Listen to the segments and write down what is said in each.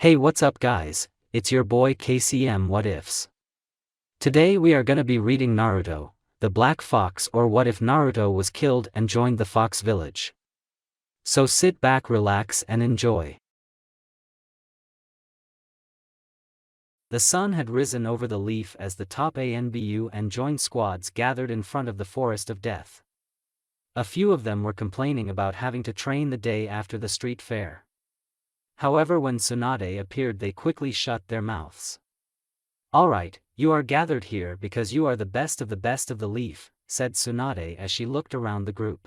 Hey, what's up guys, it's your boy KCM What Ifs. Today we are gonna be reading Naruto, the Black Fox, or what if Naruto was killed and joined the Fox village. So sit back, relax and enjoy. The sun had risen over the leaf as the top ANBU and joined squads gathered in front of the Forest of Death. A few of them were complaining about having to train the day after the street fair. However, when Tsunade appeared, they quickly shut their mouths. "Alright, you are gathered here because you are the best of the leaf," said Tsunade as she looked around the group.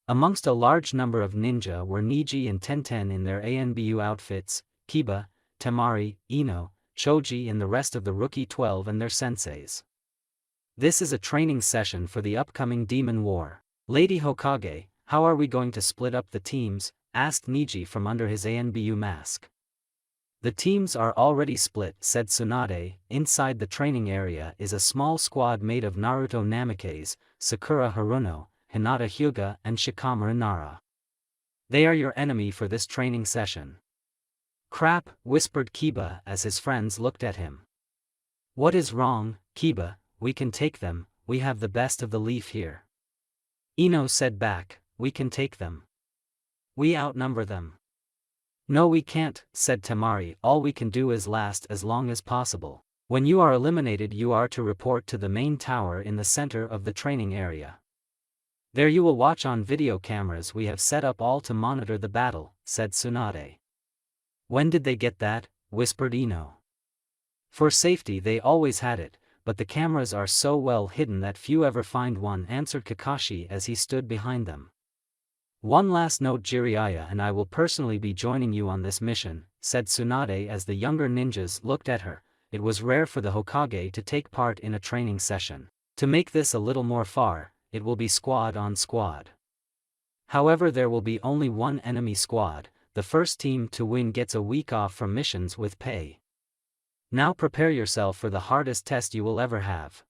Amongst a large number of ninja were Niji and Tenten in their ANBU outfits, Kiba, Temari, Ino, Choji and the rest of the Rookie 12 and their senseis. This is a training session for the upcoming Demon War. "Lady Hokage, how are we going to split up the teams?" asked Niji from under his ANBU mask. "The teams are already split," said Tsunade. "Inside the training area is a small squad made of Naruto Namikaze, Sakura Haruno, Hinata Hyuga and Shikamaru Nara. They are your enemy for this training session." "Crap," whispered Kiba as his friends looked at him. "What is wrong, Kiba? We can take them, we have the best of the leaf here." Ino said back, "We can take them. We outnumber them." "No, we can't," said Temari. "All we can do is last as long as possible. When you are eliminated, you are to report to the main tower in the center of the training area. There you will watch on video cameras we have set up all to monitor the battle," said Tsunade. "When did they get that?" whispered Ino. "For safety they always had it, but the cameras are so well hidden that few ever find one," answered Kakashi as he stood behind them. "One last note, Jiraiya and I will personally be joining you on this mission," said Tsunade as the younger ninjas looked at her. It was rare for the Hokage to take part in a training session. To make this a little more fair, it will be squad on squad. However, there will be only one enemy squad. The first team to win gets a week off from missions with pay. Now prepare yourself for the hardest test you will ever have.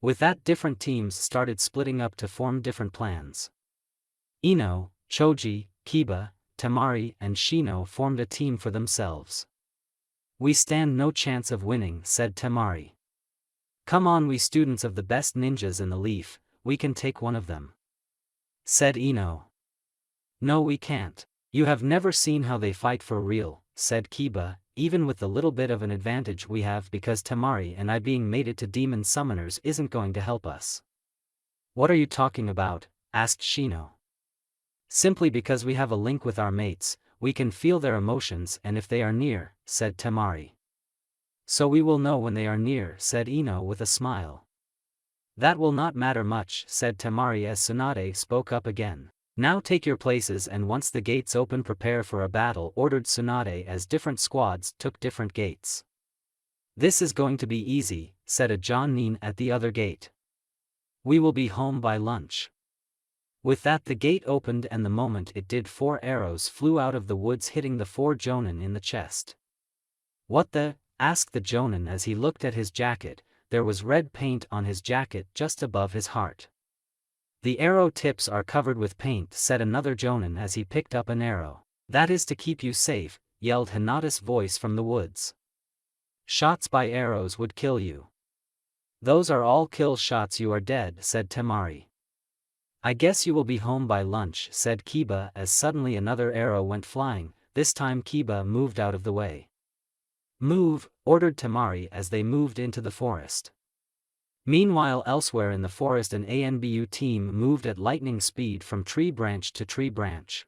With that, different teams started splitting up to form different plans. Ino, Choji, Kiba, Temari and Shino formed a team for themselves. "We stand no chance of winning," said Temari. "Come on, we students of the best ninjas in the leaf, we can take one of them," said Ino. "No, we can't. You have never seen how they fight for real," said Kiba. "Even with the little bit of an advantage we have because Temari and I being mated to demon summoners isn't going to help us." "What are you talking about?" asked Shino. "Simply because we have a link with our mates, we can feel their emotions and if they are near," said Temari. "So we will know when they are near," said Ino with a smile. "That will not matter much," said Temari as Tsunade spoke up again. "Now take your places and once the gates open prepare for a battle," ordered Tsunade as different squads took different gates. "This is going to be easy," said a Jonin at the other gate. "We will be home by lunch." With that, the gate opened and the moment it did, 4 arrows flew out of the woods hitting the 4 Jonin in the chest. "What the?" asked the Jonin as he looked at his jacket. There was red paint on his jacket just above his heart. "The arrow tips are covered with paint," said another Jonin as he picked up an arrow. "That is to keep you safe," yelled Hinata's voice from the woods. "Shots by arrows would kill you." "Those are all kill shots, you are dead," said Temari. "I guess you will be home by lunch," said Kiba as suddenly another arrow went flying. This time Kiba moved out of the way. "Move," ordered Temari as they moved into the forest. Meanwhile, elsewhere in the forest, an ANBU team moved at lightning speed from tree branch to tree branch.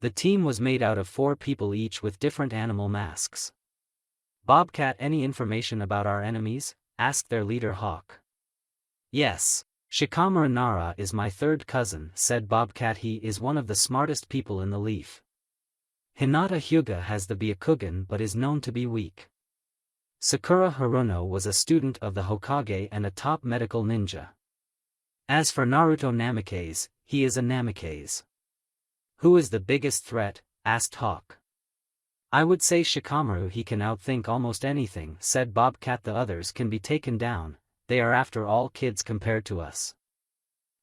The team was made out of 4 people each with different animal masks. "Bobcat, any information about our enemies?" asked their leader Hawk. "Yes. Shikamaru Nara is my third cousin," said Bobcat. "He is one of the smartest people in the leaf. Hinata Hyuga has the Byakugan but is known to be weak. Sakura Haruno was a student of the Hokage and a top medical ninja. As for Naruto Namikaze, he is a Namikaze." "Who is the biggest threat?" asked Hawk. "I would say Shikamaru. He can outthink almost anything," said Bobcat. "The others can be taken down. They are after all kids compared to us."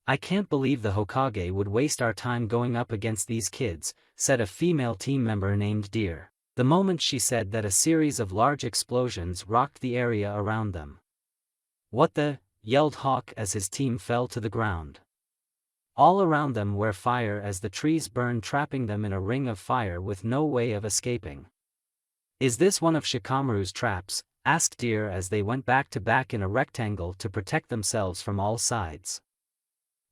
"I can't believe the Hokage would waste our time going up against these kids," said a female team member named Deer. The moment she said that, a series of large explosions rocked the area around them. "What the?" yelled Hawk as his team fell to the ground. All around them were fire as the trees burned, trapping them in a ring of fire with no way of escaping. "Is this one of Shikamaru's traps?" asked Deer as they went back to back in a rectangle to protect themselves from all sides.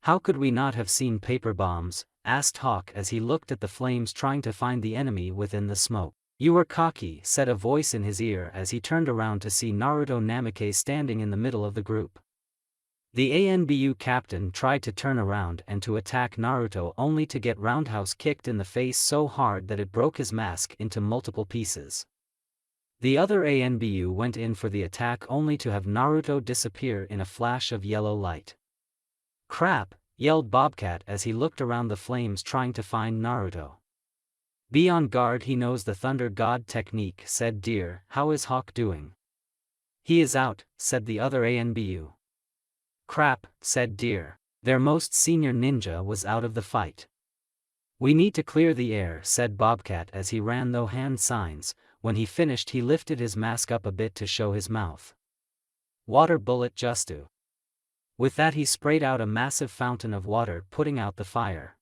"How could we not have seen paper bombs?" asked Hawk as he looked at the flames, trying to find the enemy within the smoke. "You were cocky," said a voice in his ear as he turned around to see Naruto Namikaze standing in the middle of the group. The ANBU captain tried to turn around and to attack Naruto, only to get roundhouse kicked in the face so hard that it broke his mask into multiple pieces. The other ANBU went in for the attack, only to have Naruto disappear in a flash of yellow light. "Crap!" yelled Bobcat as he looked around the flames, trying to find Naruto. "Be on guard, he knows the Thunder God technique," said Deer. "How is Hawk doing?" "He is out," said the other ANBU. "Crap," said Deer. Their most senior ninja was out of the fight. "We need to clear the air," said Bobcat as he ran no hand signs. When he finished, he lifted his mask up a bit to show his mouth. "Water bullet justu." With that he sprayed out a massive fountain of water, putting out the fire.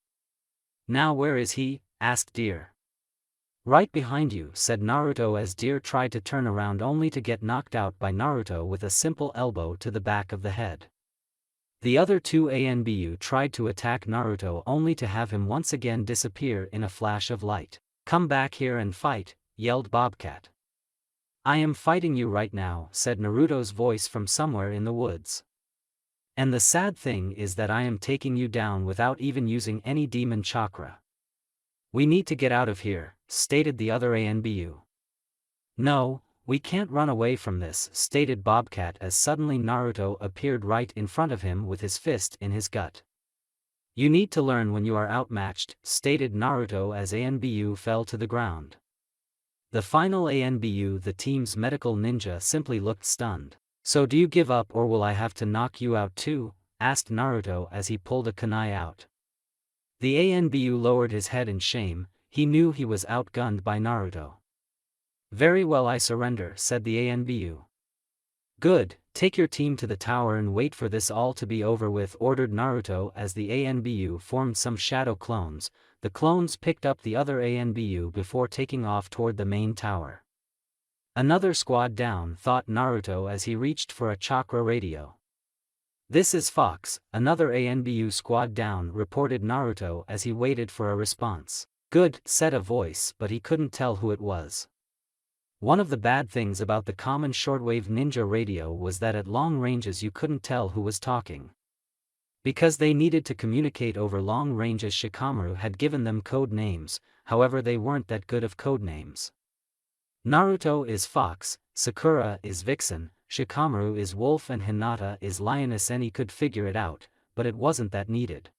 "Now where is he?" asked Deer. "Right behind you," said Naruto as Deer tried to turn around, only to get knocked out by Naruto with a simple elbow to the back of the head. The other two ANBU tried to attack Naruto, only to have him once again disappear in a flash of light. "Come back here and fight," yelled Bobcat. "I am fighting you right now," said Naruto's voice from somewhere in the woods. "And the sad thing is that I am taking you down without even using any demon chakra." "We need to get out of here," stated the other ANBU. "No, we can't run away from this," stated Bobcat as suddenly Naruto appeared right in front of him with his fist in his gut. "You need to learn when you are outmatched," stated Naruto as ANBU fell to the ground. The final ANBU, the team's medical ninja, simply looked stunned. "So do you give up, or will I have to knock you out too?" asked Naruto as he pulled a kunai out. The ANBU lowered his head in shame. He knew he was outgunned by Naruto. "Very well, I surrender," said the ANBU. "Good, take your team to the tower and wait for this all to be over with," ordered Naruto as the ANBU formed some shadow clones. The clones picked up the other ANBU before taking off toward the main tower. "Another squad down," thought Naruto as he reached for a chakra radio. "This is Fox, another ANBU squad down," reported Naruto as he waited for a response. "Good," said a voice, but he couldn't tell who it was. One of the bad things about the common shortwave ninja radio was that at long ranges you couldn't tell who was talking. Because they needed to communicate over long ranges, Shikamaru had given them code names, however they weren't that good of code names. Naruto is Fox, Sakura is Vixen, Shikamaru is Wolf, and Hinata is Lioness. Any could figure it out, but it wasn't that needed.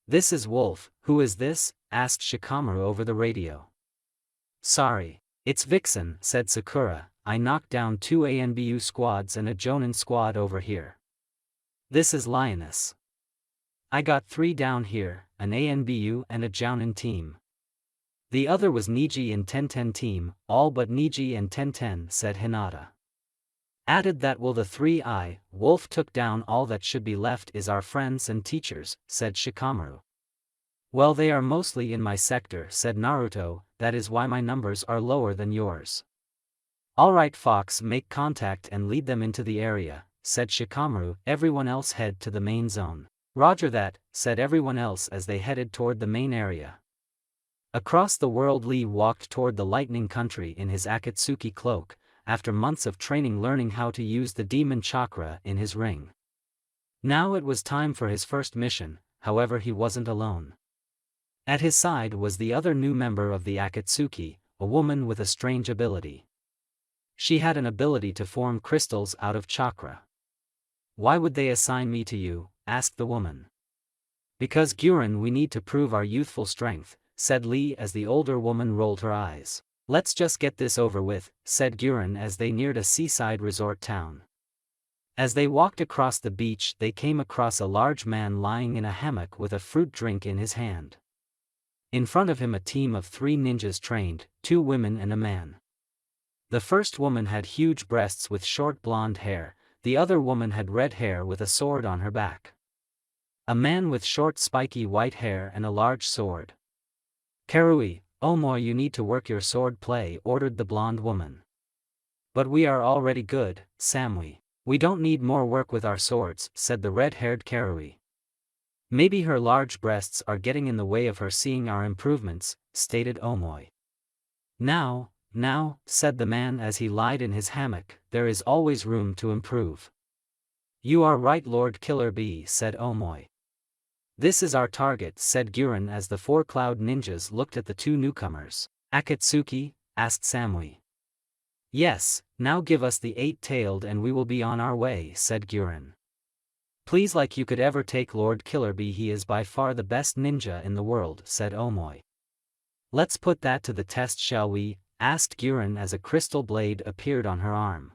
"This is Wolf, who is this?" asked Shikamaru over the radio. "Sorry, it's Vixen," said Sakura. "I knocked down 2 ANBU squads and a Jonin squad over here." "This is Lioness. I got 3 down here, an ANBU and a Jounin team." "The other was Niji and Tenten team, all but Niji and Tenten," said Hinata. Added that will the 3 Wolf took down all that should be left is our friends and teachers, said Shikamaru. "Well, they are mostly in my sector," said Naruto, "that is why my numbers are lower than yours." "Alright Fox, make contact and lead them into the area," said Shikamaru. "Everyone else head to the main zone." "Roger that," said everyone else as they headed toward the main area. Across the world, Lee walked toward the Lightning Country in his Akatsuki cloak, after months of training learning how to use the demon chakra in his ring. Now it was time for his first mission, however he wasn't alone. At his side was the other new member of the Akatsuki, a woman with a strange ability. She had an ability to form crystals out of chakra. "Why would they assign me to you?" asked the woman. "Because Guren, we need to prove our youthful strength," said Lee as the older woman rolled her eyes. "Let's just get this over with," said Guren as they neared a seaside resort town. As they walked across the beach, they came across a large man lying in a hammock with a fruit drink in his hand. In front of him a team of 3 ninjas trained, 2 women and a man. The first woman had huge breasts with short blonde hair, the other woman had red hair with a sword on her back. A man with short spiky white hair and a large sword. "Karui, Omoy, you need to work your sword play," ordered the blonde woman. "But we are already good, Samui. We don't need more work with our swords," said the red-haired Karui. "Maybe her large breasts are getting in the way of her seeing our improvements," stated Omoy. Now, said the man as he lied in his hammock, "there is always room to improve." "You are right, Lord Killer Bee," said Omoy. "This is our target," said Guren as the 4 cloud ninjas looked at the 2 newcomers. "Akatsuki?" asked Samui. "Yes, now give us the 8-tailed and we will be on our way," said Guren. "Please, like you could ever take Lord Killer Bee, he is by far the best ninja in the world," said Omoy. "Let's put that to the test, shall we?" asked Guren as a crystal blade appeared on her arm.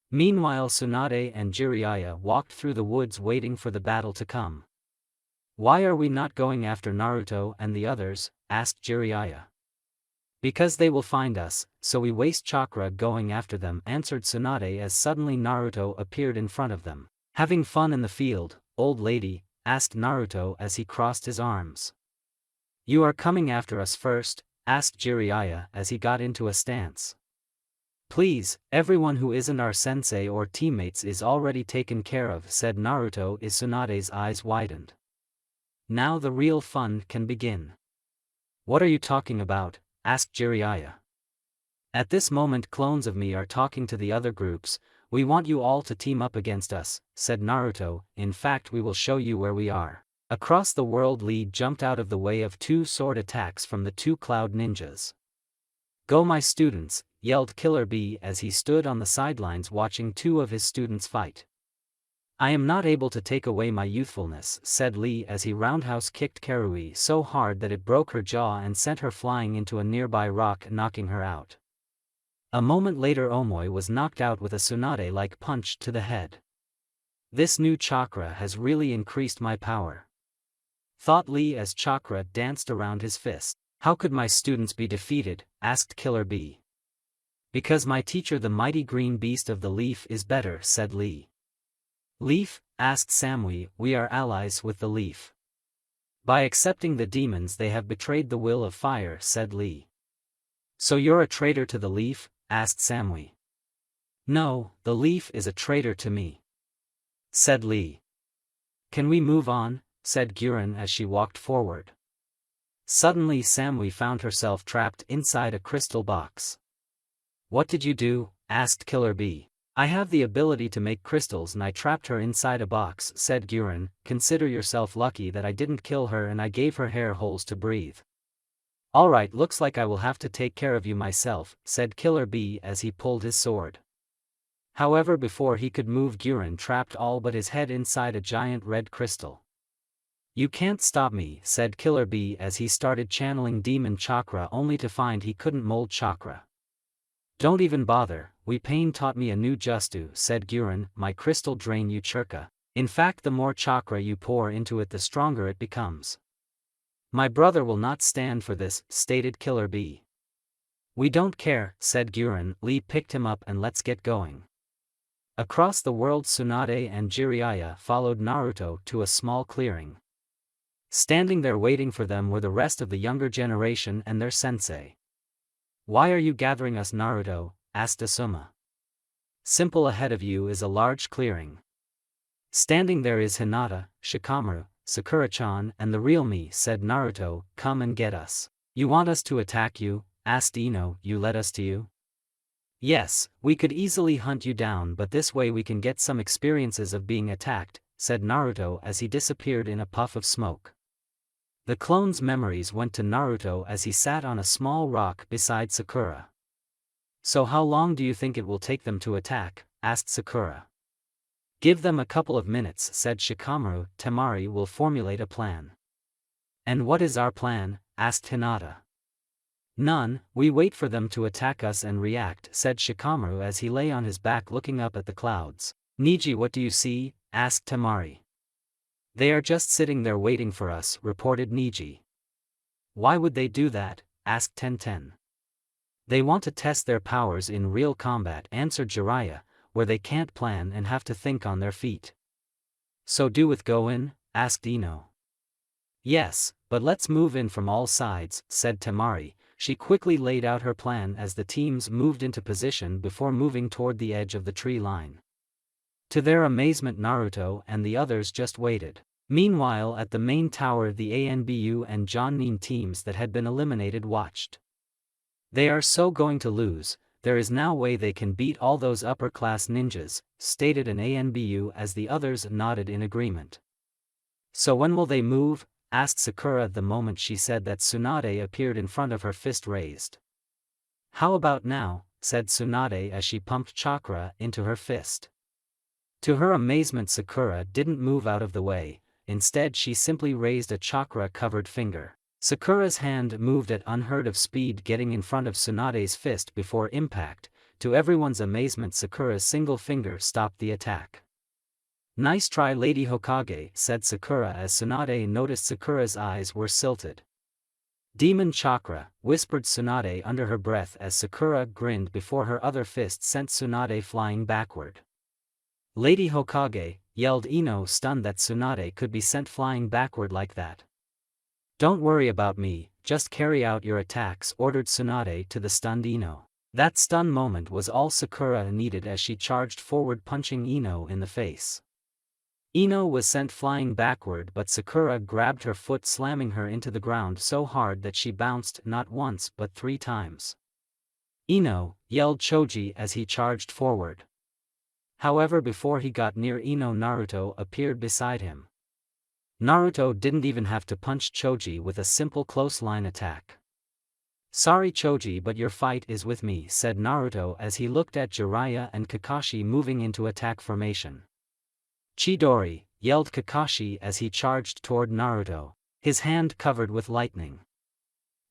Meanwhile Tsunade and Jiraiya walked through the woods waiting for the battle to come. "Why are we not going after Naruto and the others?" asked Jiraiya. "Because they will find us, so we waste chakra going after them," answered Tsunade as suddenly Naruto appeared in front of them. "Having fun in the field, old lady?" asked Naruto as he crossed his arms. "You are coming after us first?" asked Jiraiya as he got into a stance. "Please, everyone who isn't our sensei or teammates is already taken care of," said Naruto as Tsunade's eyes widened. "Now the real fun can begin." "What are you talking about?" asked Jiraiya. "At this moment clones of me are talking to the other groups. We want you all to team up against us," said Naruto. "In fact, we will show you where we are." Across the world, Lee jumped out of the way of 2 sword attacks from the 2 cloud ninjas. "Go my students," yelled Killer Bee as he stood on the sidelines watching 2 of his students fight. "I am not able to take away my youthfulness," said Lee as he roundhouse kicked Karui so hard that it broke her jaw and sent her flying into a nearby rock, knocking her out. A moment later Omoy was knocked out with a Tsunade-like punch to the head. "This new chakra has really increased my power," thought Lee as chakra danced around his fist. "How could my students be defeated?" asked Killer Bee. "Because my teacher, the mighty green beast of the leaf, is better," said Lee. "Leaf?" asked Samui. "We are allies with the leaf. By accepting the demons they have betrayed the will of fire," said Lee. "So you're a traitor to the leaf?" asked Samui. "No, the leaf is a traitor to me," said Lee. "Can we move on?" said Guren as she walked forward. Suddenly Samui found herself trapped inside a crystal box. "What did you do?" asked Killer Bee. "I have the ability to make crystals and I trapped her inside a box," said Guren. "Consider yourself lucky that I didn't kill her and I gave her hair holes to breathe." "Alright, looks like I will have to take care of you myself," said Killer Bee as he pulled his sword. However, before he could move, Guren trapped all but his head inside a giant red crystal. "You can't stop me," said Killer Bee as he started channeling demon chakra only to find he couldn't mold chakra. "Don't even bother, Wee Pain taught me a new justu," said Guren. "My crystal drain you churka. In fact, the more chakra you pour into it, the stronger it becomes." "My brother will not stand for this," stated Killer Bee. "We don't care," said Guren. "Lee picked him up and let's get going." Across the world Tsunade and Jiraiya followed Naruto to a small clearing. Standing there waiting for them were the rest of the younger generation and their sensei. "Why are you gathering us, Naruto?" asked Asuma. "Simple, ahead of you is a large clearing. Standing there is Hinata, Shikamaru, Sakura-chan and the real me," said Naruto. "Come and get us." "You want us to attack you?" asked Ino. "You led us to you?" "Yes, we could easily hunt you down, but this way we can get some experiences of being attacked," said Naruto as he disappeared in a puff of smoke. The clone's memories went to Naruto as he sat on a small rock beside Sakura. "So how long do you think it will take them to attack?" asked Sakura. "Give them a couple of minutes," said Shikamaru. "Temari will formulate a plan." "And what is our plan?" asked Hinata. "None, we wait for them to attack us and react," said Shikamaru as he lay on his back looking up at the clouds. "Niji, what do you see?" asked Temari. "They are just sitting there waiting for us," reported Niji. Why would they do that? Asked Tenten. They want to test their powers in real combat, answered Jiraiya, where they can't plan and have to think on their feet. So do with go in? Asked Ino. Yes, but let's move in from all sides, said Temari. She quickly laid out her plan as the teams moved into position before moving toward the edge of the tree line. To their amazement, Naruto and the others just waited. Meanwhile, at the main tower, the ANBU and Jonin teams that had been eliminated watched. They are so going to lose. There is no way they can beat all those upper-class ninjas, stated an ANBU as the others nodded in agreement. So when will they move? Asked Sakura the moment she said that Tsunade appeared in front of her, fist raised. How about now? Said Tsunade as she pumped chakra into her fist. To her amazement, Sakura didn't move out of the way, instead she simply raised a chakra-covered finger. Sakura's hand moved at unheard of speed, getting in front of Tsunade's fist before impact. To everyone's amazement, Sakura's single finger stopped the attack. Nice try, Lady Hokage, said Sakura as Tsunade noticed Sakura's eyes were silted. Demon chakra, whispered Tsunade under her breath as Sakura grinned before her other fist sent Tsunade flying backward. Lady Hokage, yelled Ino, stunned that Tsunade could be sent flying backward like that. Don't worry about me, just carry out your attacks, ordered Tsunade to the stunned Ino. That stun moment was all Sakura needed as she charged forward, punching Ino in the face. Ino was sent flying backward, but Sakura grabbed her foot, slamming her into the ground so hard that she bounced not once but 3 times. Ino, yelled Choji as he charged forward. However, before he got near Ino, Naruto appeared beside him. Naruto didn't even have to punch Choji with a simple close line attack. Sorry Choji, but your fight is with me, said Naruto as he looked at Jiraiya and Kakashi moving into attack formation. Chidori, yelled Kakashi as he charged toward Naruto, his hand covered with lightning.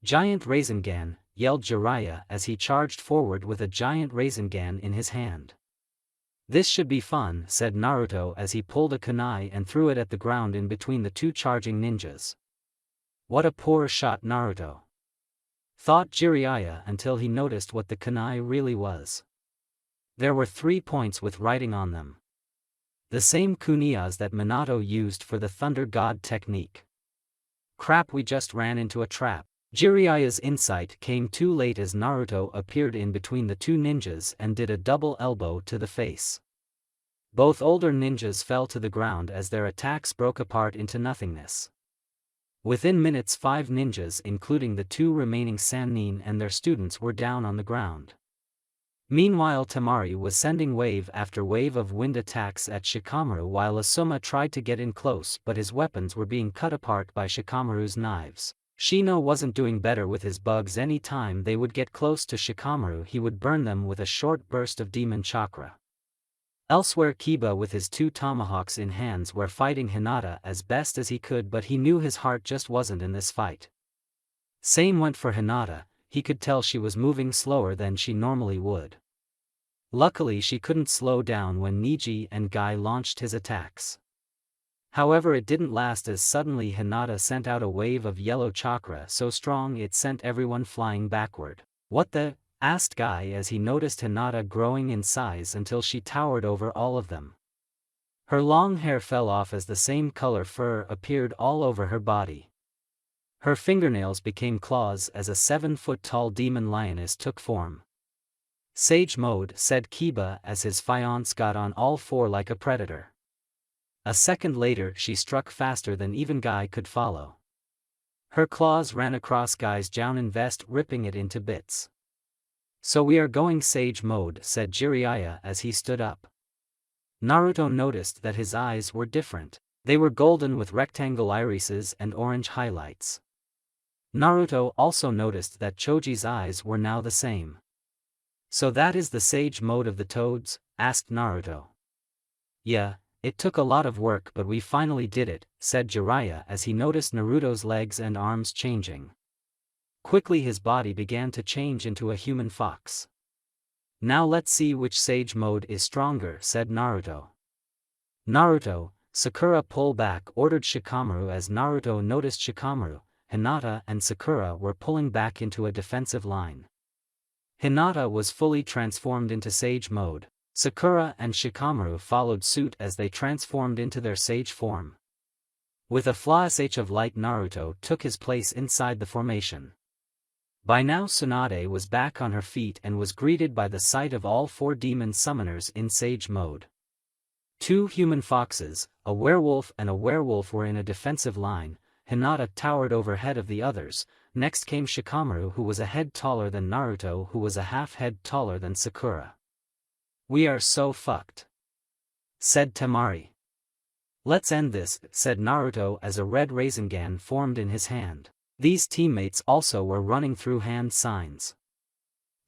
Giant Rasengan, yelled Jiraiya as he charged forward with a giant Rasengan in his hand. This should be fun, said Naruto as he pulled a kunai and threw it at the ground in between the 2 charging ninjas. What a poor shot, Naruto, thought Jiraiya until he noticed what the kunai really was. There were 3 points with writing on them. The same kunais that Minato used for the Thunder God technique. Crap, we just ran into a trap. Jiraiya's insight came too late as Naruto appeared in between the 2 ninjas and did a double elbow to the face. Both older ninjas fell to the ground as their attacks broke apart into nothingness. Within minutes, 5 ninjas, including the 2 remaining Sannin and their students, were down on the ground. Meanwhile, Temari was sending wave after wave of wind attacks at Shikamaru while Asuma tried to get in close, but his weapons were being cut apart by Shikamaru's knives. Shino wasn't doing better with his bugs. Any time they would get close to Shikamaru, he would burn them with a short burst of demon chakra. Elsewhere, Kiba with his 2 tomahawks in hands were fighting Hinata as best as he could, but he knew his heart just wasn't in this fight. Same went for Hinata, he could tell she was moving slower than she normally would. Luckily she couldn't slow down when Niji and Guy launched his attacks. However, it didn't last as suddenly Hinata sent out a wave of yellow chakra so strong it sent everyone flying backward. What the? Asked Guy as he noticed Hinata growing in size until she towered over all of them. Her long hair fell off as the same color fur appeared all over her body. Her fingernails became claws as a 7-foot-tall demon lioness took form. Sage mode, said Kiba as his fiancé got on all 4 like a predator. A second later she struck faster than even Guy could follow. Her claws ran across Guy's jounin vest, ripping it into bits. So we are going Sage mode, said Jiraiya as he stood up. Naruto noticed that his eyes were different. They were golden with rectangle irises and orange highlights. Naruto also noticed that Choji's eyes were now the same. So that is the Sage mode of the toads? Asked Naruto. Yeah, it took a lot of work but we finally did it, said Jiraiya as he noticed Naruto's legs and arms changing. Quickly his body began to change into a human fox. Now let's see which Sage mode is stronger, said Naruto. Naruto, Sakura pull back, ordered Shikamaru as Naruto noticed Shikamaru Hinata and Sakura were pulling back into a defensive line. Hinata was fully transformed into Sage mode. Sakura and Shikamaru followed suit as they transformed into their Sage form. With a flash of light, Naruto took his place inside the formation. By now Tsunade was back on her feet and was greeted by the sight of all 4 demon summoners in Sage mode. 2 human foxes, a werewolf and a werewolf were in a defensive line. Hinata towered overhead of the others. Next came Shikamaru, who was a head taller than Naruto, who was a half head taller than Sakura. "We are so fucked," said Temari. "Let's end this," said Naruto as a red Rasengan formed in his hand. These teammates also were running through hand signs.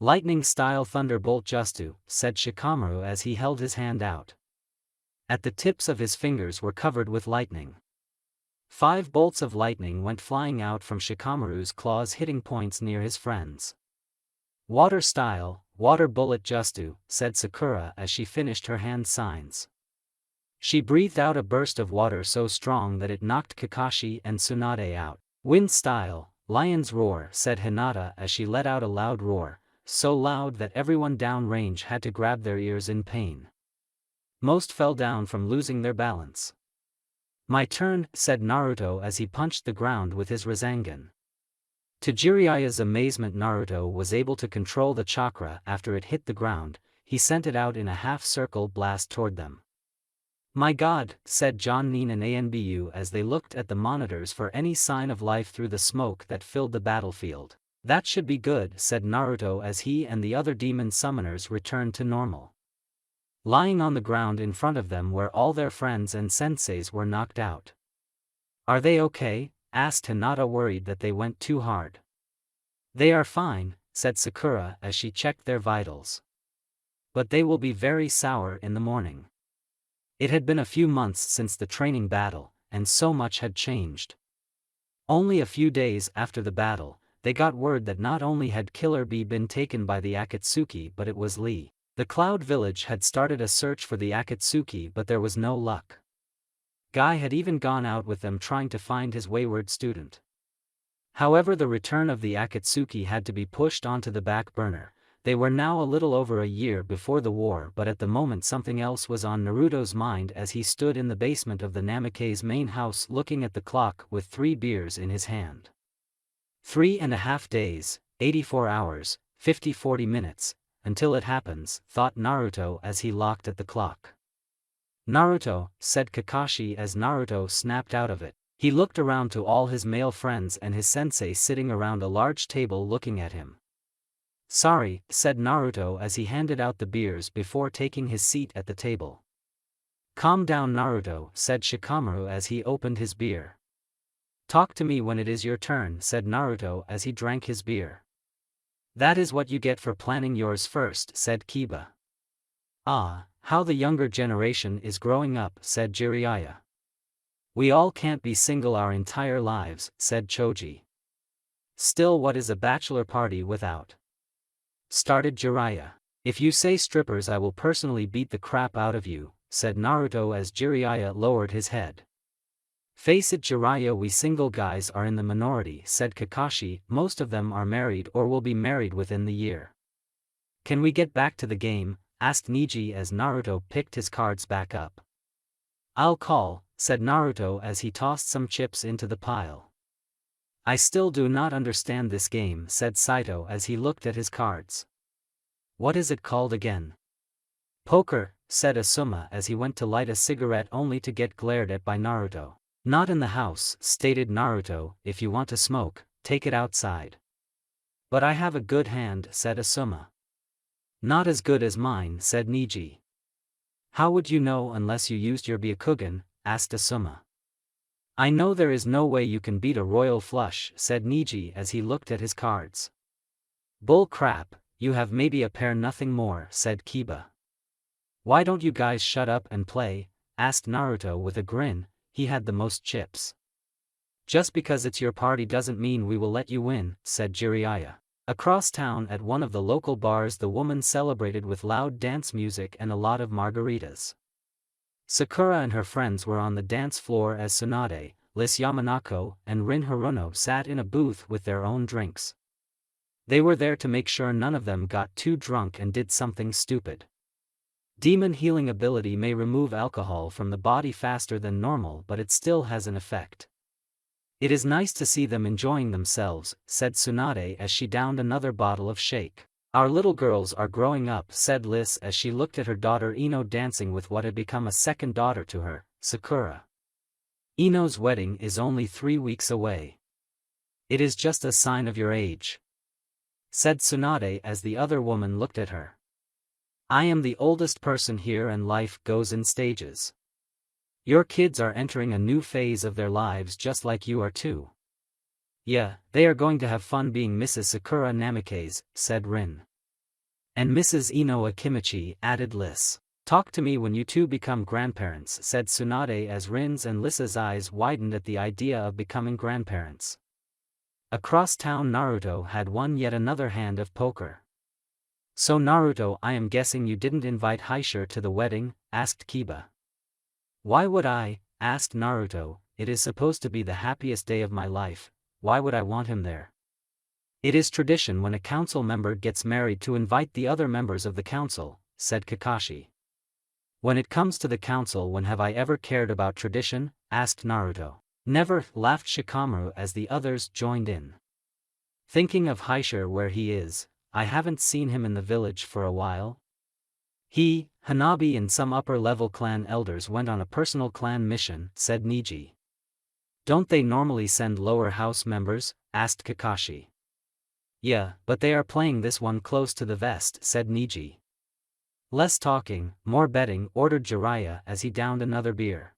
"Lightning-style thunderbolt justu," said Shikamaru as he held his hand out. At the tips of his fingers were covered with lightning. 5 bolts of lightning went flying out from Shikamaru's claws, hitting points near his friends. "Water style, water bullet justu," said Sakura as she finished her hand signs. She breathed out a burst of water so strong that it knocked Kakashi and Tsunade out. "Wind style, lion's roar," said Hinata as she let out a loud roar, so loud that everyone downrange had to grab their ears in pain. Most fell down from losing their balance. "My turn," said Naruto as he punched the ground with his Rasengan. To Jiraiya's amazement, Naruto was able to control the chakra after it hit the ground. He sent it out in a half-circle blast toward them. "My God," said Jonin and Anbu as they looked at the monitors for any sign of life through the smoke that filled the battlefield. "That should be good," said Naruto as he and the other demon summoners returned to normal. Lying on the ground in front of them where all their friends and senseis were knocked out. "Are they okay?" asked Hinata, worried that they went too hard. "They are fine," said Sakura as she checked their vitals. "But they will be very sour in the morning." It had been a few months since the training battle, and so much had changed. Only a few days after the battle, they got word that not only had Killer Bee been taken by the Akatsuki, but it was Lee. The Cloud Village had started a search for the Akatsuki, but there was no luck. Guy had even gone out with them trying to find his wayward student. However, the return of the Akatsuki had to be pushed onto the back burner. They were now a little over a year before the war, but at the moment something else was on Naruto's mind as he stood in the basement of the Namikaze main house looking at the clock with 3 beers in his hand. 3.5 days, 84 hours, 40 minutes, until it happens, thought Naruto as he looked at the clock. "Naruto," said Kakashi as Naruto snapped out of it. He looked around to all his male friends and his sensei sitting around a large table looking at him. "Sorry," said Naruto as he handed out the beers before taking his seat at the table. "Calm down, Naruto," said Shikamaru as he opened his beer. "Talk to me when it is your turn," said Naruto as he drank his beer. "That is what you get for planning yours first," said Kiba. "Ah, how the younger generation is growing up," said Jiraiya. "We all can't be single our entire lives," said Choji. "Still, what is a bachelor party without?" started Jiraiya. "If you say strippers, I will personally beat the crap out of you," said Naruto as Jiraiya lowered his head. "Face it, Jiraiya, we single guys are in the minority," said Kakashi. "Most of them are married or will be married within the year." "Can we get back to the game?" asked Neji as Naruto picked his cards back up. "I'll call," said Naruto as he tossed some chips into the pile. "I still do not understand this game," said Saito as he looked at his cards. "What is it called again?" "Poker," said Asuma as he went to light a cigarette only to get glared at by Naruto. "Not in the house," stated Naruto. "If you want to smoke, take it outside." "But I have a good hand," said Asuma. "Not as good as mine," said Neji. "How would you know unless you used your Byakugan?" asked Asuma. "I know there is no way you can beat a royal flush," said Neji as he looked at his cards. "Bull crap, you have maybe a pair, nothing more," said Kiba. "Why don't you guys shut up and play?" asked Naruto with a grin. He had the most chips. "Just because it's your party doesn't mean we will let you win," said Jiraiya. Across town at one of the local bars, the woman celebrated with loud dance music and a lot of margaritas. Sakura and her friends were on the dance floor as Tsunade, Liz Yamanako and Rin Haruno sat in a booth with their own drinks. They were there to make sure none of them got too drunk and did something stupid. Demon healing ability may remove alcohol from the body faster than normal, but it still has an effect. It is nice to see them enjoying themselves, said Tsunade as she downed another bottle of shake. Our little girls are growing up, said Liz as she looked at her daughter Ino dancing with what had become a second daughter to her, Sakura. Ino's wedding is only 3 weeks away. It is just a sign of your age, said Tsunade as the other woman looked at her. I am the oldest person here and life goes in stages. Your kids are entering a new phase of their lives just like you are too. Yeah, they are going to have fun being Mrs. Sakura Namikaze, said Rin. And Mrs. Ino Akimichi, added Liz. Talk to me when you two become grandparents, said Tsunade as Rin's and Liz's eyes widened at the idea of becoming grandparents. Across town Naruto had won yet another hand of poker. So Naruto, I am guessing you didn't invite Hyuga to the wedding, asked Kiba. Why would I, asked Naruto, it is supposed to be the happiest day of my life, why would I want him there? It is tradition when a council member gets married to invite the other members of the council, said Kakashi. When it comes to the council, when have I ever cared about tradition, asked Naruto. Never, laughed Shikamaru as the others joined in. Thinking of Hyuga where he is, I haven't seen him in the village for a while. He, Hanabi and some upper-level clan elders went on a personal clan mission, said Niji. Don't they normally send lower house members, asked Kakashi. Yeah, but they are playing this one close to the vest, said Niji. Less talking, more betting, ordered Jiraiya as he downed another beer.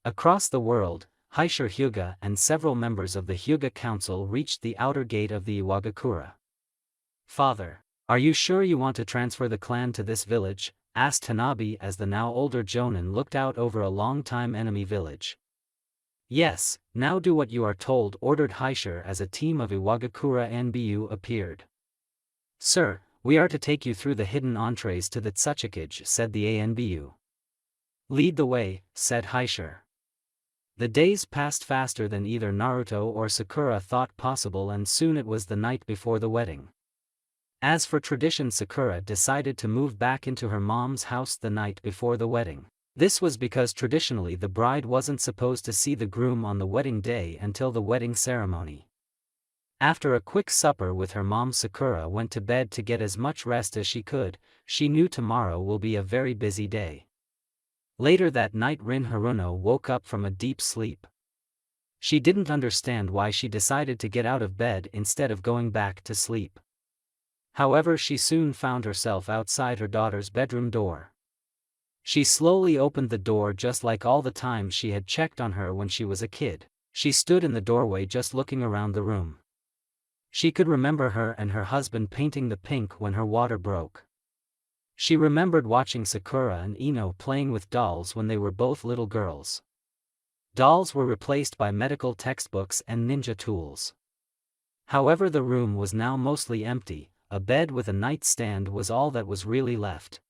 Across the world, Hyuga and several members of the Hyuga Council reached the outer gate of the Iwagakure. Father, are you sure you want to transfer the clan to this village? Asked Hanabi as the now older Jonin looked out over a long-time enemy village. Yes, now do what you are told, ordered Hyuga as a team of Iwagakure Nbu appeared. Sir, we are to take you through the hidden entrees to the Tsuchikage, said the ANBU. Lead the way, said Hyuga. The days passed faster than either Naruto or Sakura thought possible, and soon it was the night before the wedding. As for tradition, Sakura decided to move back into her mom's house the night before the wedding. This was because traditionally the bride wasn't supposed to see the groom on the wedding day until the wedding ceremony. After a quick supper with her mom, Sakura went to bed to get as much rest as she could. She knew tomorrow will be a very busy day. Later that night Rin Haruno woke up from a deep sleep. She didn't understand why she decided to get out of bed instead of going back to sleep. However, she soon found herself outside her daughter's bedroom door. She slowly opened the door just like all the times she had checked on her when she was a kid. She stood in the doorway just looking around the room. She could remember her and her husband painting the pink when her water broke. She remembered watching Sakura and Ino playing with dolls when they were both little girls. Dolls were replaced by medical textbooks and ninja tools. However, the room was now mostly empty. A bed with a nightstand was all that was really left.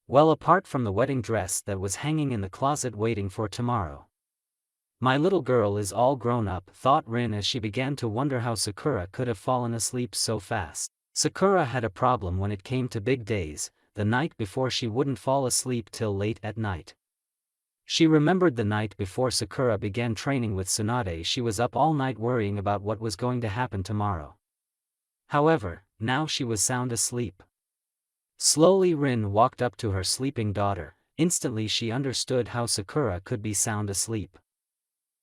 Well, apart from the wedding dress that was hanging in the closet waiting for tomorrow. My little girl is all grown up, thought Rin as she began to wonder how Sakura could have fallen asleep so fast. Sakura had a problem when it came to big days. The night before she wouldn't fall asleep till late at night. She remembered the night before Sakura began training with Tsunade, she was up all night worrying about what was going to happen tomorrow. However, now she was sound asleep. Slowly Rin walked up to her sleeping daughter. Instantly she understood how Sakura could be sound asleep.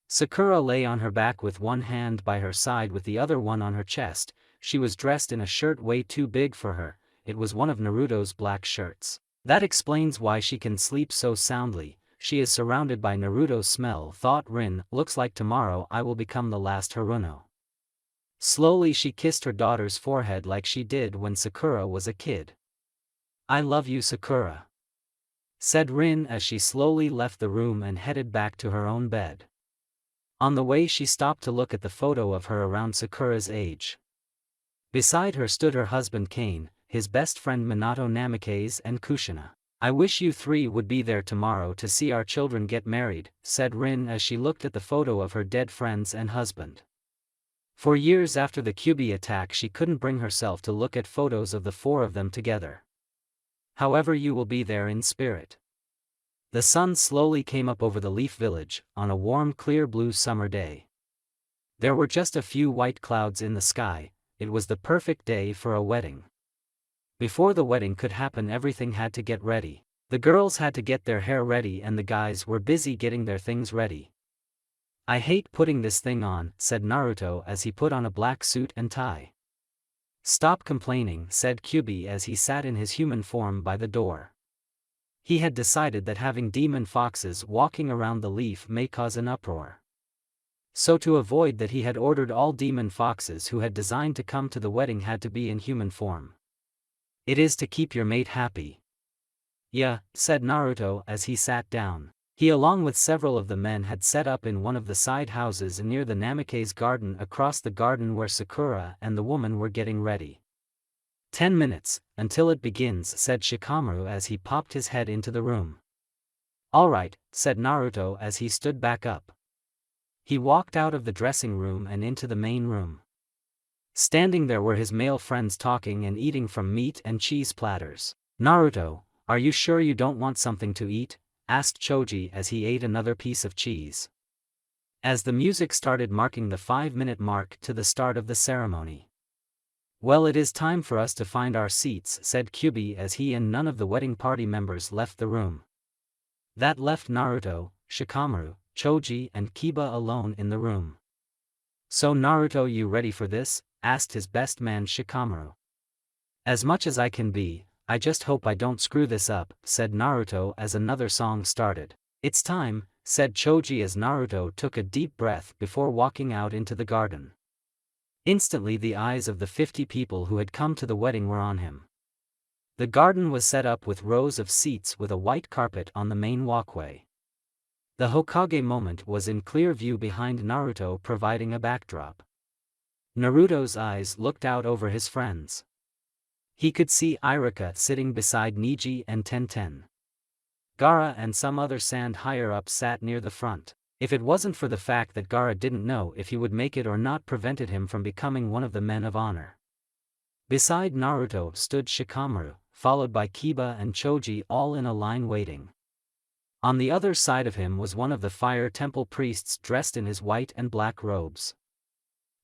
Sakura lay on her back with one hand by her side with the other one on her chest. She was dressed in a shirt way too big for her. It was one of Naruto's black shirts. That explains why she can sleep so soundly. She is surrounded by Naruto's smell, thought Rin. Looks like tomorrow I will become the last Haruno. Slowly she kissed her daughter's forehead like she did when Sakura was a kid. I love you, Sakura, said Rin as she slowly left the room and headed back to her own bed. On the way she stopped to look at the photo of her around Sakura's age. Beside her stood her husband Kane, his best friend Minato Namikaze and Kushina. "I wish you three would be there tomorrow to see our children get married," said Rin as she looked at the photo of her dead friends and husband. For years after the Kyubi attack she couldn't bring herself to look at photos of the four of them together. "However, you will be there in spirit." The sun slowly came up over the Leaf Village, on a warm clear blue summer day. There were just a few white clouds in the sky. It was the perfect day for a wedding. Before the wedding could happen, everything had to get ready. The girls had to get their hair ready and the guys were busy getting their things ready. "I hate putting this thing on," said Naruto as he put on a black suit and tie. "Stop complaining," said Kyubi as he sat in his human form by the door. He had decided that having demon foxes walking around the leaf may cause an uproar. So to avoid that, he had ordered all demon foxes who had designed to come to the wedding had to be in human form. "It is to keep your mate happy." "Yeah," said Naruto as he sat down. He along with several of the men had set up in one of the side houses near the Namikaze garden across the garden where Sakura and the woman were getting ready. 10 minutes, until it begins," said Shikamaru as he popped his head into the room. "All right," said Naruto as he stood back up. He walked out of the dressing room and into the main room. Standing there were his male friends talking and eating from meat and cheese platters. "Naruto, are you sure you don't want something to eat?" asked Choji as he ate another piece of cheese. As the music started marking the 5-minute mark to the start of the ceremony. "Well, it is time for us to find our seats," said Kyubi as he and none of the wedding party members left the room. That left Naruto, Shikamaru, Choji and Kiba alone in the room. "So Naruto, you ready for this?" asked his best man Shikamaru. "As much as I can be. I just hope I don't screw this up," said Naruto as another song started. "It's time," said Choji as Naruto took a deep breath before walking out into the garden. Instantly the eyes of the 50 people who had come to the wedding were on him. The garden was set up with rows of seats with a white carpet on the main walkway. The Hokage moment was in clear view behind Naruto, providing a backdrop. Naruto's eyes looked out over his friends. He could see Iruka sitting beside Niji and Tenten. Gaara and some other sand higher-ups sat near the front. If it wasn't for the fact that Gaara didn't know if he would make it or not, prevented him from becoming one of the men of honor. Beside Naruto stood Shikamaru, followed by Kiba and Choji, all in a line waiting. On the other side of him was one of the Fire Temple priests dressed in his white and black robes.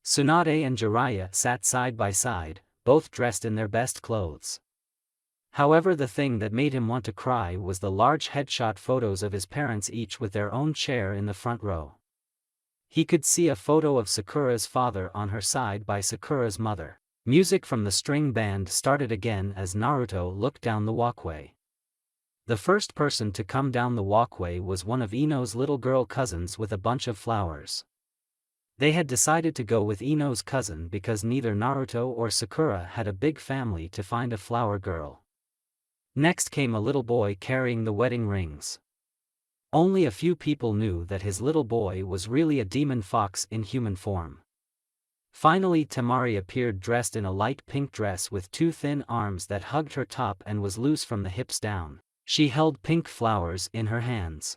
Tsunade and Jiraiya sat side by side, both dressed in their best clothes. However, the thing that made him want to cry was the large headshot photos of his parents, each with their own chair in the front row. He could see a photo of Sakura's father on her side by Sakura's mother. Music from the string band started again as Naruto looked down the walkway. The first person to come down the walkway was one of Ino's little girl cousins with a bunch of flowers. They had decided to go with Ino's cousin because neither Naruto or Sakura had a big family to find a flower girl. Next came a little boy carrying the wedding rings. Only a few people knew that his little boy was really a demon fox in human form. Finally, Temari appeared dressed in a light pink dress with two thin arms that hugged her top and was loose from the hips down. She held pink flowers in her hands.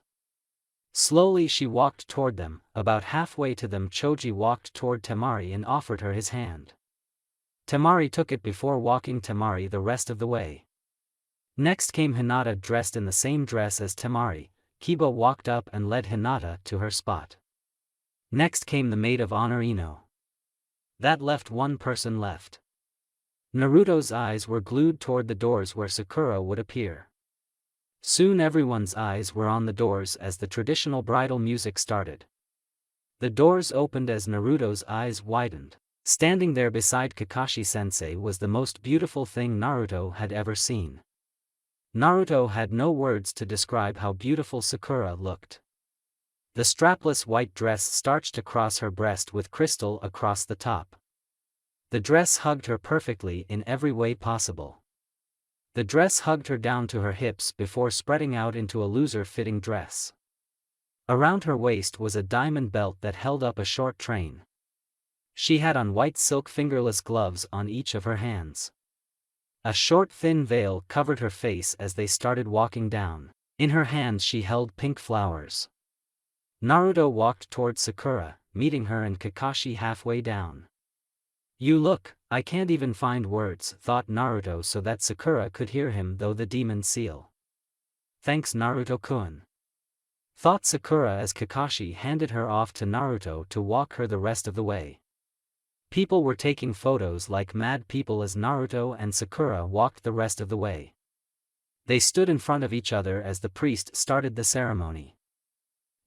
Slowly she walked toward them. About halfway to them, Choji walked toward Temari and offered her his hand. Temari took it before walking Temari the rest of the way. Next came Hinata dressed in the same dress as Temari. Kiba walked up and led Hinata to her spot. Next came the maid of honor Ino. That left one person left. Naruto's eyes were glued toward the doors where Sakura would appear. Soon everyone's eyes were on the doors as the traditional bridal music started. The doors opened as Naruto's eyes widened. Standing there beside Kakashi-sensei was the most beautiful thing Naruto had ever seen. Naruto had no words to describe how beautiful Sakura looked. The strapless white dress starched across her breast with crystal across the top. The dress hugged her perfectly in every way possible. The dress hugged her down to her hips before spreading out into a loser-fitting dress. Around her waist was a diamond belt that held up a short train. She had on white silk fingerless gloves on each of her hands. A short thin veil covered her face as they started walking down. In her hands she held pink flowers. Naruto walked towards Sakura, meeting her and Kakashi halfway down. "You look, I can't even find words," thought Naruto so that Sakura could hear him though the demon seal. "Thanks Naruto-kun," thought Sakura as Kakashi handed her off to Naruto to walk her the rest of the way. People were taking photos like mad people as Naruto and Sakura walked the rest of the way. They stood in front of each other as the priest started the ceremony.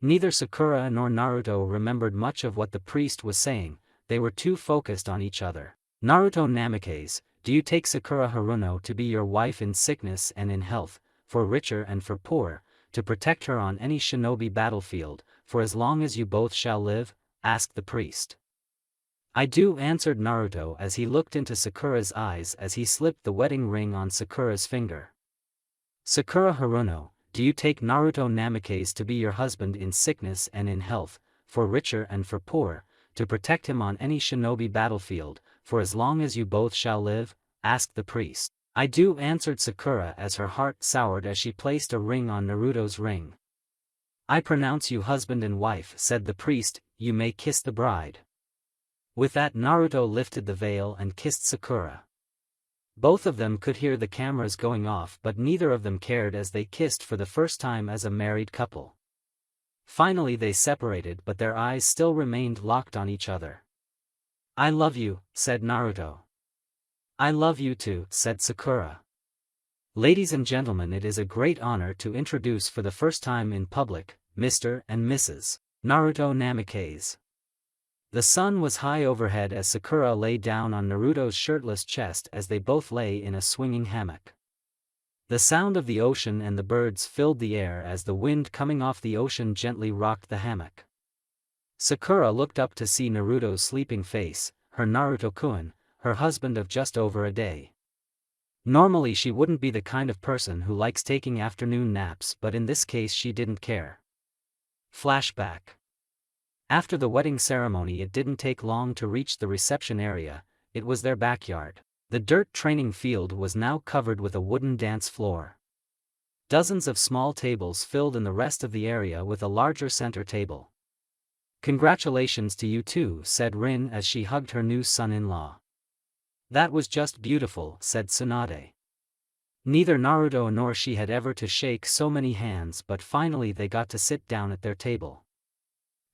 Neither Sakura nor Naruto remembered much of what the priest was saying, they were too focused on each other. "Naruto Namikaze, do you take Sakura Haruno to be your wife in sickness and in health, for richer and for poor, to protect her on any shinobi battlefield, for as long as you both shall live?" asked the priest. "I do," answered Naruto as he looked into Sakura's eyes as he slipped the wedding ring on Sakura's finger. "Sakura Haruno, do you take Naruto Namikaze to be your husband in sickness and in health, for richer and for poor, to protect him on any shinobi battlefield, for as long as you both shall live?" asked the priest. "I do," answered Sakura as her heart soured as she placed a ring on Naruto's ring. "I pronounce you husband and wife," said the priest, "you may kiss the bride." With that Naruto lifted the veil and kissed Sakura. Both of them could hear the cameras going off but neither of them cared as they kissed for the first time as a married couple. Finally they separated but their eyes still remained locked on each other. "I love you," said Naruto. "I love you too," said Sakura. Ladies and gentlemen, it is a great honor to introduce for the first time in public, Mr. and Mrs. Naruto Namikaze. The sun was high overhead as Sakura lay down on Naruto's shirtless chest as they both lay in a swinging hammock. The sound of the ocean and the birds filled the air as the wind coming off the ocean gently rocked the hammock. Sakura looked up to see Naruto's sleeping face, her Naruto-kun, her husband of just over a day. Normally she wouldn't be the kind of person who likes taking afternoon naps, but in this case she didn't care. Flashback. After the wedding ceremony, it didn't take long to reach the reception area. It was their backyard. The dirt training field was now covered with a wooden dance floor. Dozens of small tables filled in the rest of the area with a larger center table. "Congratulations to you two," said Rin as she hugged her new son-in-law. "That was just beautiful," said Tsunade. Neither Naruto nor she had ever to shake so many hands, but finally they got to sit down at their table.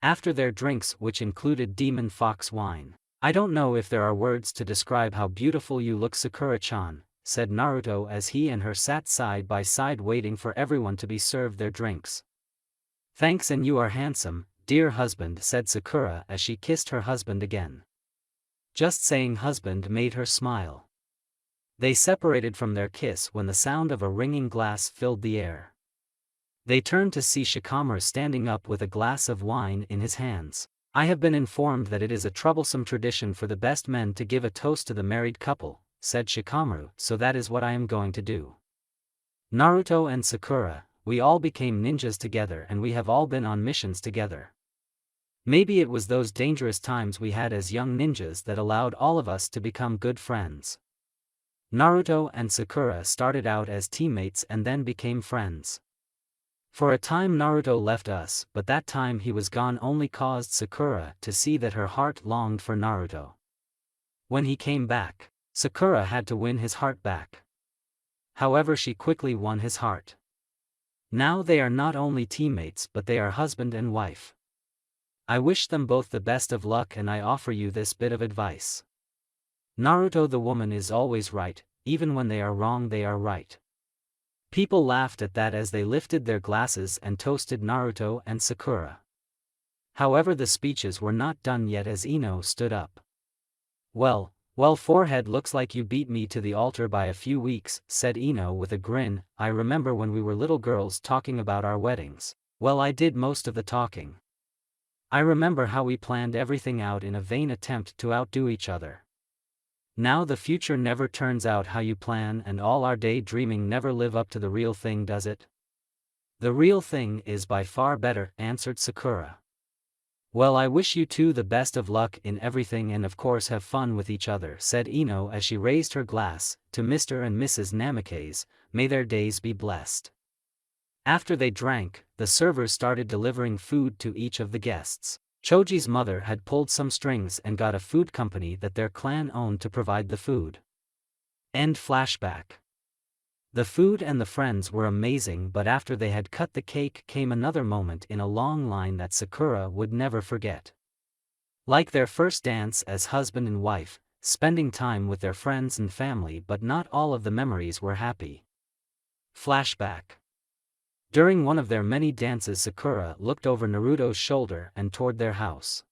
After their drinks, which included Demon Fox wine. "I don't know if there are words to describe how beautiful you look, Sakura-chan," said Naruto as he and her sat side by side waiting for everyone to be served their drinks. "Thanks, and you are handsome, dear husband," said Sakura as she kissed her husband again. Just saying husband made her smile. They separated from their kiss when the sound of a ringing glass filled the air. They turned to see Shikamaru standing up with a glass of wine in his hands. "I have been informed that it is a troublesome tradition for the best men to give a toast to the married couple," said Shikamaru, "so that is what I am going to do. Naruto and Sakura, we all became ninjas together and we have all been on missions together. Maybe it was those dangerous times we had as young ninjas that allowed all of us to become good friends. Naruto and Sakura started out as teammates and then became friends. For a time Naruto left us, but that time he was gone only caused Sakura to see that her heart longed for Naruto. When he came back, Sakura had to win his heart back. However, she quickly won his heart. Now they are not only teammates but they are husband and wife. I wish them both the best of luck and I offer you this bit of advice. Naruto, the woman is always right, even when they are wrong they are right." People laughed at that as they lifted their glasses and toasted Naruto and Sakura. However, the speeches were not done yet as Ino stood up. Well, forehead, looks like you beat me to the altar by a few weeks," said Ino with a grin. "I remember when we were little girls talking about our weddings. Well, I did most of the talking. I remember how we planned everything out in a vain attempt to outdo each other. Now the future never turns out how you plan and all our daydreaming never live up to the real thing, does it?" "The real thing is by far better," answered Sakura. Well, I wish you two the best of luck in everything and of course have fun with each other, said Ino as she raised her glass, to Mr. and Mrs. Namikaze, may their days be blessed. After they drank, the servers started delivering food to each of the guests. Choji's mother had pulled some strings and got a food company that their clan owned to provide the food. End flashback. The food and the friends were amazing, but after they had cut the cake came another moment in a long line that Sakura would never forget. Like their first dance as husband and wife, spending time with their friends and family, but not all of the memories were happy. Flashback. During one of their many dances, Sakura looked over Naruto's shoulder and toward their house.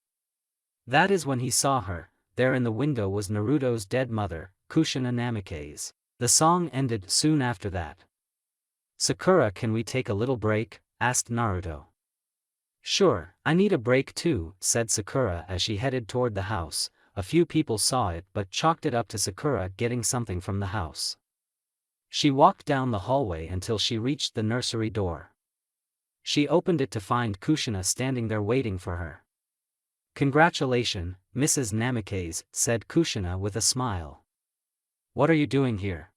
That is when he saw her. There in the window was Naruto's dead mother, Kushina Namikaze. The song ended soon after that. Sakura, can we take a little break? Asked Naruto. Sure, I need a break too, said Sakura as she headed toward the house. A few people saw it but chalked it up to Sakura getting something from the house. She walked down the hallway until she reached the nursery door. She opened it to find Kushina standing there waiting for her. Congratulations, Mrs. Namikaze, said Kushina with a smile. What are you doing here?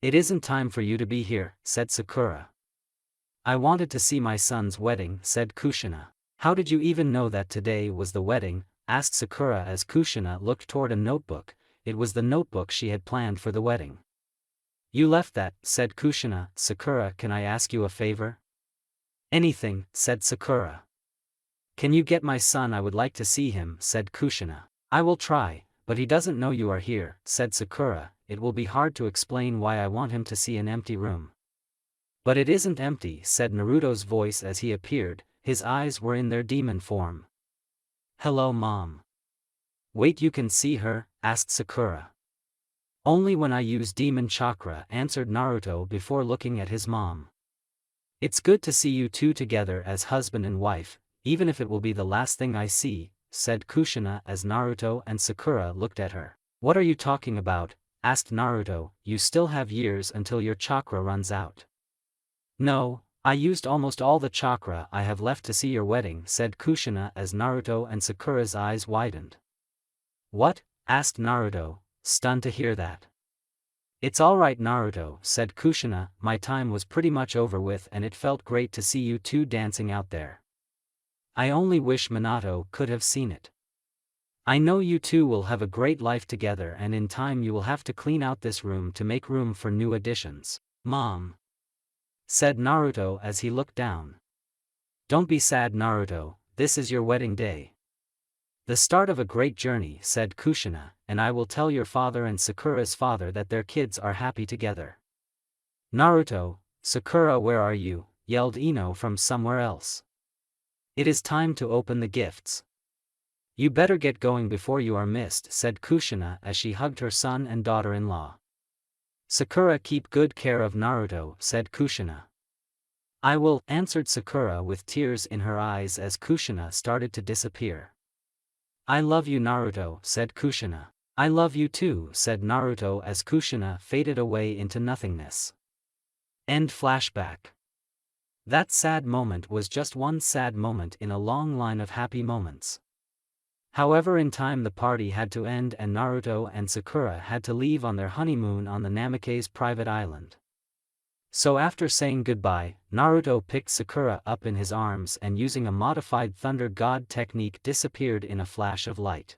It isn't time for you to be here, said Sakura. I wanted to see my son's wedding, said Kushina. How did you even know that today was the wedding? Asked Sakura as Kushina looked toward a notebook. It was the notebook she had planned for the wedding. You left that, said Kushina. Sakura, can I ask you a favor? Anything, said Sakura. Can you get my son? I would like to see him, said Kushina. I will try, but he doesn't know you are here, said Sakura. It will be hard to explain why I want him to see an empty room. But it isn't empty, said Naruto's voice as he appeared. His eyes were in their demon form. Hello, Mom. Wait, you can see her? Asked Sakura. Only when I use demon chakra, answered Naruto before looking at his mom. It's good to see you two together as husband and wife, even if it will be the last thing I see, said Kushina as Naruto and Sakura looked at her. What are you talking about? Asked Naruto. You still have years until your chakra runs out. No, I used almost all the chakra I have left to see your wedding, said Kushina as Naruto and Sakura's eyes widened. What? Asked Naruto, stunned to hear that. It's alright, Naruto, said Kushina. My time was pretty much over with and it felt great to see you two dancing out there. I only wish Minato could have seen it. I know you two will have a great life together and in time you will have to clean out this room to make room for new additions. Mom, said Naruto as he looked down. Don't be sad, Naruto, this is your wedding day. The start of a great journey, said Kushina, and I will tell your father and Sakura's father that their kids are happy together. Naruto, Sakura, where are you? Yelled Ino from somewhere else. It is time to open the gifts. You better get going before you are missed, said Kushina as she hugged her son and daughter-in-law. Sakura, keep good care of Naruto, said Kushina. I will, answered Sakura with tears in her eyes as Kushina started to disappear. I love you, Naruto, said Kushina. I love you too, said Naruto as Kushina faded away into nothingness. End flashback. That sad moment was just one sad moment in a long line of happy moments. However, in time the party had to end and Naruto and Sakura had to leave on their honeymoon on the Namikaze private island. So after saying goodbye, Naruto picked Sakura up in his arms and using a modified Thunder God technique disappeared in a flash of light.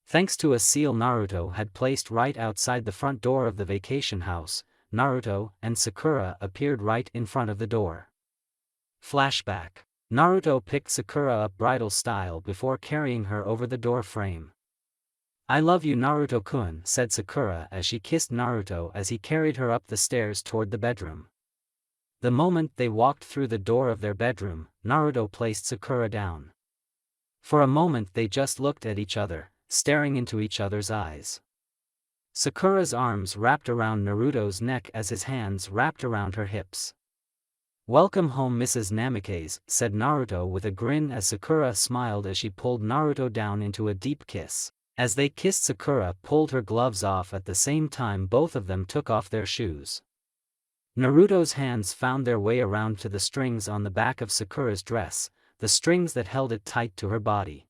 Thanks to a seal Naruto had placed right outside the front door of the vacation house, Naruto and Sakura appeared right in front of the door. Flashback. Naruto picked Sakura up bridal style before carrying her over the door frame. I love you, Naruto-kun, said Sakura as she kissed Naruto as he carried her up the stairs toward the bedroom. The moment they walked through the door of their bedroom, Naruto placed Sakura down. For a moment they just looked at each other, staring into each other's eyes. Sakura's arms wrapped around Naruto's neck as his hands wrapped around her hips. Welcome home, Mrs. Namikaze, said Naruto with a grin as Sakura smiled as she pulled Naruto down into a deep kiss. As they kissed, Sakura pulled her gloves off at the same time both of them took off their shoes. Naruto's hands found their way around to the strings on the back of Sakura's dress, the strings that held it tight to her body.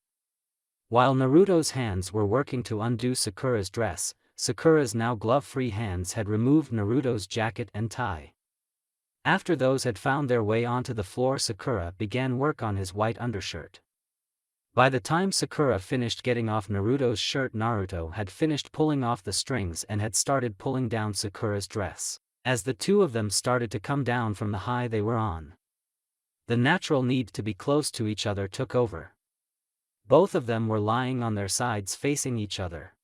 While Naruto's hands were working to undo Sakura's dress, Sakura's now glove-free hands had removed Naruto's jacket and tie. After those had found their way onto the floor, Sakura began work on his white undershirt. By the time Sakura finished getting off Naruto's shirt, Naruto had finished pulling off the strings and had started pulling down Sakura's dress. As the two of them started to come down from the high they were on, the natural need to be close to each other took over. Both of them were lying on their sides facing each other.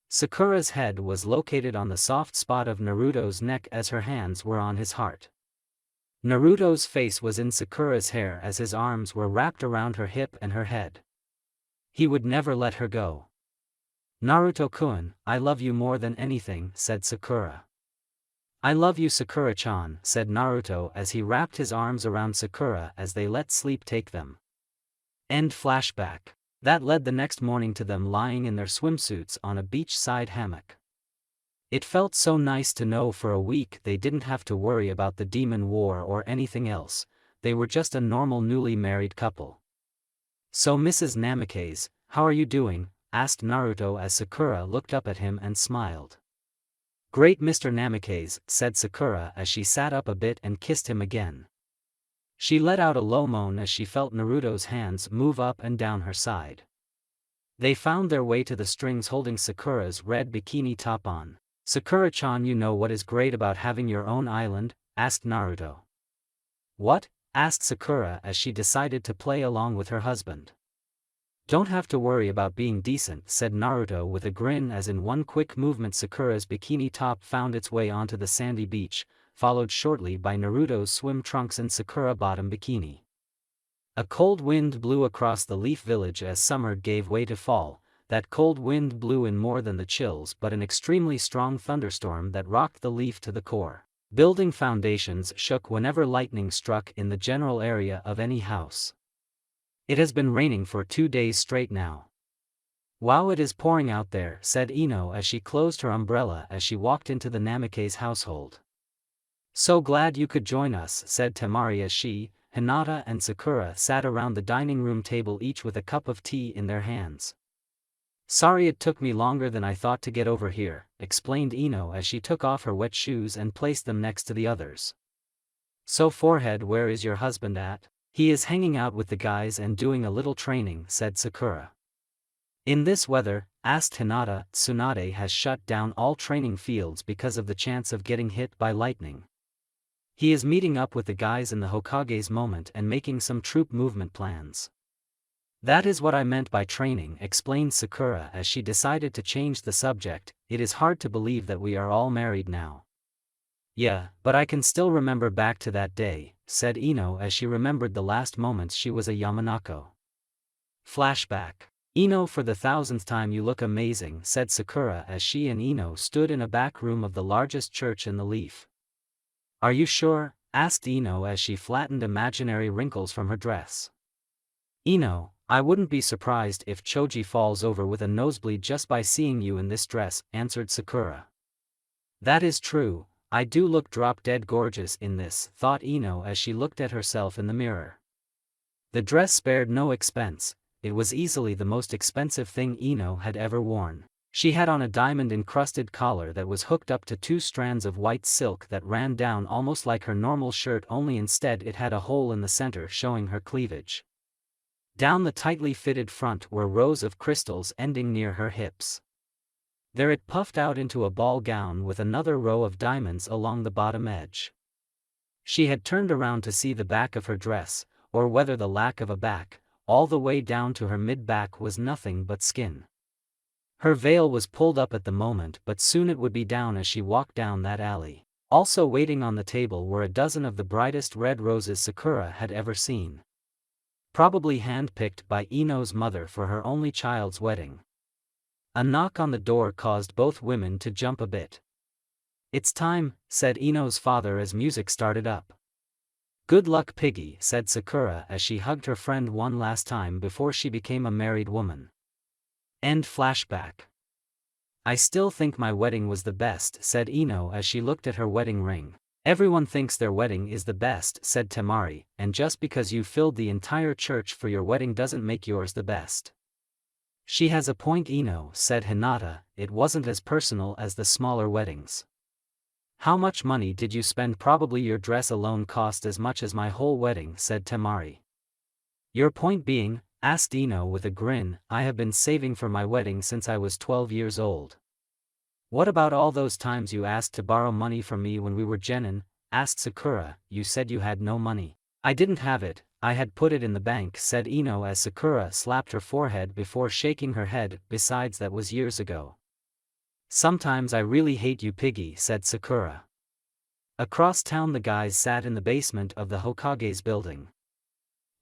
Sakura's head was located on the soft spot of Naruto's neck as her hands were on his heart. Naruto's face was in Sakura's hair as his arms were wrapped around her hip and her head. He would never let her go. "Naruto-kun, I love you more than anything," said Sakura. "I love you, Sakura-chan," said Naruto as he wrapped his arms around Sakura as they let sleep take them. End flashback. That led the next morning to them lying in their swimsuits on a beachside hammock. It felt so nice to know for a week they didn't have to worry about the demon war or anything else, they were just a normal newly married couple. "So Mrs. Namikaze, how are you doing?" asked Naruto as Sakura looked up at him and smiled. "Great, Mr. Namikaze," said Sakura as she sat up a bit and kissed him again. She let out a low moan as she felt Naruto's hands move up and down her side. They found their way to the strings holding Sakura's red bikini top on. "Sakura-chan, you know what is great about having your own island?" asked Naruto. "What?" asked Sakura as she decided to play along with her husband. "Don't have to worry about being decent," said Naruto with a grin as in one quick movement Sakura's bikini top found its way onto the sandy beach, followed shortly by Naruto's swim trunks and Sakura bottom bikini. A cold wind blew across the Leaf Village as summer gave way to fall. That cold wind blew in more than the chills but an extremely strong thunderstorm that rocked the leaf to the core. Building foundations shook whenever lightning struck in the general area of any house. "It has been raining for 2 days straight now." "Wow, it is pouring out there," said Ino as she closed her umbrella as she walked into the Namikaze household. "So glad you could join us," said Temari as she, Hinata and Sakura sat around the dining room table each with a cup of tea in their hands. "Sorry it took me longer than I thought to get over here," explained Ino as she took off her wet shoes and placed them next to the others. "So Forehead, where is your husband at?" "He is hanging out with the guys and doing a little training," said Sakura. "In this weather?" asked Hinata. "Tsunade has shut down all training fields because of the chance of getting hit by lightning. He is meeting up with the guys in the Hokage's moment and making some troop movement plans." "That is what I meant by training," explained Sakura as she decided to change the subject. "It is hard to believe that we are all married now." "Yeah, but I can still remember back to that day," said Ino as she remembered the last moments she was a Yamanako. Flashback. "Ino, for the 1000th time you look amazing," said Sakura as she and Ino stood in a back room of the largest church in the Leaf. "Are you sure?" asked Ino as she flattened imaginary wrinkles from her dress. "Ino, I wouldn't be surprised if Choji falls over with a nosebleed just by seeing you in this dress," answered Sakura. "That is true, I do look drop-dead gorgeous in this," thought Ino as she looked at herself in the mirror. The dress spared no expense, it was easily the most expensive thing Ino had ever worn. She had on a diamond-encrusted collar that was hooked up to 2 strands of white silk that ran down almost like her normal shirt, only instead it had a hole in the center showing her cleavage. Down the tightly fitted front were rows of crystals ending near her hips. There it puffed out into a ball gown with another row of diamonds along the bottom edge. She had turned around to see the back of her dress, or whether the lack of a back, all the way down to her mid-back was nothing but skin. Her veil was pulled up at the moment, but soon it would be down as she walked down that alley. Also waiting on the table were a dozen of the brightest red roses Sakura had ever seen. Probably hand-picked by Ino's mother for her only child's wedding. A knock on the door caused both women to jump a bit. "It's time," said Ino's father as music started up. "Good luck, Piggy," said Sakura as she hugged her friend one last time before she became a married woman. End flashback. "I still think my wedding was the best," said Ino as she looked at her wedding ring. Everyone thinks their wedding is the best, said Temari, and just because you filled the entire church for your wedding doesn't make yours the best. She has a point, Ino, said Hinata, it wasn't as personal as the smaller weddings. How much money did you spend? Probably your dress alone cost as much as my whole wedding, said Temari. Your point being, asked Ino with a grin, I have been saving for my wedding since I was 12 years old. What about all those times you asked to borrow money from me when we were genin? Asked Sakura, you said you had no money. I didn't have it, I had put it in the bank, said Ino as Sakura slapped her forehead before shaking her head, besides that was years ago. Sometimes I really hate you, Piggy, said Sakura. Across town the guys sat in the basement of the Hokage's building.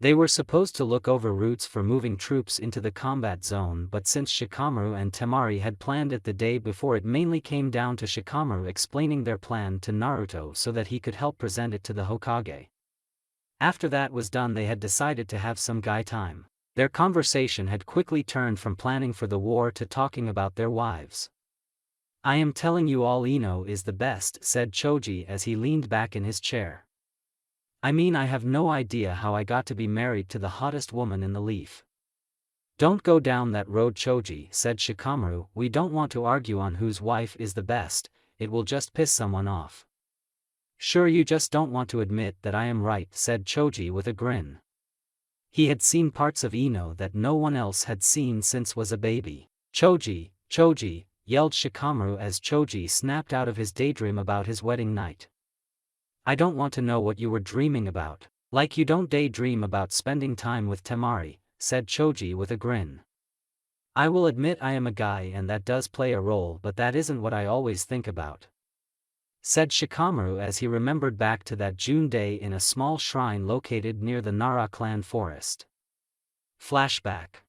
They were supposed to look over routes for moving troops into the combat zone, but since Shikamaru and Temari had planned it the day before, it mainly came down to Shikamaru explaining their plan to Naruto so that he could help present it to the Hokage. After that was done, they had decided to have some guy time. Their conversation had quickly turned from planning for the war to talking about their wives. I am telling you all, Ino is the best, said Choji as he leaned back in his chair. I mean, I have no idea how I got to be married to the hottest woman in the leaf. Don't go down that road, Choji, said Shikamaru, we don't want to argue on whose wife is the best, it will just piss someone off. Sure, you just don't want to admit that I am right, said Choji with a grin. He had seen parts of Ino that no one else had seen since was a baby. Choji, Choji, yelled Shikamaru as Choji snapped out of his daydream about his wedding night. I don't want to know what you were dreaming about. Like you don't daydream about spending time with Temari, said Choji with a grin. I will admit I am a guy and that does play a role, but that isn't what I always think about, said Shikamaru as he remembered back to that June day in a small shrine located near the Nara clan forest. Flashback.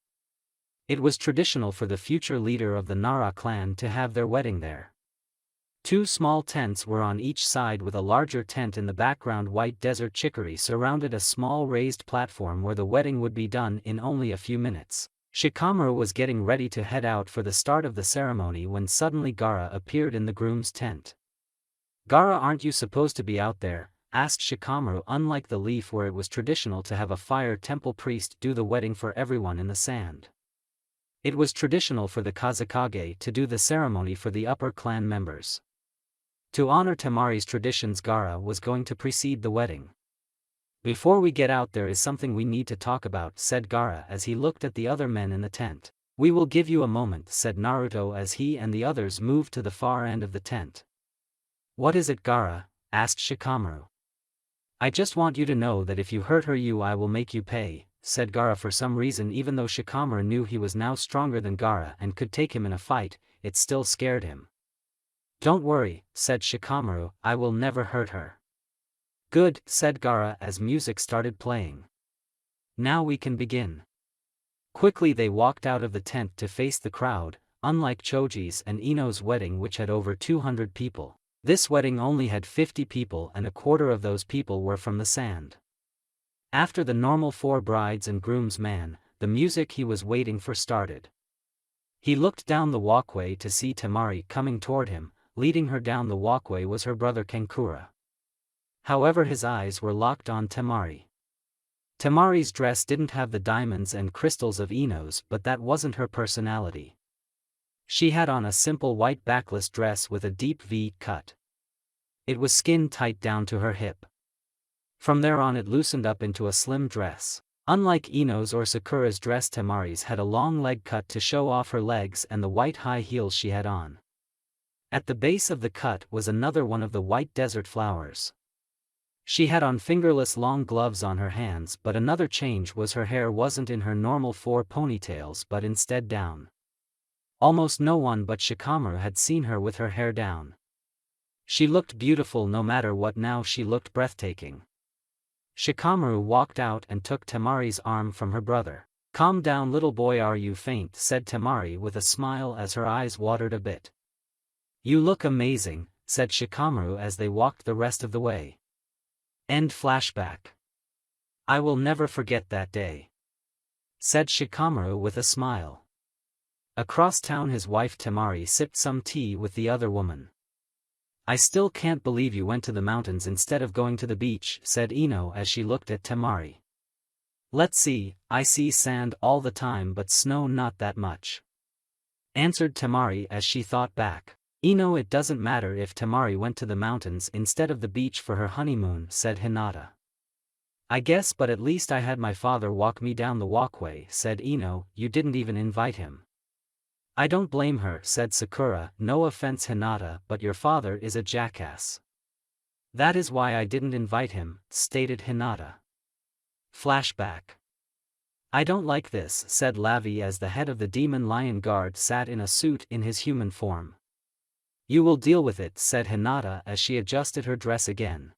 It was traditional for the future leader of the Nara clan to have their wedding there. 2 small tents were on each side with a larger tent in the background. White desert chicory surrounded a small raised platform where the wedding would be done in only a few minutes. Shikamaru was getting ready to head out for the start of the ceremony when suddenly Gaara appeared in the groom's tent. Gaara, aren't you supposed to be out there? Asked Shikamaru. Unlike the leaf where it was traditional to have a fire temple priest do the wedding for everyone in the sand, it was traditional for the Kazekage to do the ceremony for the upper clan members. To honor Temari's traditions, Gaara was going to precede the wedding. Before we get out, there is something we need to talk about, said Gaara as he looked at the other men in the tent. We will give you a moment, said Naruto as he and the others moved to the far end of the tent. What is it, Gaara? Asked Shikamaru. I just want you to know that if you hurt her, I will make you pay, said Gaara. For some reason, even though Shikamaru knew he was now stronger than Gaara and could take him in a fight, it still scared him. Don't worry, said Shikamaru, I will never hurt her. Good, said Gaara as music started playing. Now we can begin. Quickly they walked out of the tent to face the crowd. Unlike Choji's and Ino's wedding, which had over 200 people, this wedding only had 50 people, and a quarter of those people were from the sand. After the normal 4 brides and grooms man, the music he was waiting for started. He looked down the walkway to see Temari coming toward him. Leading her down the walkway was her brother Kankura. However, his eyes were locked on Temari. Temari's dress didn't have the diamonds and crystals of Ino's, but that wasn't her personality. She had on a simple white backless dress with a deep V cut. It was skin tight down to her hip. From there on it loosened up into a slim dress. Unlike Ino's or Sakura's dress, Temari's had a long leg cut to show off her legs and the white high heels she had on. At the base of the cut was another one of the white desert flowers. She had on fingerless long gloves on her hands, but another change was her hair wasn't in her normal 4 ponytails but instead down. Almost no one but Shikamaru had seen her with her hair down. She looked beautiful no matter what. Now she looked breathtaking. Shikamaru walked out and took Temari's arm from her brother. Calm down, little boy, are you faint? Said Temari with a smile as her eyes watered a bit. You look amazing, said Shikamaru as they walked the rest of the way. End flashback. I will never forget that day, said Shikamaru with a smile. Across town his wife Temari sipped some tea with the other woman. I still can't believe you went to the mountains instead of going to the beach, said Ino as she looked at Temari. Let's see, I see sand all the time but snow not that much, answered Temari as she thought back. Ino, it doesn't matter if Temari went to the mountains instead of the beach for her honeymoon, said Hinata. I guess, but at least I had my father walk me down the walkway, said Ino. You didn't even invite him. I don't blame her, said Sakura. No offense Hinata, but your father is a jackass. That is why I didn't invite him, stated Hinata. Flashback. I don't like this, said Lavi as the head of the Demon Lion Guard sat in a suit in his human form. You will deal with it, said Hinata as she adjusted her dress again.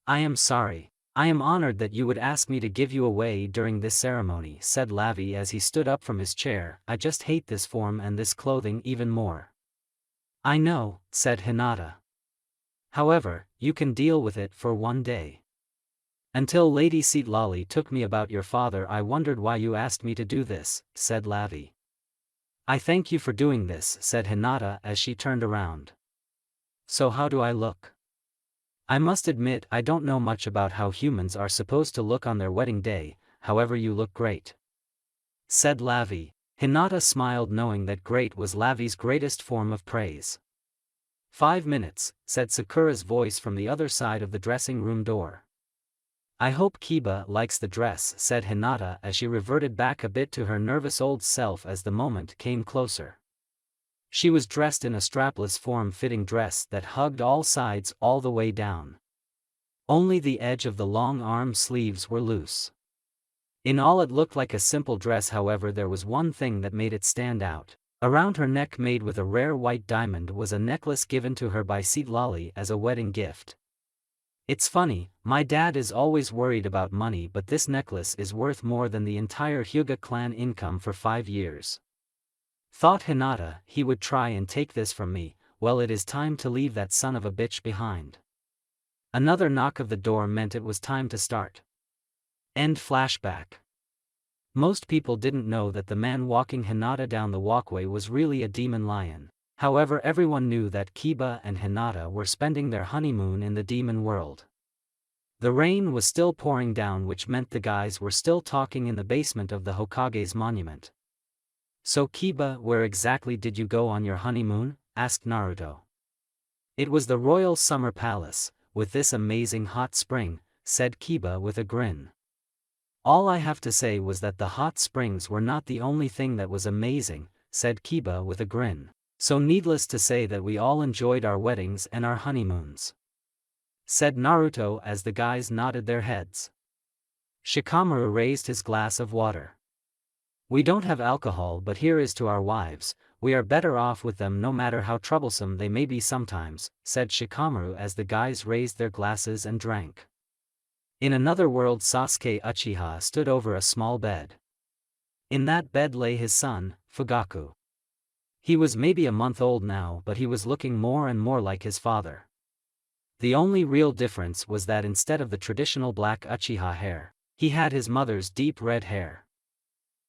I am sorry. I am honored that you would ask me to give you away during this ceremony, said Lavi as he stood up from his chair. I just hate this form and this clothing even more. I know, said Hinata. However, you can deal with it for one day. Until Lady Seatlali took me about your father, I wondered why you asked me to do this, said Lavi. I thank you for doing this, said Hinata as she turned around. So how do I look? I must admit I don't know much about how humans are supposed to look on their wedding day, however you look great, said Lavi. Hinata smiled knowing that great was Lavi's greatest form of praise. 5 minutes, said Sakura's voice from the other side of the dressing room door. I hope Kiba likes the dress, said Hinata as she reverted back a bit to her nervous old self as the moment came closer. She was dressed in a strapless form-fitting dress that hugged all sides all the way down. Only the edge of the long arm sleeves were loose. In all it looked like a simple dress, however there was one thing that made it stand out. Around her neck, made with a rare white diamond, was a necklace given to her by Seatlali as a wedding gift. It's funny, my dad is always worried about money, but this necklace is worth more than the entire Hyuga clan income for 5 years. Thought Hinata. He would try and take this from me. Well, it is time to leave that son of a bitch behind. Another knock of the door meant it was time to start. End flashback. Most people didn't know that the man walking Hinata down the walkway was really a demon lion. However, everyone knew that Kiba and Hinata were spending their honeymoon in the demon world. The rain was still pouring down, which meant the guys were still talking in the basement of the Hokage's monument. So Kiba, where exactly did you go on your honeymoon? Asked Naruto. It was the Royal Summer Palace, with this amazing hot spring, said Kiba with a grin. All I have to say was that the hot springs were not the only thing that was amazing, said Kiba with a grin. So needless to say that we all enjoyed our weddings and our honeymoons, said Naruto as the guys nodded their heads. Shikamaru raised his glass of water. We don't have alcohol, but here is to our wives. We are better off with them no matter how troublesome they may be sometimes, said Shikamaru as the guys raised their glasses and drank. In another world, Sasuke Uchiha stood over a small bed. In that bed lay his son, Fugaku. He was maybe a month old now, but he was looking more and more like his father. The only real difference was that instead of the traditional black Uchiha hair, he had his mother's deep red hair.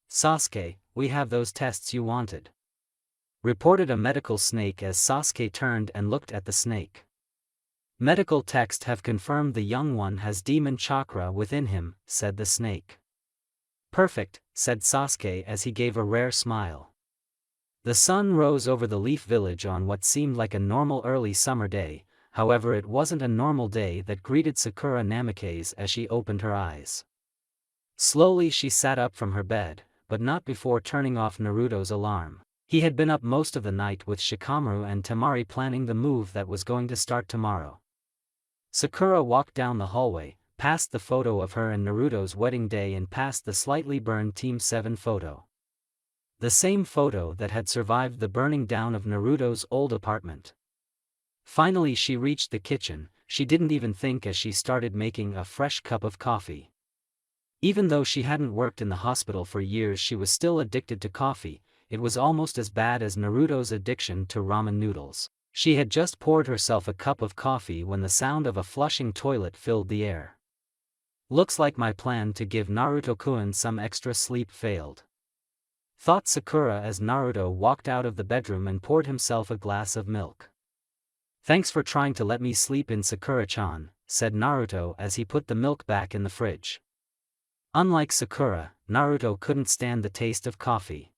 Sasuke, we have those tests you wanted, reported a medical snake as Sasuke turned and looked at the snake. Medical texts have confirmed the young one has demon chakra within him, said the snake. Perfect, said Sasuke as he gave a rare smile. The sun rose over the Leaf Village on what seemed like a normal early summer day. However, it wasn't a normal day that greeted Sakura Namikaze as she opened her eyes. Slowly she sat up from her bed, but not before turning off Naruto's alarm. He had been up most of the night with Shikamaru and Temari planning the move that was going to start tomorrow. Sakura walked down the hallway, past the photo of her and Naruto's wedding day and past the slightly burned Team 7 photo. The same photo that had survived the burning down of Naruto's old apartment. Finally she reached the kitchen. She didn't even think as she started making a fresh cup of coffee. Even though she hadn't worked in the hospital for years, she was still addicted to coffee. It was almost as bad as Naruto's addiction to ramen noodles. She had just poured herself a cup of coffee when the sound of a flushing toilet filled the air. Looks like my plan to give Naruto-kun some extra sleep failed, thought Sakura as Naruto walked out of the bedroom and poured himself a glass of milk. Thanks for trying to let me sleep in Sakura-chan, said Naruto as he put the milk back in the fridge. Unlike Sakura, Naruto couldn't stand the taste of coffee.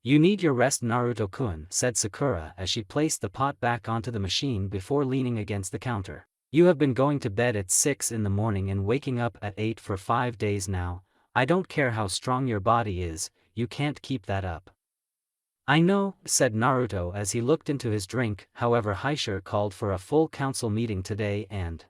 You need your rest, Naruto-kun, said Sakura as she placed the pot back onto the machine before leaning against the counter. You have been going to bed at 6 in the morning and waking up at 8 for 5 days now. I don't care how strong your body is, you can't keep that up. I know, said Naruto as he looked into his drink. However, Hyuga called for a full council meeting today and...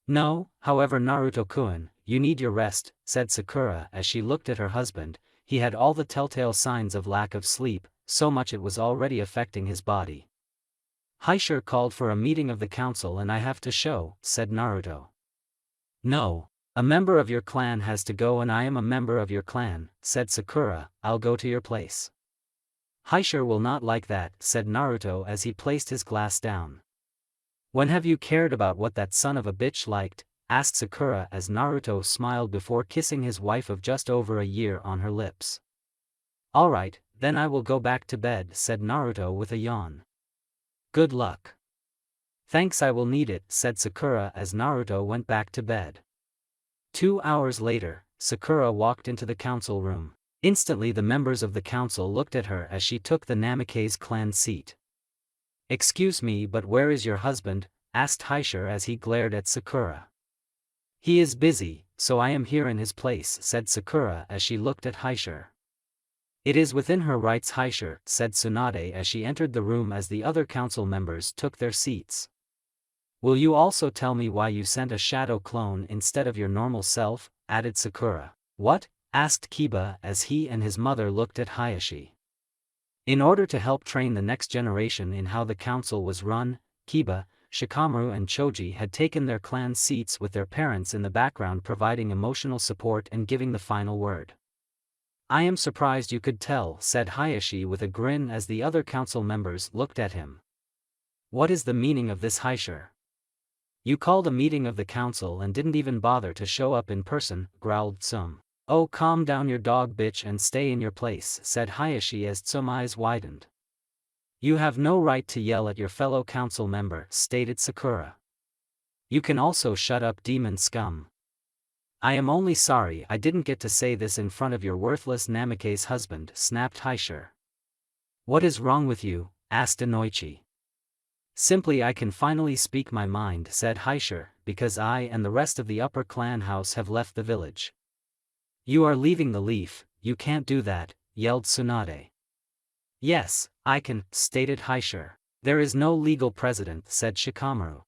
No, however, Naruto-kun, you need your rest, said Sakura as she looked at her husband. He had all the telltale signs of lack of sleep, so much it was already affecting his body. Hyuga called for a meeting of the council and I have to show, said Naruto. No, a member of your clan has to go and I am a member of your clan, said Sakura. I'll go to your place. Hyuga will not like that, said Naruto as he placed his glass down. When have you cared about what that son of a bitch liked? Asked Sakura as Naruto smiled before kissing his wife of just over a year on her lips. Alright, then I will go back to bed, said Naruto with a yawn. Good luck. Thanks, I will need it, said Sakura as Naruto went back to bed. 2 hours later, Sakura walked into the council room. Instantly the members of the council looked at her as she took the Namikaze clan seat. Excuse me, but where is your husband? Asked Hyuga as he glared at Sakura. He is busy, so I am here in his place, said Sakura as she looked at Hyuga. It is within her rights, Hyuga, said Tsunade as she entered the room as the other council members took their seats. Will you also tell me why you sent a shadow clone instead of your normal self? Added Sakura. What? Asked Kiba as he and his mother looked at Hyuga. In order to help train the next generation in how the council was run, Kiba, Shikamaru and Choji had taken their clan seats with their parents in the background, providing emotional support and giving the final word. I am surprised you could tell, said Hyuga with a grin as the other council members looked at him. What is the meaning of this, Hyuga? You called a meeting of the council and didn't even bother to show up in person, growled Tsum. Oh, calm down your dog, bitch, and stay in your place, said Hyuga as Tsum's eyes widened. You have no right to yell at your fellow council member, stated Sakura. You can also shut up, demon scum. I am only sorry I didn't get to say this in front of your worthless Namikaze husband, snapped Hyuga. What is wrong with you? Asked Inoichi. Simply I can finally speak my mind, said Hyuga, because I and the rest of the upper clan house have left the village. You are leaving the leaf, you can't do that, yelled Tsunade. Yes, I can, stated Hyuga. There is no legal president, said Shikamaru.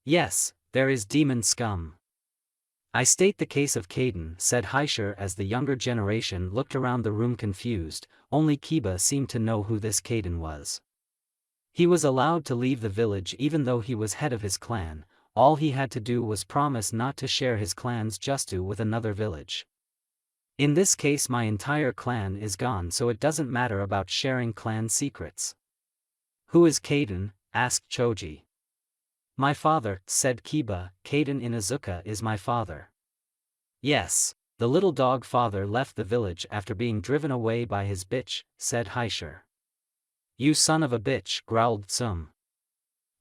Yes, there is, demon scum. I state the case of Kaden, said Hyuga as the younger generation looked around the room confused. Only Kiba seemed to know who this Kaden was. He was allowed to leave the village even though he was head of his clan. All he had to do was promise not to share his clan's justu with another village. In this case my entire clan is gone, so it doesn't matter about sharing clan secrets. Who is Kaden? Asked Choji. My father, said Kiba. Kaden Inuzuka is my father. Yes, the little dog father left the village after being driven away by his bitch, said Hyuga. You son of a bitch, growled Tsum.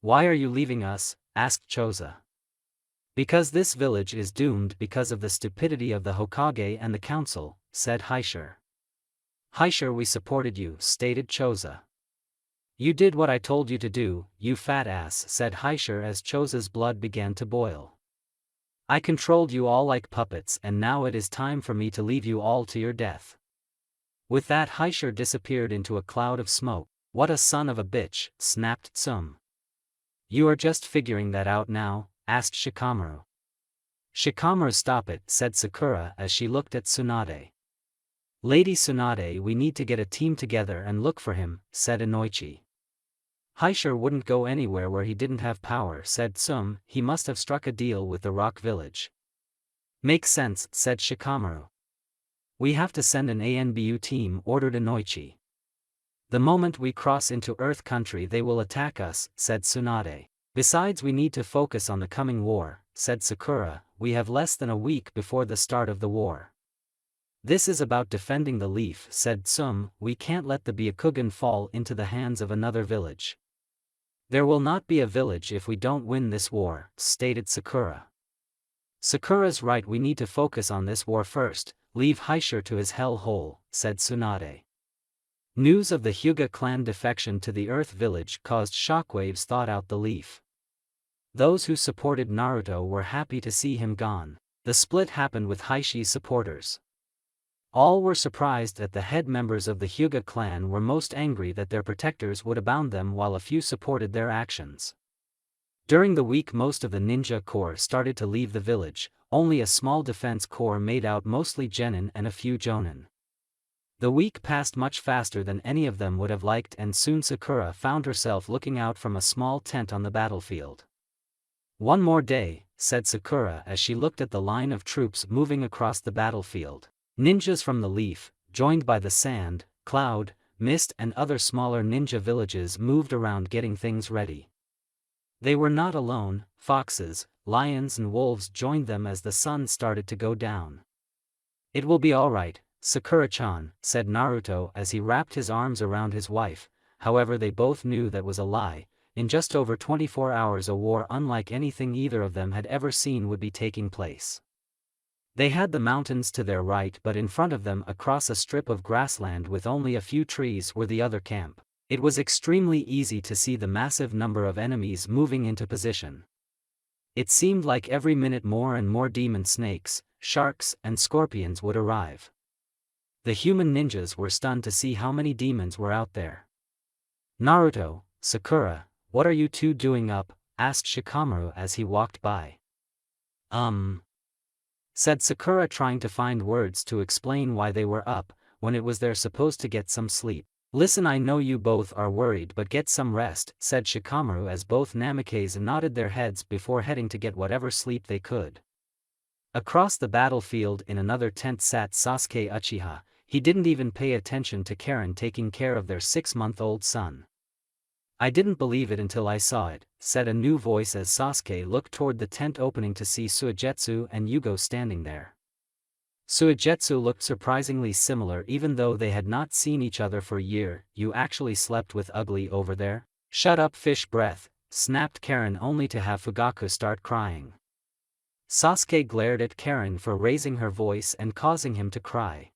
Why are you leaving us? Asked Choza. Because this village is doomed because of the stupidity of the Hokage and the council, said Hyuga. Hyuga, we supported you, stated Choza. You did what I told you to do, you fat ass, said Hyuga as Choza's blood began to boil. I controlled you all like puppets and now it is time for me to leave you all to your death. With that Hyuga disappeared into a cloud of smoke. What a son of a bitch, snapped Tsum. You are just figuring that out now? Asked Shikamaru. Shikamaru, stop it, said Sakura as she looked at Tsunade. Lady Tsunade, we need to get a team together and look for him, said Inoichi. Hyuga wouldn't go anywhere where he didn't have power, said Tsum. He must have struck a deal with the Rock Village. Makes sense, said Shikamaru. We have to send an ANBU team, ordered Inoichi. The moment we cross into Earth Country they will attack us, said Tsunade. Besides, we need to focus on the coming war, said Sakura. We have less than a week before the start of the war. This is about defending the leaf, said Tsum. We can't let the Byakugan fall into the hands of another village. There will not be a village if we don't win this war, stated Sakura. Sakura's right, we need to focus on this war first, leave Hyuga to his hell hole, said Tsunade. News of the Hyuga clan defection to the Earth village caused shockwaves throughout the leaf. Those who supported Naruto were happy to see him gone. The split happened with Hyuga's supporters. All were surprised that the head members of the Hyuga clan were most angry that their protectors would abound them, while a few supported their actions. During the week, most of the ninja corps started to leave the village, only a small defense corps made out mostly genin and a few jonin. The week passed much faster than any of them would have liked, and soon Sakura found herself looking out from a small tent on the battlefield. One more day, said Sakura as she looked at the line of troops moving across the battlefield. Ninjas from the leaf, joined by the sand, cloud, mist and other smaller ninja villages, moved around getting things ready. They were not alone, foxes, lions and wolves joined them as the sun started to go down. It will be alright, Sakura-chan, said Naruto as he wrapped his arms around his wife. However, they both knew that was a lie. In just over 24 hours, a war unlike anything either of them had ever seen would be taking place. They had the mountains to their right, but in front of them, across a strip of grassland with only a few trees, were the other camp. It was extremely easy to see the massive number of enemies moving into position. It seemed like every minute more and more demon snakes, sharks, and scorpions would arrive. The human ninjas were stunned to see how many demons were out there. Naruto, Sakura, what are you two doing up? Asked Shikamaru as he walked by. Said Sakura, trying to find words to explain why they were up, when it was they're supposed to get some sleep. Listen, I know you both are worried, but get some rest, said Shikamaru as both Namikes nodded their heads before heading to get whatever sleep they could. Across the battlefield in another tent sat Sasuke Uchiha. He didn't even pay attention to Karen taking care of their 6-month-old son. I didn't believe it until I saw it, said a new voice as Sasuke looked toward the tent opening to see Suigetsu and Hyuga standing there. Suigetsu looked surprisingly similar even though they had not seen each other for a year. You actually slept with Ugly over there? Shut up, fish breath, snapped Karen, only to have Fugaku start crying. Sasuke glared at Karen for raising her voice and causing him to cry.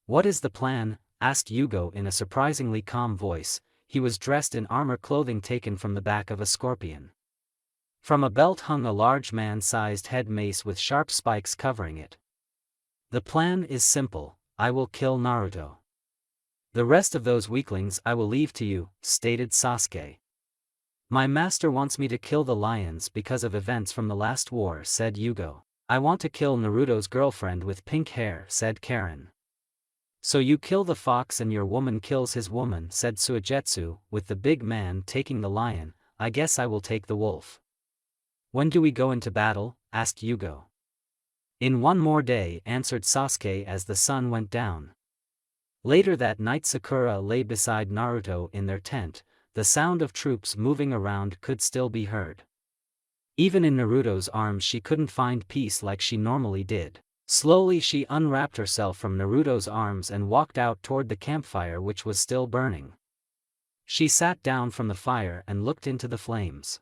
What is the plan? Asked Hyuga in a surprisingly calm voice. He was dressed in armor clothing taken from the back of a scorpion. From a belt hung a large man-sized head mace with sharp spikes covering it. The plan is simple, I will kill Naruto. The rest of those weaklings I will leave to you, stated Sasuke. My master wants me to kill the lions because of events from the last war, said Hyuga. I want to kill Naruto's girlfriend with pink hair, said Karen. So you kill the fox and your woman kills his woman, said Suigetsu, with the big man taking the lion. I guess I will take the wolf. When do we go into battle? Asked Hyuga. In one more day, answered Sasuke as the sun went down. Later that night, Sakura lay beside Naruto in their tent. The sound of troops moving around could still be heard. Even in Naruto's arms she couldn't find peace like she normally did. Slowly she unwrapped herself from Naruto's arms and walked out toward the campfire, which was still burning. She sat down from the fire and looked into the flames.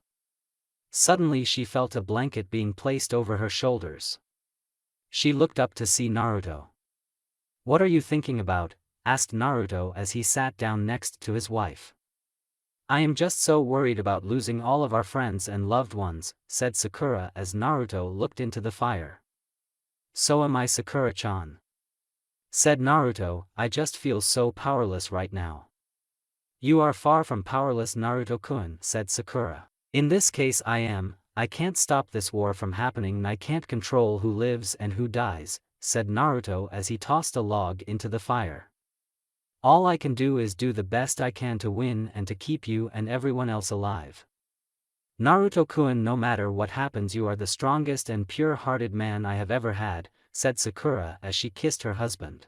Suddenly she felt a blanket being placed over her shoulders. She looked up to see Naruto. What are you thinking about? Asked Naruto as he sat down next to his wife. I am just so worried about losing all of our friends and loved ones, said Sakura as Naruto looked into the fire. So am I, Sakura-chan. Said Naruto, I just feel so powerless right now. You are far from powerless, Naruto-kun, said Sakura. In this case I am. I can't stop this war from happening and I can't control who lives and who dies, said Naruto as he tossed a log into the fire. All I can do is do the best I can to win and to keep you and everyone else alive. Naruto-kun, no matter what happens you are the strongest and pure-hearted man I have ever had, said Sakura as she kissed her husband.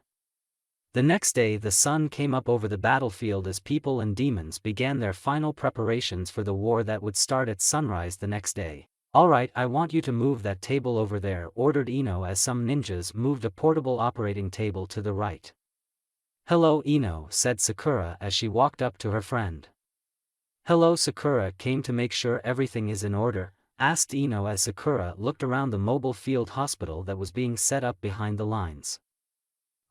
The next day the sun came up over the battlefield as people and demons began their final preparations for the war that would start at sunrise the next day. Alright, I want you to move that table over there, ordered Ino as some ninjas moved a portable operating table to the right. Hello Ino, said Sakura as she walked up to her friend. Hello, Sakura came to make sure everything is in order, asked Ino as Sakura looked around the mobile field hospital that was being set up behind the lines.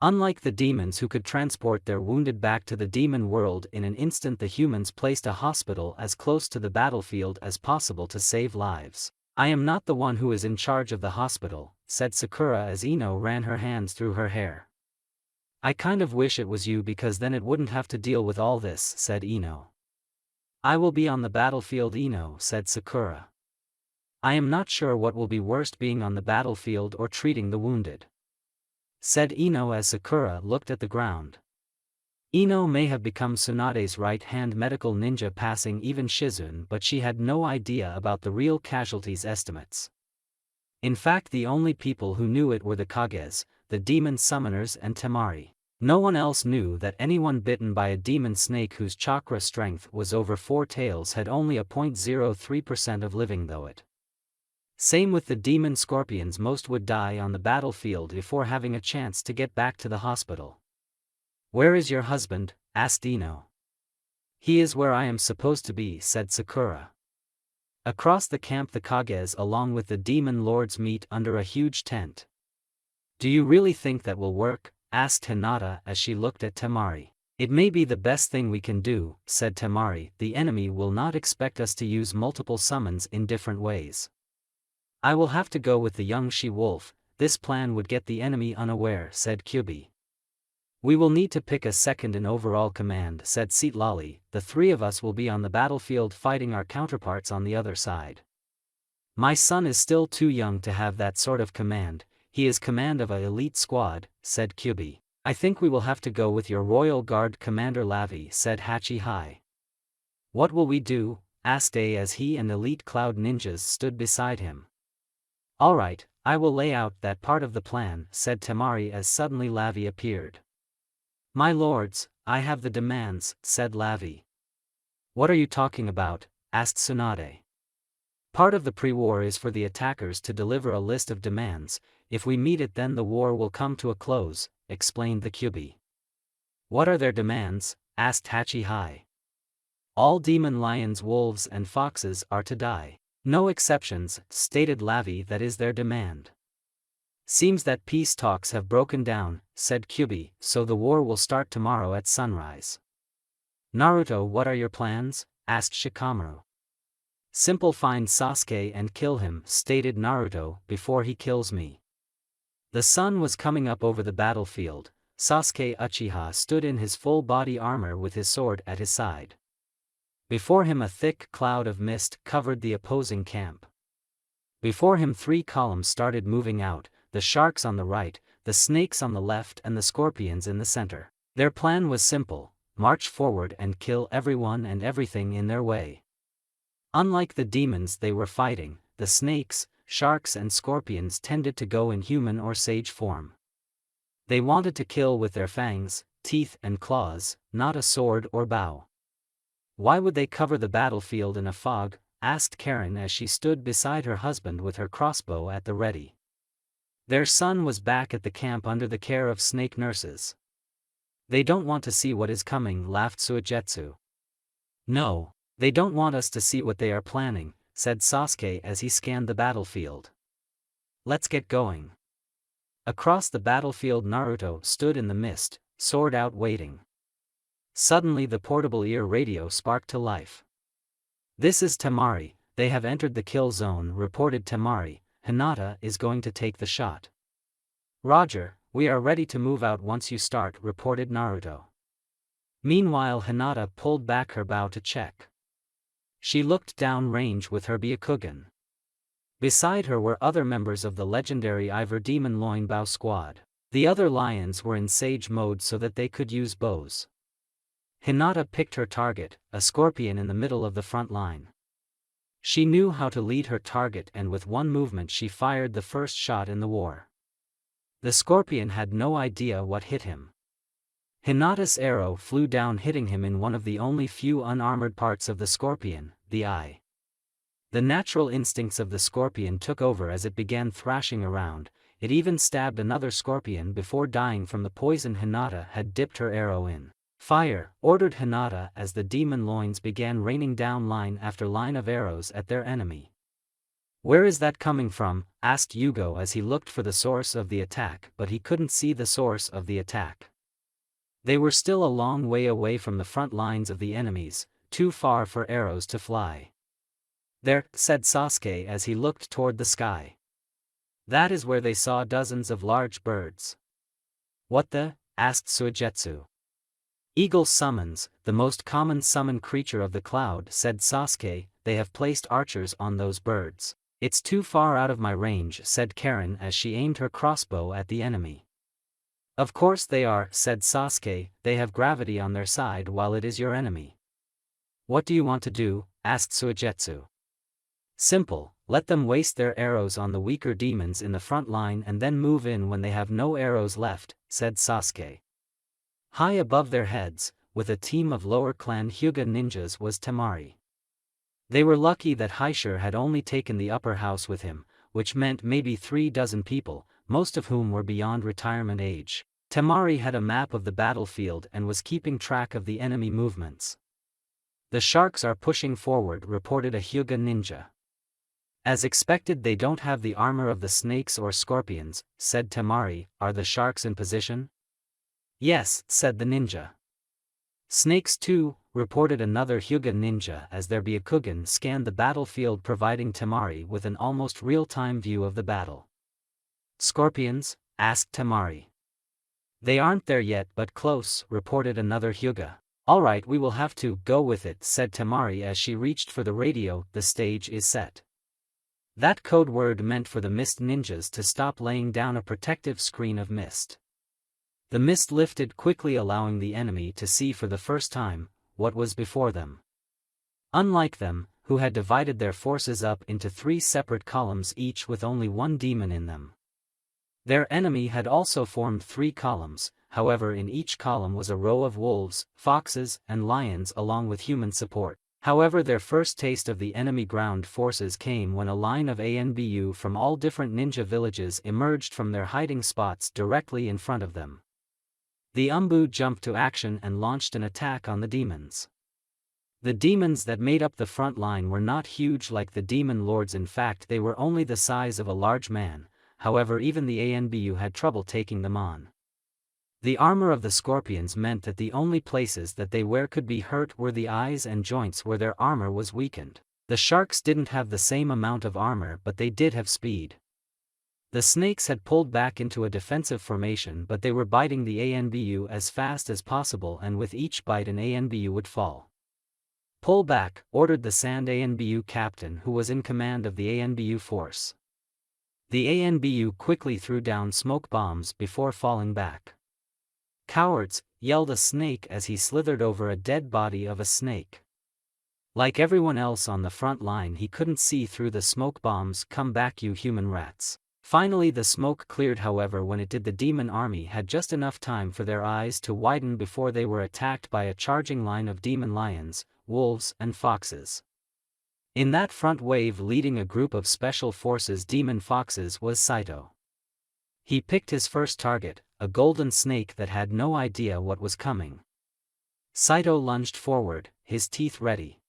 Unlike the demons who could transport their wounded back to the demon world in an instant, the humans placed a hospital as close to the battlefield as possible to save lives. I am not the one who is in charge of the hospital, said Sakura as Ino ran her hands through her hair. I kind of wish it was you because then it wouldn't have to deal with all this, said Ino. I will be on the battlefield, Ino, said Sakura. I am not sure what will be worst, being on the battlefield or treating the wounded, said Ino as Sakura looked at the ground. Ino may have become Tsunade's right-hand medical ninja, passing even Shizune, but she had no idea about the real casualties estimates. In fact, the only people who knew it were the Kages, the demon summoners, and Temari. No one else knew that anyone bitten by a demon snake whose chakra strength was over 4 taels had only a 0.03% of living, though it. Same with the demon scorpions, most would die on the battlefield before having a chance to get back to the hospital. Where is your husband? Asked Ino. He is where I am supposed to be, said Sakura. Across the camp the Kages along with the demon lords meet under a huge tent. Do you really think that will work? Asked Hinata as she looked at Temari. It may be the best thing we can do, said Temari. The enemy will not expect us to use multiple summons in different ways. I will have to go with the young she-wolf. This plan would get the enemy unaware, said Kyubi. We will need to pick a second in overall command, said Seatlali. The 3 of us will be on the battlefield fighting our counterparts on the other side. My son is still too young to have that sort of command. He is command of a elite squad, said Kyubi. I think we will have to go with your royal guard commander Lavi, said Hachi Hai. What will we do? Asked A as he and elite cloud ninjas stood beside him. Alright, I will lay out that part of the plan, said Temari as suddenly Lavi appeared. My lords, I have the demands, said Lavi. What are you talking about? Asked Tsunade. Part of the pre-war is for the attackers to deliver a list of demands. If we meet it, then the war will come to a close, explained the Kyubi. What are their demands? Asked Hachi Hai. All demon lions, wolves and foxes are to die. No exceptions, stated Lavi. That is their demand. Seems that peace talks have broken down, said Kyubi, so the war will start tomorrow at sunrise. Naruto, what are your plans? Asked Shikamaru. Simple, find Sasuke and kill him, stated Naruto, before he kills me. The sun was coming up over the battlefield. Sasuke Uchiha stood in his full body armor with his sword at his side. Before him a thick cloud of mist covered the opposing camp. Before him 3 columns started moving out, the sharks on the right, the snakes on the left and the scorpions in the center. Their plan was simple: march forward and kill everyone and everything in their way. Unlike the demons they were fighting, the snakes, sharks and scorpions tended to go in human or sage form. They wanted to kill with their fangs, teeth and claws, not a sword or bow. Why would they cover the battlefield in a fog? Asked Karen as she stood beside her husband with her crossbow at the ready. Their son was back at the camp under the care of snake nurses. They don't want to see what is coming, laughed Suigetsu. No, they don't want us to see what they are planning, said Sasuke as he scanned the battlefield. Let's get going. Across the battlefield Naruto stood in the mist, sword out, waiting. Suddenly the portable ear radio sparked to life. This is Temari, they have entered the kill zone, reported Temari. Hinata is going to take the shot. Roger, we are ready to move out once you start, reported Naruto. Meanwhile Hinata pulled back her bow to check. She looked down range with her Byakugan. Beside her were other members of the legendary Ivor Demon Loinbow squad. The other lions were in sage mode so that they could use bows. Hinata picked her target, a scorpion in the middle of the front line. She knew how to lead her target and with one movement she fired the first shot in the war. The scorpion had no idea what hit him. Hinata's arrow flew down, hitting him in one of the only few unarmored parts of the scorpion, the eye. The natural instincts of the scorpion took over as it began thrashing around. It even stabbed another scorpion before dying from the poison Hinata had dipped her arrow in. Fire, ordered Hinata as the demon loins began raining down line after line of arrows at their enemy. Where is that coming from? Asked Hyuga as he looked for the source of the attack, but he couldn't see the source of the attack. They were still a long way away from the front lines of the enemies, too far for arrows to fly. There, said Sasuke as he looked toward the sky. That is where they saw dozens of large birds. What the? Asked Suigetsu. Eagle summons, the most common summon creature of the cloud, said Sasuke. They have placed archers on those birds. It's too far out of my range, said Karen as she aimed her crossbow at the enemy. Of course they are, said Sasuke, they have gravity on their side while it is your enemy. What do you want to do? Asked Suigetsu. Simple, let them waste their arrows on the weaker demons in the front line and then move in when they have no arrows left, said Sasuke. High above their heads, with a team of lower clan Hyuga ninjas, was Temari. They were lucky that Hyuga had only taken the upper house with him, which meant maybe 36 people, most of whom were beyond retirement age. Temari had a map of the battlefield and was keeping track of the enemy movements. The sharks are pushing forward, reported a Hyuga ninja. As expected, they don't have the armor of the snakes or scorpions, said Temari. Are the sharks in position? Yes, said the ninja. Snakes too, reported another Hyuga ninja as their Byakugan scanned the battlefield, providing Temari with an almost real-time view of the battle. Scorpions? Asked Temari. They aren't there yet but close, reported another Hyuga. Alright, we will have to go with it, said Temari as she reached for the radio. The stage is set. That code word meant for the mist ninjas to stop, laying down a protective screen of mist. The mist lifted quickly, allowing the enemy to see for the first time what was before them. Unlike them, who had divided their forces up into 3 separate columns, each with only one demon in them. Their enemy had also formed 3 columns, however in each column was a row of wolves, foxes, and lions along with human support. However, their first taste of the enemy ground forces came when a line of ANBU from all different ninja villages emerged from their hiding spots directly in front of them. The Umbu jumped to action and launched an attack on the demons. The demons that made up the front line were not huge like the demon lords, in fact they were only the size of a large man, however even the ANBU had trouble taking them on. The armor of the scorpions meant that the only places that they were could be hurt were the eyes and joints where their armor was weakened. The sharks didn't have the same amount of armor, but they did have speed. The snakes had pulled back into a defensive formation, but they were biting the ANBU as fast as possible, and with each bite an ANBU would fall. Pull back, ordered the Sand ANBU captain who was in command of the ANBU force. The ANBU quickly threw down smoke bombs before falling back. Cowards, yelled a snake as he slithered over a dead body of a snake. Like everyone else on the front line, he couldn't see through the smoke bombs. Come back, you human rats. Finally the smoke cleared, however when it did the demon army had just enough time for their eyes to widen before they were attacked by a charging line of demon lions, wolves and foxes. In that front wave, leading a group of special forces demon foxes, was Saito. He picked his first target, a golden snake that had no idea what was coming. Saito lunged forward, his teeth ready.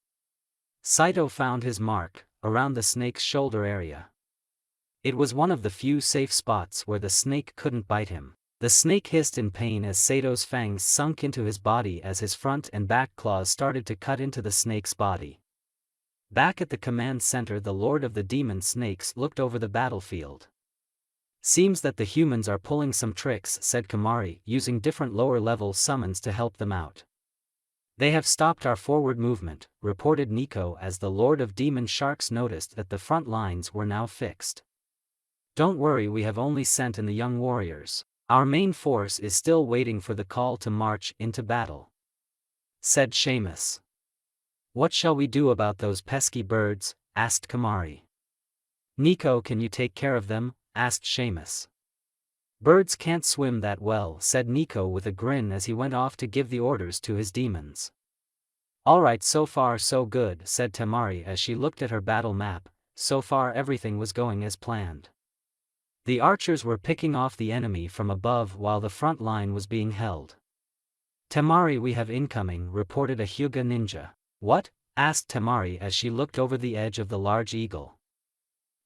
Saito found his mark, around the snake's shoulder area. It was one of the few safe spots where the snake couldn't bite him. The snake hissed in pain as Sato's fangs sunk into his body as his front and back claws started to cut into the snake's body. Back at the command center, the Lord of the Demon Snakes looked over the battlefield. Seems that the humans are pulling some tricks, said Kamari, using different lower-level summons to help them out. They have stopped our forward movement, reported Nico as the Lord of Demon Sharks noticed that the front lines were now fixed. Don't worry, we have only sent in the young warriors. Our main force is still waiting for the call to march into battle, said Seamus. What shall we do about those pesky birds? Asked Kamari. Nico, can you take care of them? Asked Seamus. Birds can't swim that well, said Nico with a grin as he went off to give the orders to his demons. Alright, so far so good, said Temari as she looked at her battle map. So far everything was going as planned. The archers were picking off the enemy from above while the front line was being held. Temari, we have incoming, reported a Hyuga ninja. What? Asked Temari as she looked over the edge of the large eagle.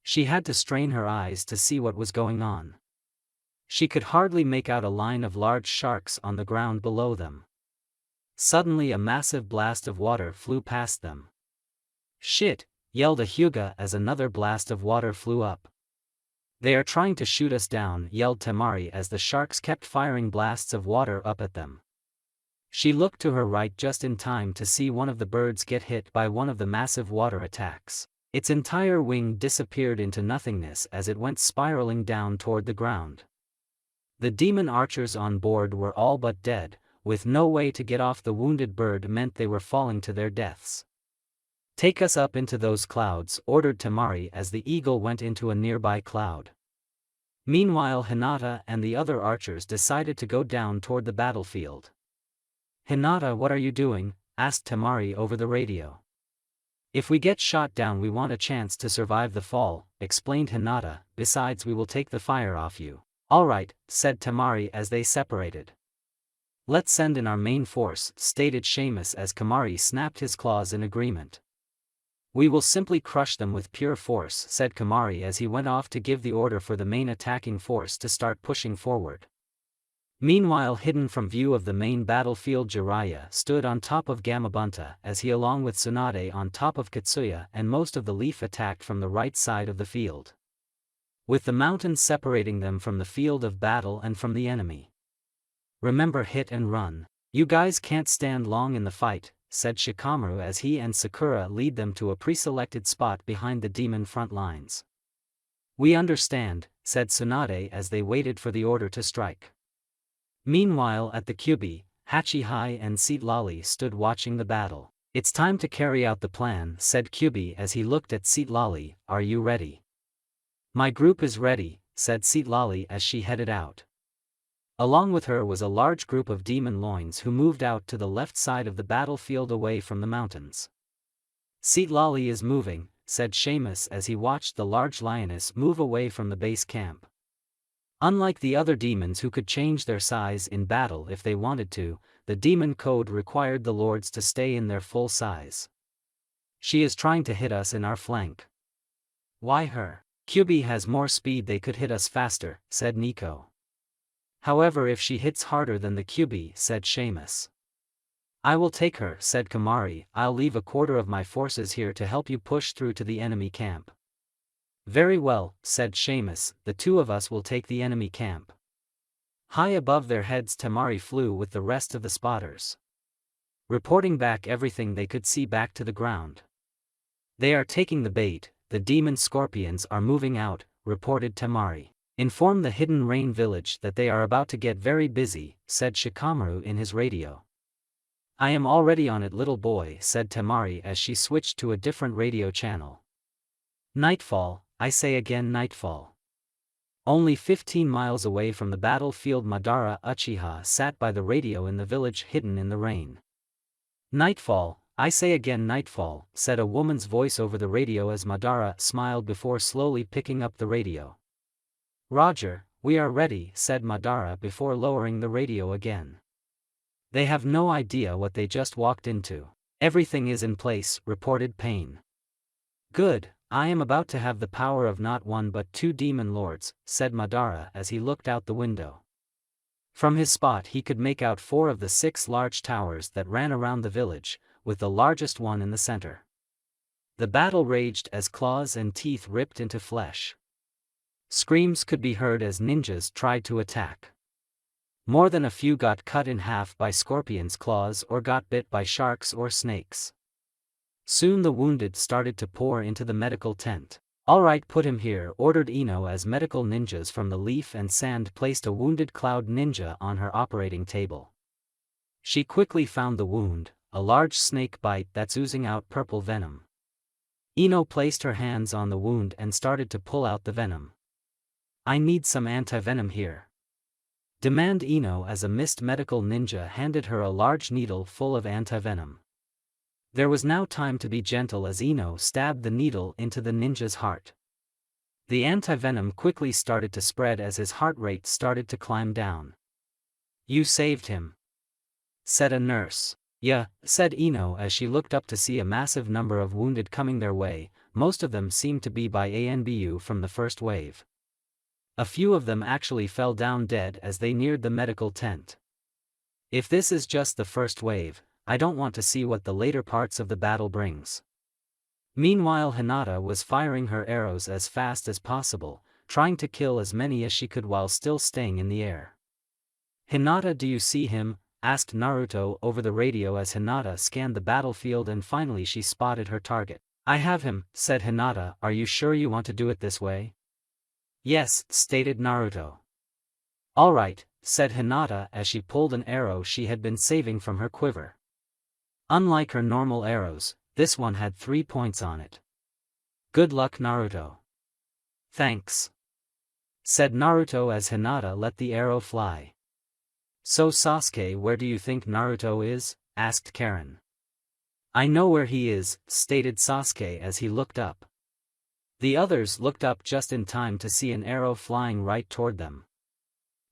She had to strain her eyes to see what was going on. She could hardly make out a line of large sharks on the ground below them. Suddenly a massive blast of water flew past them. Shit! Yelled a Hyuga as another blast of water flew up. They are trying to shoot us down, yelled Temari as the sharks kept firing blasts of water up at them. She looked to her right just in time to see one of the birds get hit by one of the massive water attacks. Its entire wing disappeared into nothingness as it went spiraling down toward the ground. The demon archers on board were all but dead, with no way to get off the wounded bird meant they were falling to their deaths. Take us up into those clouds, ordered Temari as the eagle went into a nearby cloud. Meanwhile Hinata and the other archers decided to go down toward the battlefield. Hinata, what are you doing? Asked Temari over the radio. If we get shot down we want a chance to survive the fall, explained Hinata, besides we will take the fire off you. Alright, said Temari as they separated. Let's send in our main force, stated Seamus as Kamari snapped his claws in agreement. We will simply crush them with pure force, said Kamari as he went off to give the order for the main attacking force to start pushing forward. Meanwhile, hidden from view of the main battlefield, Jiraiya stood on top of Gamabunta as he along with Tsunade on top of Katsuya and most of the Leaf attacked from the right side of the field, with the mountains separating them from the field of battle and from the enemy. Remember, hit and run. You guys can't stand long in the fight, said Shikamaru as he and Sakura lead them to a pre-selected spot behind the demon front lines. We understand, said Tsunade as they waited for the order to strike. Meanwhile at the Kyubi, Hachihai and Seatlali stood watching the battle. It's time to carry out the plan, said Kyubi as he looked at Seatlali. Are you ready? My group is ready, said Seatlali as she headed out. Along with her was a large group of demon loins who moved out to the left side of the battlefield away from the mountains. Seatlali is moving, said Seamus as he watched the large lioness move away from the base camp. Unlike the other demons who could change their size in battle if they wanted to, the demon code required the lords to stay in their full size. She is trying to hit us in our flank. Why her? Kyubi has more speed, they could hit us faster, said Nico. However, if she hits harder than the Kyubi, said Seamus. I will take her, said Kamari. I'll leave a quarter of my forces here to help you push through to the enemy camp. Very well, said Seamus, the two of us will take the enemy camp. High above their heads Temari flew with the rest of the spotters, reporting back everything they could see back to the ground. They are taking the bait, the demon scorpions are moving out, reported Temari. Inform the Hidden Rain village that they are about to get very busy, said Shikamaru in his radio. I am already on it, little boy, said Temari as she switched to a different radio channel. Nightfall, I say again, nightfall. Only 15 miles away from the battlefield, Madara Uchiha sat by the radio in the village hidden in the rain. Nightfall, I say again, nightfall, said a woman's voice over the radio as Madara smiled before slowly picking up the radio. Roger, we are ready, said Madara before lowering the radio again. They have no idea what they just walked into. Everything is in place, reported Pain. Good. I am about to have the power of not one but two demon lords, said Madara as he looked out the window. From his spot he could make out 4 of the 6 large towers that ran around the village, with the largest one in the center. The battle raged as claws and teeth ripped into flesh. Screams could be heard as ninjas tried to attack. More than a few got cut in half by scorpions' claws or got bit by sharks or snakes. Soon the wounded started to pour into the medical tent. All right, put him here, ordered Ino as medical ninjas from the Leaf and Sand placed a wounded Cloud ninja on her operating table. She quickly found the wound, a large snake bite that's oozing out purple venom. Ino placed her hands on the wound and started to pull out the venom. I need some anti-venom here, demanded Ino as a mist medical ninja handed her a large needle full of anti-venom. There was now time to be gentle as Ino stabbed the needle into the ninja's heart. The anti-venom quickly started to spread as his heart rate started to climb down. You saved him, said a nurse. Yeah, said Ino as she looked up to see a massive number of wounded coming their way. Most of them seemed to be by ANBU from the first wave. A few of them actually fell down dead as they neared the medical tent. If this is just the first wave, I don't want to see what the later parts of the battle brings. Meanwhile, Hinata was firing her arrows as fast as possible, trying to kill as many as she could while still staying in the air. "Hinata, do you see him?" asked Naruto over the radio as Hinata scanned the battlefield and finally she spotted her target. "I have him," said Hinata. "Are you sure you want to do it this way?" "Yes," stated Naruto. "Alright," said Hinata as she pulled an arrow she had been saving from her quiver. Unlike her normal arrows, this one had 3 points on it. "Good luck, Naruto." "Thanks," said Naruto as Hinata let the arrow fly. "So Sasuke, where do you think Naruto is?" asked Karen. "I know where he is," stated Sasuke as he looked up. The others looked up just in time to see an arrow flying right toward them.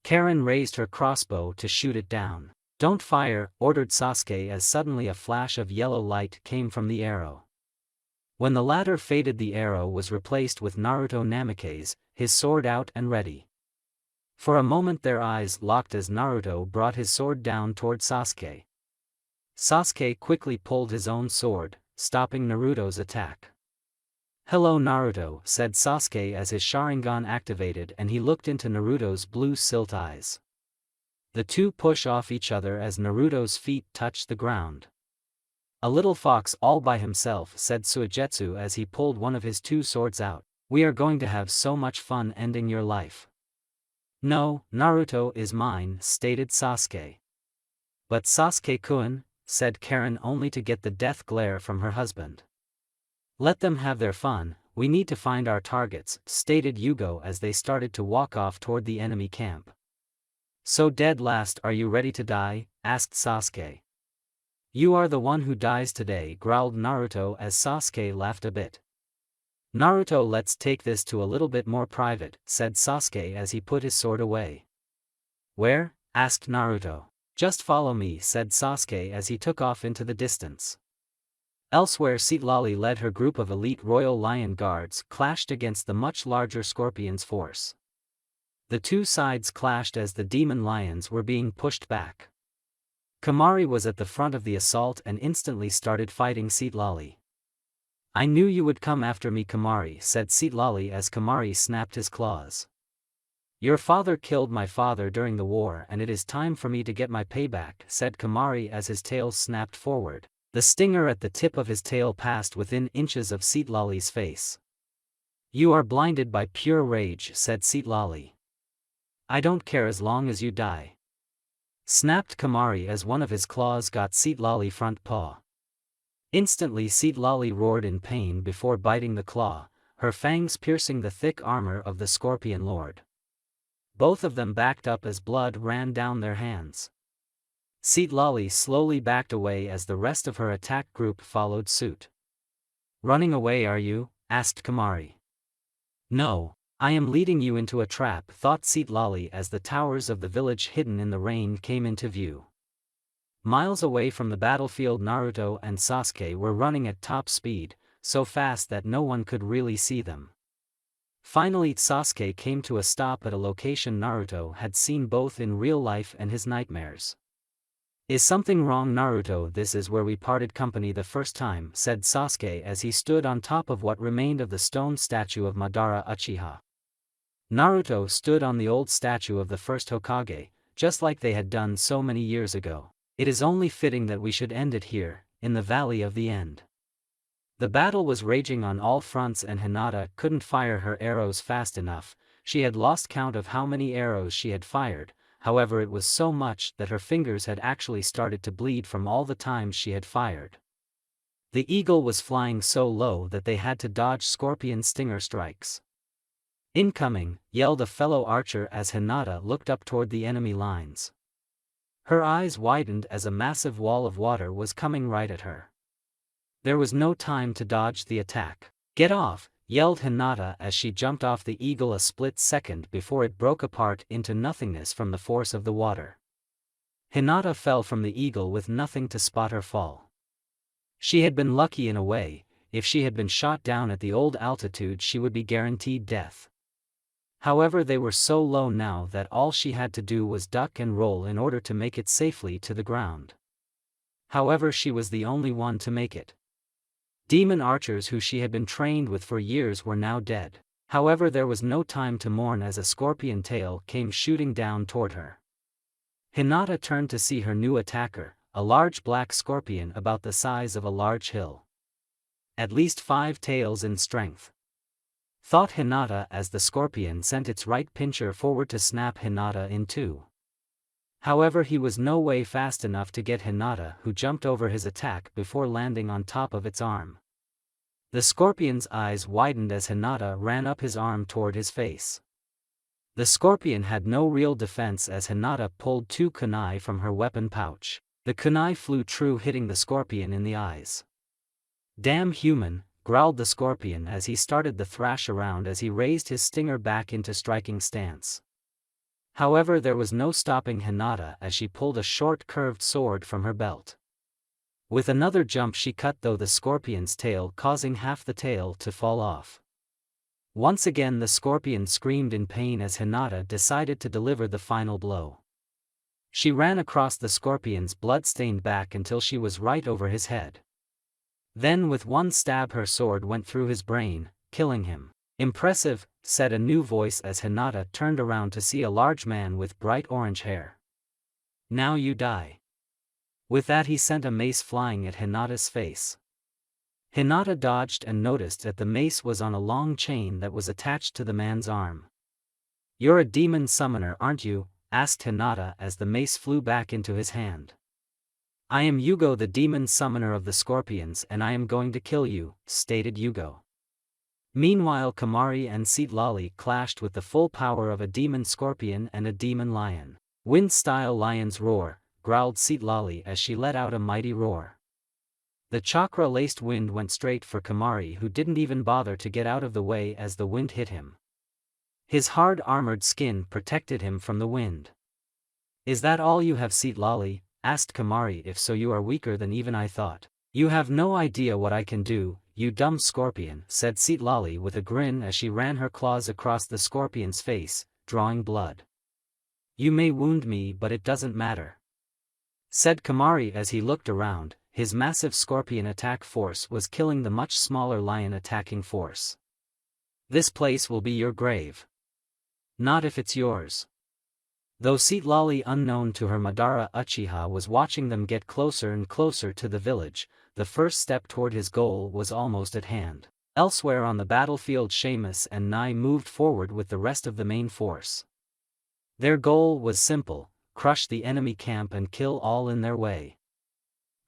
Karen raised her crossbow to shoot it down. "Don't fire," ordered Sasuke as suddenly a flash of yellow light came from the arrow. When the latter faded, the arrow was replaced with Naruto Namake's, his sword out and ready. For a moment their eyes locked as Naruto brought his sword down toward Sasuke. Sasuke quickly pulled his own sword, stopping Naruto's attack. "Hello Naruto," said Sasuke as his Sharingan activated and he looked into Naruto's blue silt eyes. The two push off each other as Naruto's feet touch the ground. "A little fox all by himself," said Suigetsu as he pulled one of his 2 swords out. "We are going to have so much fun ending your life." "No, Naruto is mine," stated Sasuke. "But Sasuke-kun," said Karen only to get the death glare from her husband. "Let them have their fun, we need to find our targets," stated Hyuga as they started to walk off toward the enemy camp. "So dead last, are you ready to die?" asked Sasuke. "You are the one who dies today," growled Naruto as Sasuke laughed a bit. "Naruto, let's take this to a little bit more private," said Sasuke as he put his sword away. "Where?" asked Naruto. "Just follow me," said Sasuke as he took off into the distance. Elsewhere, Citlali led her group of elite Royal Lion Guards clashed against the much larger Scorpion's force. The two sides clashed as the demon lions were being pushed back. Kamari was at the front of the assault and instantly started fighting Citlali. "I knew you would come after me, Kamari," said Citlali as Kamari snapped his claws. "Your father killed my father during the war and it is time for me to get my payback," said Kamari as his tail snapped forward. The stinger at the tip of his tail passed within inches of Citlali's face. "You are blinded by pure rage," said Citlali. "I don't care as long as you die," snapped Kamari as one of his claws got Citlali front paw. Instantly Citlali roared in pain before biting the claw, her fangs piercing the thick armor of the Scorpion Lord. Both of them backed up as blood ran down their hands. Citlali slowly backed away as the rest of her attack group followed suit. "Running away, are you?" asked Kamari. "No, I am leading you into a trap," thought Citlali as the towers of the village hidden in the rain came into view. Miles away from the battlefield, Naruto and Sasuke were running at top speed, so fast that no one could really see them. Finally, Sasuke came to a stop at a location Naruto had seen both in real life and his nightmares. "Is something wrong, Naruto? This is where we parted company the first time," said Sasuke as he stood on top of what remained of the stone statue of Madara Uchiha. Naruto stood on the old statue of the first Hokage, just like they had done so many years ago. "It is only fitting that we should end it here, in the Valley of the End." The battle was raging on all fronts and Hinata couldn't fire her arrows fast enough. She had lost count of how many arrows she had fired. However, it was so much that her fingers had actually started to bleed from all the times she had fired. The eagle was flying so low that they had to dodge Scorpion stinger strikes. "Incoming!" yelled a fellow archer as Hinata looked up toward the enemy lines. Her eyes widened as a massive wall of water was coming right at her. There was no time to dodge the attack. "Get off!" yelled Hinata as she jumped off the eagle a split second before it broke apart into nothingness from the force of the water. Hinata fell from the eagle with nothing to spot her fall. She had been lucky in a way. If she had been shot down at the old altitude she would be guaranteed death. However, they were so low now that all she had to do was duck and roll in order to make it safely to the ground. However, she was the only one to make it. Demon archers who she had been trained with for years were now dead. However, there was no time to mourn as a scorpion tail came shooting down toward her. Hinata turned to see her new attacker, a large black scorpion about the size of a large hill. At least 5 tails in strength, thought Hinata as the scorpion sent its right pincher forward to snap Hinata in two. However, he was no way fast enough to get Hinata, who jumped over his attack before landing on top of its arm. The scorpion's eyes widened as Hinata ran up his arm toward his face. The scorpion had no real defense as Hinata pulled 2 kunai from her weapon pouch. The kunai flew true, hitting the scorpion in the eyes. "Damn human," growled the scorpion as he started to thrash around as he raised his stinger back into striking stance. However, there was no stopping Hinata as she pulled a short curved sword from her belt. With another jump she cut through the scorpion's tail, causing half the tail to fall off. Once again the scorpion screamed in pain as Hinata decided to deliver the final blow. She ran across the scorpion's blood-stained back until she was right over his head. Then with one stab her sword went through his brain, killing him. "Impressive," said a new voice as Hinata turned around to see a large man with bright orange hair. "Now you die." With that he sent a mace flying at Hinata's face. Hinata dodged and noticed that the mace was on a long chain that was attached to the man's arm. "You're a demon summoner, aren't you?" asked Hinata as the mace flew back into his hand. "I am Hyuga, the demon summoner of the scorpions, and I am going to kill you," stated Hyuga. Meanwhile, Kamari and Seatlali clashed with the full power of a demon scorpion and a demon lion. "Wind-style lion's roar," growled Seatlali as she let out a mighty roar. The chakra-laced wind went straight for Kamari, who didn't even bother to get out of the way as the wind hit him. His hard armored skin protected him from the wind. "Is that all you have, Seatlali?" asked Kamari. "If so, you are weaker than even I thought." "You have no idea what I can do, you dumb scorpion," said Seatlali with a grin as she ran her claws across the scorpion's face, drawing blood. "You may wound me, but it doesn't matter," said Kamari as he looked around. His massive scorpion attack force was killing the much smaller lion attacking force. "This place will be your grave." "Not if it's yours." Though Seatlali, unknown to her Madara Uchiha, was watching them get closer and closer to the village, the first step toward his goal was almost at hand. Elsewhere on the battlefield, Seamus and Nai moved forward with the rest of the main force. Their goal was simple: crush the enemy camp and kill all in their way.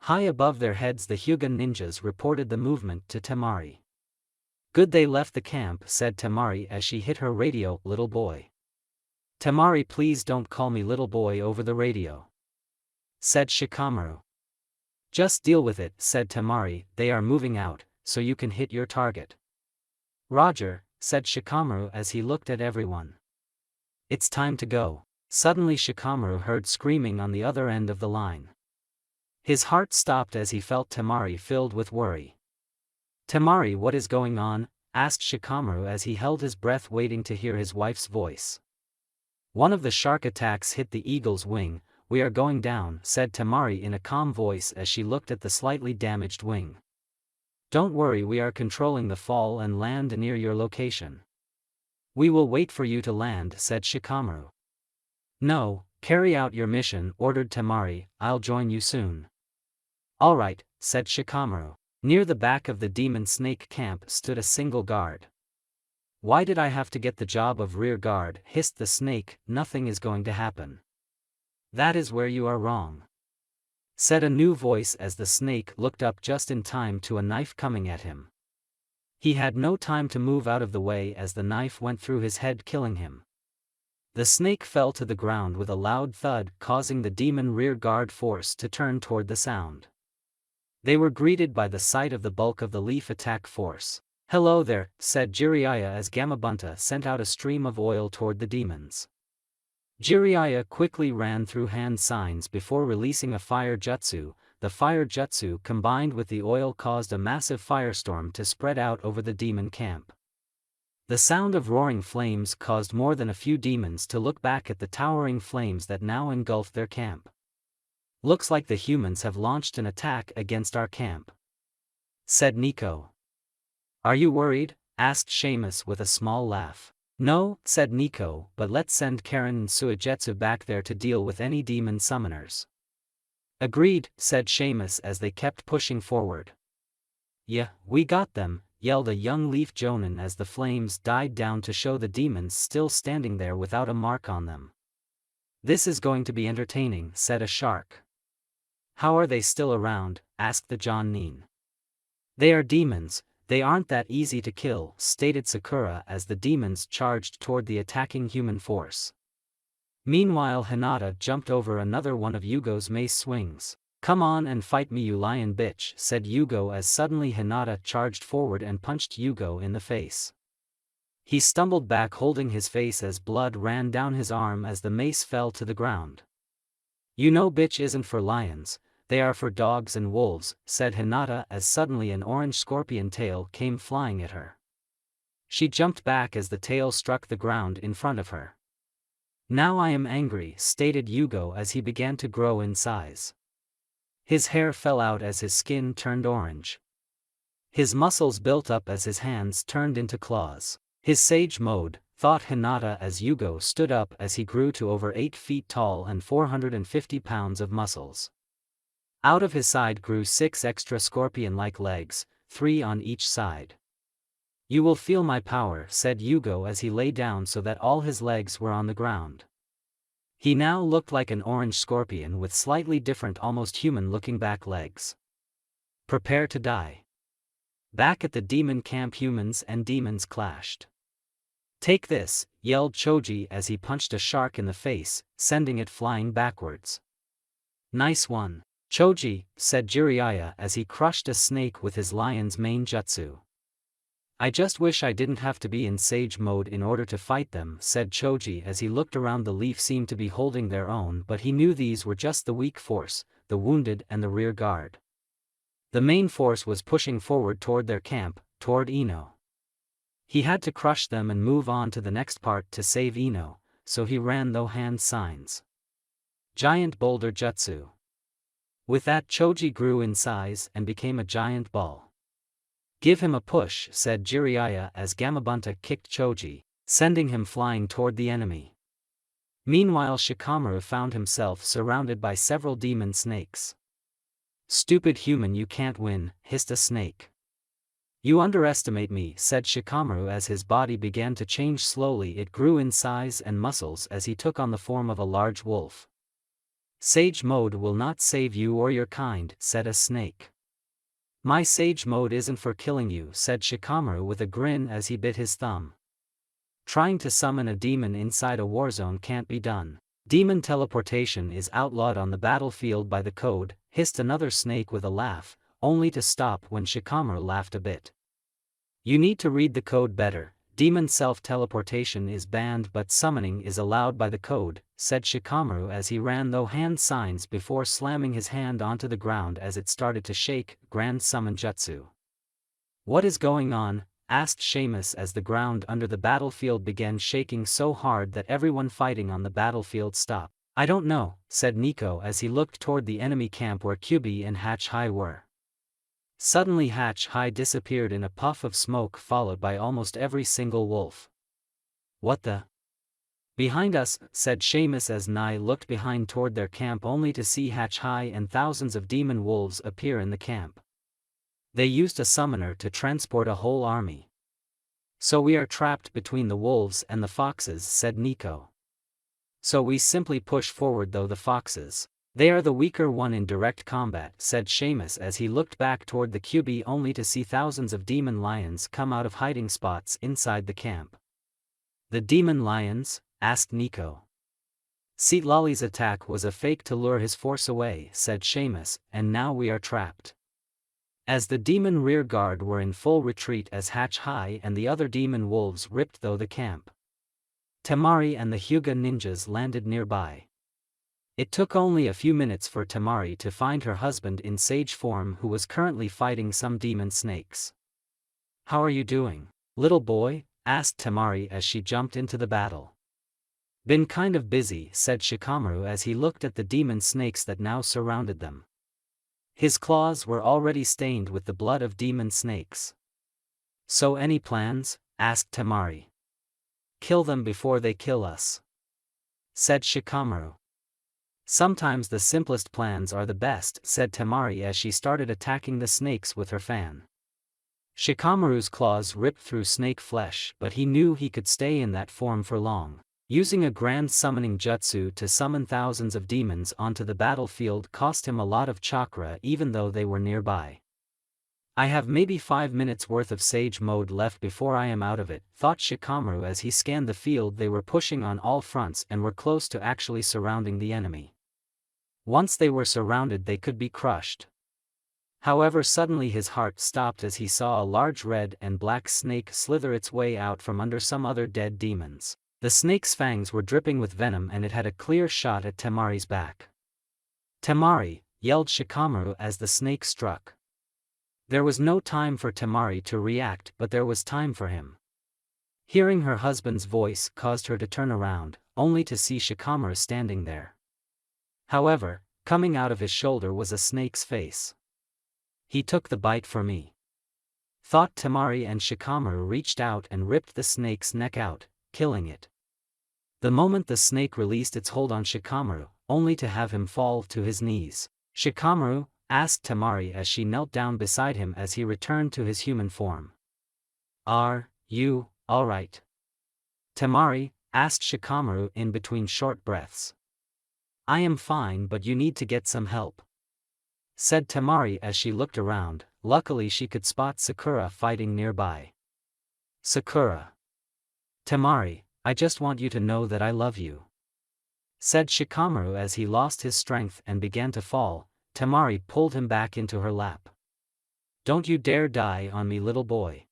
High above their heads the Hyuga ninjas reported the movement to Temari. "Good, they left the camp," said Temari as she hit her radio. "Little boy." "Temari, please don't call me little boy over the radio," said Shikamaru. "Just deal with it," said Temari. "They are moving out, so you can hit your target." "Roger," said Shikamaru as he looked at everyone. "It's time to go." Suddenly Shikamaru heard screaming on the other end of the line. His heart stopped as he felt Temari filled with worry. "Temari, what is going on?" asked Shikamaru as he held his breath waiting to hear his wife's voice. "One of the shark attacks hit the eagle's wing. We are going down," said Temari in a calm voice as she looked at the slightly damaged wing. "Don't worry, we are controlling the fall and land near your location." "We will wait for you to land," said Shikamaru. "No, carry out your mission," ordered Temari. "I'll join you soon." "All right," said Shikamaru. Near the back of the demon snake camp stood a single guard. "Why did I have to get the job of rear guard?" hissed the snake. "Nothing is going to happen." "That is where you are wrong," said a new voice as the snake looked up just in time to a knife coming at him. He had no time to move out of the way as the knife went through his head, killing him. The snake fell to the ground with a loud thud, causing the demon rear guard force to turn toward the sound. They were greeted by the sight of the bulk of the leaf attack force. "Hello there," said Jiraiya as Gamabunta sent out a stream of oil toward the demons. Jiraiya quickly ran through hand signs before releasing a fire jutsu. The fire jutsu combined with the oil caused a massive firestorm to spread out over the demon camp. The sound of roaring flames caused more than a few demons to look back at the towering flames that now engulfed their camp. "Looks like the humans have launched an attack against our camp," said Nico. "Are you worried?" asked Seamus with a small laugh. "No," said Nico, "but let's send Karen and Suigetsu back there to deal with any demon summoners." "Agreed," said Seamus as they kept pushing forward. "Yeah, we got them," yelled a young Leaf Jonin as the flames died down to show the demons still standing there without a mark on them. "This is going to be entertaining," said a shark. "How are they still around?" asked the Jonin. "They are demons, they aren't that easy to kill," stated Sakura as the demons charged toward the attacking human force. Meanwhile Hinata jumped over another one of Yugo's mace swings. "Come on and fight me, you lion bitch," said Yugo as suddenly Hinata charged forward and punched Yugo in the face. He stumbled back holding his face as blood ran down his arm as the mace fell to the ground. "You know bitch isn't for lions, they are for dogs and wolves," said Hinata as suddenly an orange scorpion tail came flying at her. She jumped back as the tail struck the ground in front of her. "Now I am angry," stated Yugo as he began to grow in size. His hair fell out as his skin turned orange. His muscles built up as his hands turned into claws. "His sage mode," thought Hinata as Yugo stood up as he grew to over 8 feet tall and 450 pounds of muscles. Out of his side grew 6 extra scorpion-like legs, 3 on each side. "You will feel my power," said Yugo as he lay down so that all his legs were on the ground. He now looked like an orange scorpion with slightly different almost human-looking back legs. "Prepare to die." Back at the demon camp humans and demons clashed. "Take this," yelled Choji as he punched a shark in the face, sending it flying backwards. "Nice one, Choji," said Jiraiya as he crushed a snake with his lion's mane jutsu. "I just wish I didn't have to be in sage mode in order to fight them," said Choji as he looked around. The Leaf seemed to be holding their own, but he knew these were just the weak force, the wounded and the rear guard. The main force was pushing forward toward their camp, toward Ino. He had to crush them and move on to the next part to save Ino, so he ran through hand signs. Giant boulder jutsu. With that Choji grew in size and became a giant ball. "Give him a push," said Jiraiya as Gamabunta kicked Choji, sending him flying toward the enemy. Meanwhile Shikamaru found himself surrounded by several demon snakes. "Stupid human, you can't win," hissed a snake. "You underestimate me," said Shikamaru as his body began to change slowly. It grew in size and muscles as he took on the form of a large wolf. "Sage mode will not save you or your kind," said a snake. "My sage mode isn't for killing you," said Shikamaru with a grin as he bit his thumb. "Trying to summon a demon inside a warzone can't be done. Demon teleportation is outlawed on the battlefield by the code," hissed another snake with a laugh, only to stop when Shikamaru laughed a bit. "You need to read the code better. Demon self-teleportation is banned but summoning is allowed by the code," said Shikamaru as he ran through hand signs before slamming his hand onto the ground as it started to shake. Grand Summon Jutsu. "What is going on?" asked Seamus as the ground under the battlefield began shaking so hard that everyone fighting on the battlefield stopped. "I don't know," said Nico as he looked toward the enemy camp where Kyubi and Hatch High were. Suddenly Hatch High disappeared in a puff of smoke followed by almost every single wolf. "What the?" "Behind us," said Seamus as Nai looked behind toward their camp only to see Hatch High and thousands of demon wolves appear in the camp. "They used a summoner to transport a whole army. So we are trapped between the wolves and the foxes," said Nico. "So we simply push forward though the foxes. They are the weaker one in direct combat," said Seamus as he looked back toward the QB only to see thousands of demon lions come out of hiding spots inside the camp. "The demon lions?" asked Nico. "Seatlolly's attack was a fake to lure his force away," said Seamus, "and now we are trapped." As the demon rear guard were in full retreat as Hatch High and the other demon wolves ripped through the camp. Temari and the Hyuga ninjas landed nearby. It took only a few minutes for Temari to find her husband in sage form, who was currently fighting some demon snakes. "How are you doing, little boy?" asked Temari as she jumped into the battle. "Been kind of busy," said Shikamaru as he looked at the demon snakes that now surrounded them. His claws were already stained with the blood of demon snakes. "So any plans?" asked Temari. "Kill them before they kill us," said Shikamaru. "Sometimes the simplest plans are the best," said Temari as she started attacking the snakes with her fan. Shikamaru's claws ripped through snake flesh, but he knew he could stay in that form for long. Using a grand summoning jutsu to summon thousands of demons onto the battlefield cost him a lot of chakra even though they were nearby. "I have maybe 5 minutes worth of sage mode left before I am out of it," thought Shikamaru as he scanned the field. They were pushing on all fronts and were close to actually surrounding the enemy. Once they were surrounded, they could be crushed. However, suddenly his heart stopped as he saw a large red and black snake slither its way out from under some other dead demons. The snake's fangs were dripping with venom and it had a clear shot at Temari's back. "Temari!" yelled Shikamaru as the snake struck. There was no time for Temari to react, but there was time for him. Hearing her husband's voice caused her to turn around, only to see Shikamaru standing there. However, coming out of his shoulder was a snake's face. "He took the bite for me," thought Temari, and Shikamaru reached out and ripped the snake's neck out, killing it. The moment the snake released its hold on Shikamaru, only to have him fall to his knees. "Shikamaru?" asked Temari as she knelt down beside him as he returned to his human form. "Are you alright?" Temari asked Shikamaru in between short breaths. "I am fine, but you need to get some help," said Temari as she looked around. Luckily she could spot Sakura fighting nearby. "Sakura." "Temari, I just want you to know that I love you," said Shikamaru as he lost his strength and began to fall. Temari pulled him back into her lap. "Don't you dare die on me, little boy,"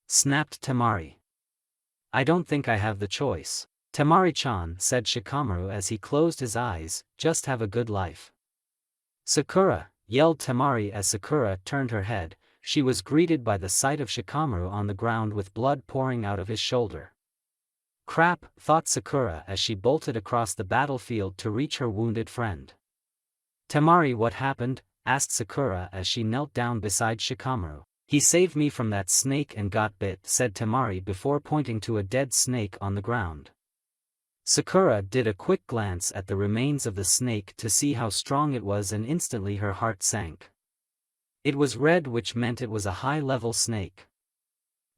snapped Temari. "I don't think I have the choice." "Temari-chan," said Shikamaru as he closed his eyes, "just have a good life." "Sakura!" yelled Temari as Sakura turned her head. She was greeted by the sight of Shikamaru on the ground with blood pouring out of his shoulder. "Crap," thought Sakura as she bolted across the battlefield to reach her wounded friend. "Temari, what happened?" asked Sakura as she knelt down beside Shikamaru. "He saved me from that snake and got bit," said Temari before pointing to a dead snake on the ground. Sakura did a quick glance at the remains of the snake to see how strong it was, and instantly her heart sank. It was red, which meant it was a high-level snake.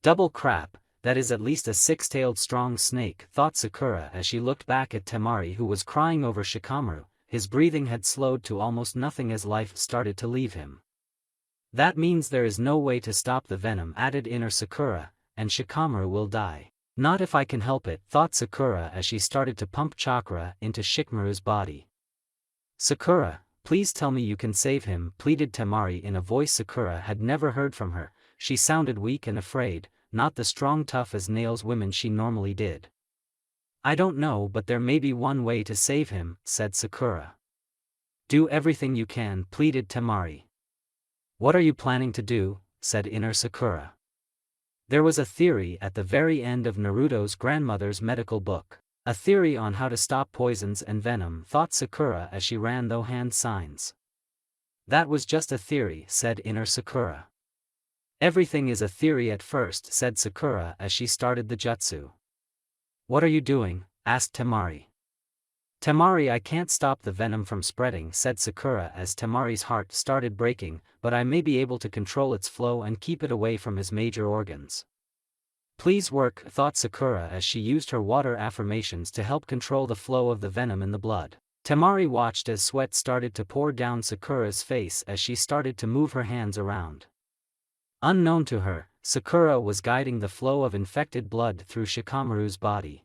"Double crap, that is at least a 6-tailed strong snake," thought Sakura as she looked back at Temari, who was crying over Shikamaru. His breathing had slowed to almost nothing as life started to leave him. "That means there is no way to stop the venom," added inner Sakura, "and Shikamaru will die." "Not if I can help it," thought Sakura as she started to pump chakra into Shikamaru's body. "Sakura, please tell me you can save him," pleaded Temari in a voice Sakura had never heard from her. She sounded weak and afraid, not the strong tough as nails women she normally did. "I don't know, but there may be one way to save him," said Sakura. "Do everything you can," pleaded Temari. "What are you planning to do?" said inner Sakura. There was a theory at the very end of Naruto's grandmother's medical book. A theory on how to stop poisons and venom, thought Sakura as she ran those hand signs. "That was just a theory," said inner Sakura. "Everything is a theory at first," said Sakura as she started the jutsu. "What are you doing?" asked Temari. "Temari, I can't stop the venom from spreading," said Sakura as Temari's heart started breaking, "but I may be able to control its flow and keep it away from his major organs." "Please work," thought Sakura as she used her water affirmations to help control the flow of the venom in the blood. Temari watched as sweat started to pour down Sakura's face as she started to move her hands around. Unknown to her, Sakura was guiding the flow of infected blood through Shikamaru's body.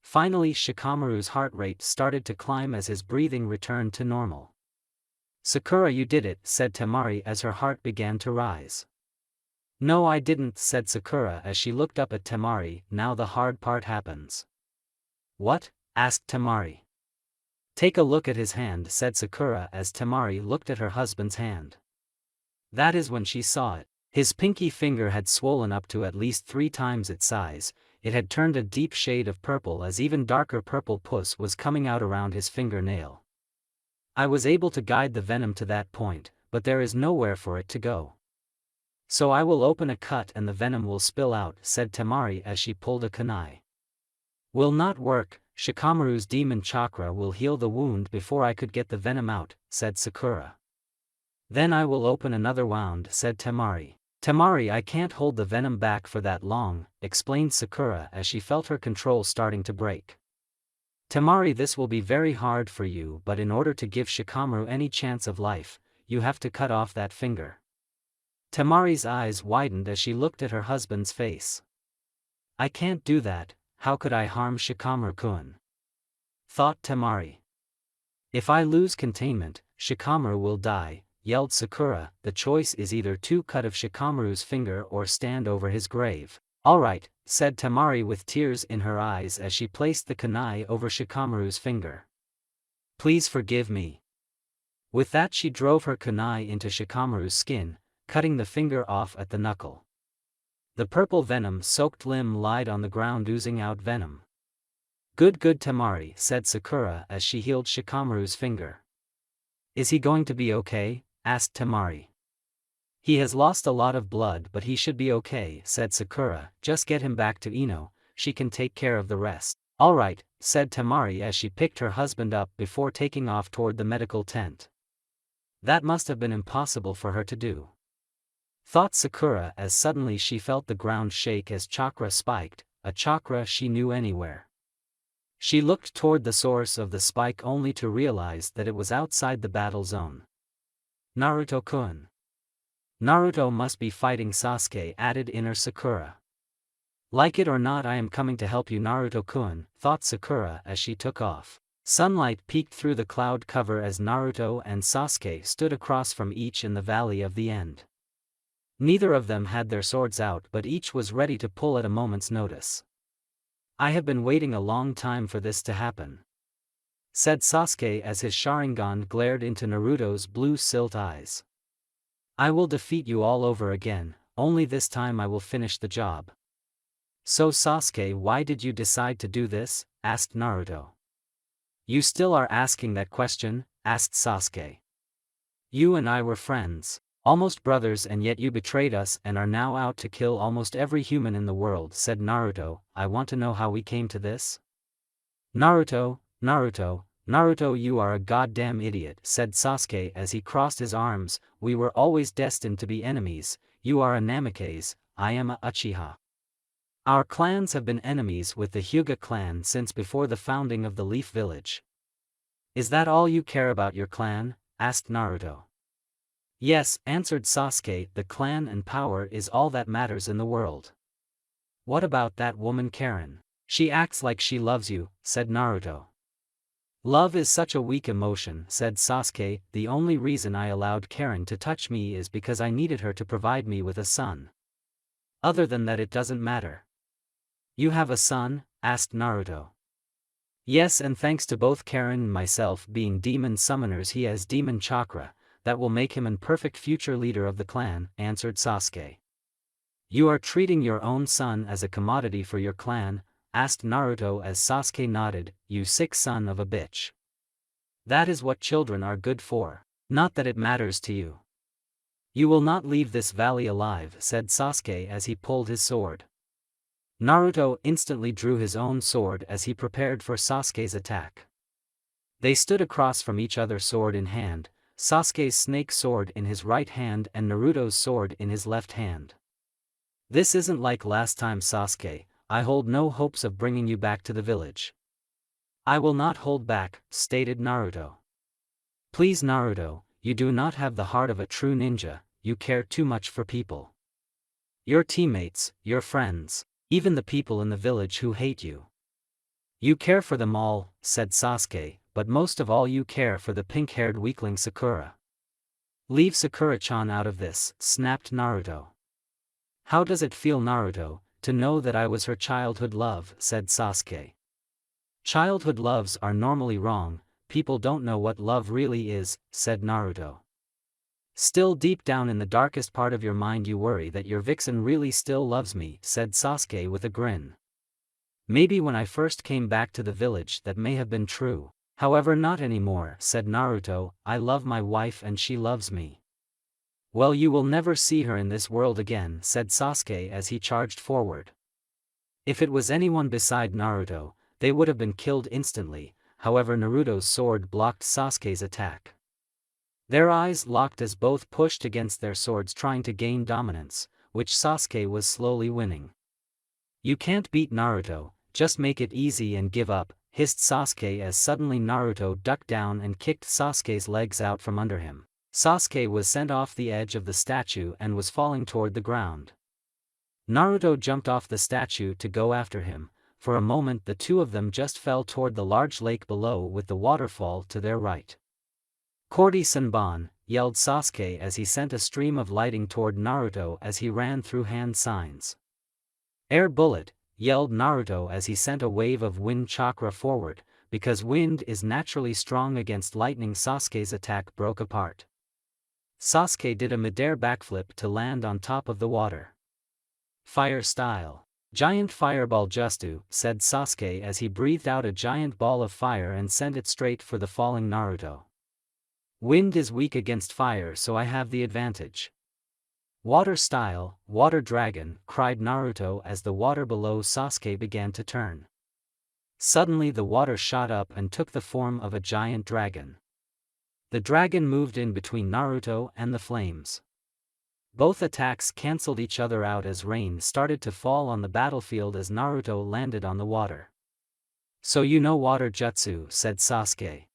Finally, Shikamaru's heart rate started to climb as his breathing returned to normal. "Sakura, you did it," said Temari as her heart began to rise. "No, I didn't," said Sakura as she looked up at Temari. "Now the hard part happens." What? Asked Temari. Take a look at his hand, said Sakura as Temari looked at her husband's hand. That is when she saw it. His pinky finger had swollen up to at least 3 times its size, it had turned a deep shade of purple as even darker purple pus was coming out around his fingernail. I was able to guide the venom to that point, but there is nowhere for it to go. So I will open a cut and the venom will spill out, said Temari as she pulled a kunai. Will not work, Shikamaru's demon chakra will heal the wound before I could get the venom out, said Sakura. Then I will open another wound, said Temari. Temari, I can't hold the venom back for that long, explained Sakura as she felt her control starting to break. Temari, this will be very hard for you, but in order to give Shikamaru any chance of life, you have to cut off that finger. Temari's eyes widened as she looked at her husband's face. I can't do that, how could I harm Shikamaru-kun? Thought Temari. If I lose containment, Shikamaru will die, yelled Sakura. The choice is either to cut off Shikamaru's finger or stand over his grave. Alright, said Temari with tears in her eyes as she placed the kunai over Shikamaru's finger. Please forgive me. With that she drove her kunai into Shikamaru's skin, cutting the finger off at the knuckle. The purple venom-soaked limb lied on the ground oozing out venom. Good Temari, said Sakura as she healed Shikamaru's finger. Is he going to be okay? Asked Temari. He has lost a lot of blood but he should be okay, said Sakura. Just get him back to Ino, she can take care of the rest. Alright, said Temari as she picked her husband up before taking off toward the medical tent. That must have been impossible for her to do, thought Sakura as suddenly she felt the ground shake as chakra spiked, a chakra she knew anywhere. She looked toward the source of the spike only to realize that it was outside the battle zone. Naruto-kun. Naruto must be fighting Sasuke, added inner Sakura. Like it or not, I am coming to help you, Naruto-kun, thought Sakura as she took off. Sunlight peeked through the cloud cover as Naruto and Sasuke stood across from each in the Valley of the End. Neither of them had their swords out but each was ready to pull at a moment's notice. I have been waiting a long time for this to happen, said Sasuke as his Sharingan glared into Naruto's blue silt eyes. I will defeat you all over again, only this time I will finish the job. So Sasuke, why did you decide to do this? Asked Naruto. You still are asking that question? Asked Sasuke. You and I were friends, almost brothers, and yet you betrayed us and are now out to kill almost every human in the world, said Naruto. I want to know how we came to this. Naruto, you are a goddamn idiot, said Sasuke as he crossed his arms. We were always destined to be enemies. You are a Namikaze, I am a Uchiha. Our clans have been enemies with the Hyuga clan since before the founding of the Leaf Village. Is that all you care about your clan? Asked Naruto. Yes, answered Sasuke, the clan and power is all that matters in the world. What about that woman Karen? She acts like she loves you, said Naruto. Love is such a weak emotion, said Sasuke. The only reason I allowed Karen to touch me is because I needed her to provide me with a son. Other than that it doesn't matter. You have a son? Asked Naruto. Yes, and thanks to both Karen and myself being demon summoners he has demon chakra, that will make him a perfect future leader of the clan, answered Sasuke. You are treating your own son as a commodity for your clan? Asked Naruto as Sasuke nodded. You sick son of a bitch. That is what children are good for. Not that it matters to you. You will not leave this valley alive, said Sasuke as he pulled his sword. Naruto instantly drew his own sword as he prepared for Sasuke's attack. They stood across from each other sword in hand, Sasuke's snake sword in his right hand and Naruto's sword in his left hand. This isn't like last time, Sasuke. I hold no hopes of bringing you back to the village. I will not hold back, stated Naruto. Please Naruto, you do not have the heart of a true ninja, you care too much for people. Your teammates, your friends, even the people in the village who hate you. You care for them all, said Sasuke, but most of all you care for the pink-haired weakling Sakura. Leave Sakura-chan out of this, snapped Naruto. How does it feel, Naruto, to know that I was her childhood love, said Sasuke. Childhood loves are normally wrong, people don't know what love really is, said Naruto. Still deep down in the darkest part of your mind you worry that your vixen really still loves me, said Sasuke with a grin. Maybe when I first came back to the village that may have been true. However not anymore, said Naruto, I love my wife and she loves me. Well, you will never see her in this world again, said Sasuke as he charged forward. If it was anyone beside Naruto, they would have been killed instantly, however Naruto's sword blocked Sasuke's attack. Their eyes locked as both pushed against their swords trying to gain dominance, which Sasuke was slowly winning. You can't beat Naruto, just make it easy and give up, hissed Sasuke as suddenly Naruto ducked down and kicked Sasuke's legs out from under him. Sasuke was sent off the edge of the statue and was falling toward the ground. Naruto jumped off the statue to go after him. For a moment the two of them just fell toward the large lake below with the waterfall to their right. Kordi Senbon, yelled Sasuke as he sent a stream of lighting toward Naruto as he ran through hand signs. Air bullet, yelled Naruto as he sent a wave of wind chakra forward, because wind is naturally strong against lightning. Sasuke's attack broke apart. Sasuke did a midair backflip to land on top of the water. Fire style. Giant fireball justu, said Sasuke as he breathed out a giant ball of fire and sent it straight for the falling Naruto. Wind is weak against fire, so I have the advantage. Water style, water dragon, cried Naruto as the water below Sasuke began to turn. Suddenly the water shot up and took the form of a giant dragon. The dragon moved in between Naruto and the flames. Both attacks cancelled each other out as rain started to fall on the battlefield as Naruto landed on the water. So you know water jutsu, said Sasuke.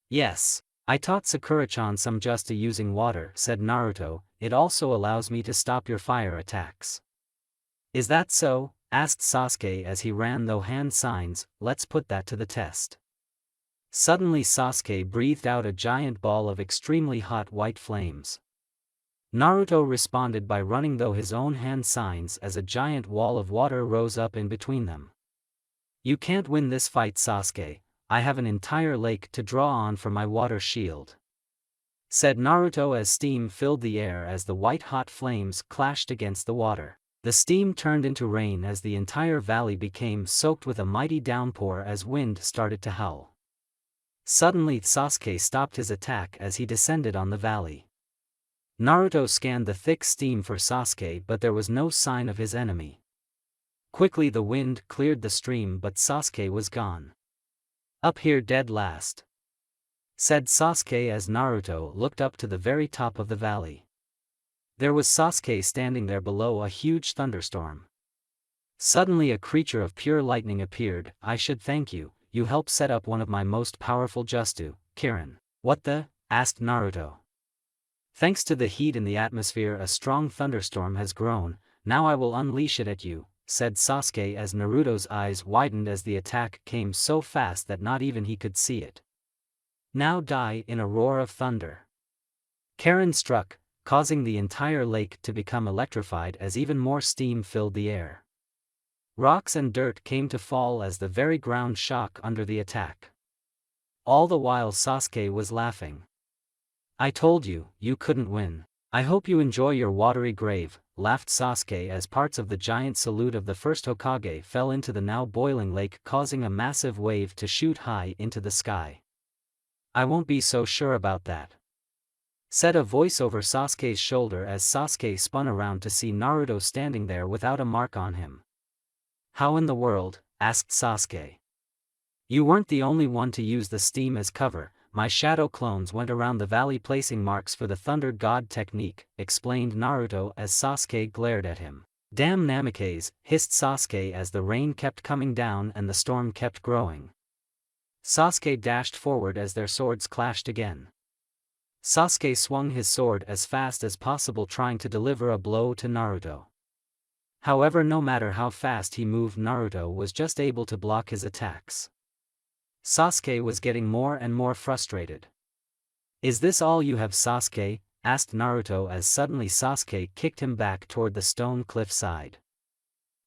Yes, I taught Sakura-chan some jutsu using water, said Naruto, it also allows me to stop your fire attacks. Is that so? Asked Sasuke as he ran through hand signs, let's put that to the test. Suddenly Sasuke breathed out a giant ball of extremely hot white flames. Naruto responded by running through his own hand signs as a giant wall of water rose up in between them. You can't win this fight, Sasuke, I have an entire lake to draw on for my water shield, said Naruto as steam filled the air as the white-hot flames clashed against the water. The steam turned into rain as the entire valley became soaked with a mighty downpour as wind started to howl. Suddenly Sasuke stopped his attack as he descended on the valley. Naruto scanned the thick steam for Sasuke, but there was no sign of his enemy. Quickly the wind cleared the stream, but Sasuke was gone. Up here dead last, said Sasuke as Naruto looked up to the very top of the valley. There was Sasuke standing there below a huge thunderstorm. Suddenly a creature of pure lightning appeared. I should thank you, you helped set up one of my most powerful jutsu, Kirin. What the? Asked Naruto. Thanks to the heat in the atmosphere a strong thunderstorm has grown, now I will unleash it at you, said Sasuke as Naruto's eyes widened as the attack came so fast that not even he could see it. Now die in a roar of thunder. Kirin struck, causing the entire lake to become electrified as even more steam filled the air. Rocks and dirt came to fall as the very ground shook under the attack. All the while Sasuke was laughing. I told you, you couldn't win. I hope you enjoy your watery grave, laughed Sasuke as parts of the giant salute of the first Hokage fell into the now boiling lake, causing a massive wave to shoot high into the sky. I won't be so sure about that, said a voice over Sasuke's shoulder as Sasuke spun around to see Naruto standing there without a mark on him. How in the world? Asked Sasuke. You weren't the only one to use the steam as cover. My shadow clones went around the valley placing marks for the Thunder God technique, explained Naruto as Sasuke glared at him. Damn Namikaze, hissed Sasuke as the rain kept coming down and the storm kept growing. Sasuke dashed forward as their swords clashed again. Sasuke swung his sword as fast as possible trying to deliver a blow to Naruto. However, no matter how fast he moved, Naruto was just able to block his attacks. Sasuke was getting more and more frustrated. Is this all you have, Sasuke? Asked Naruto as suddenly Sasuke kicked him back toward the stone cliff side.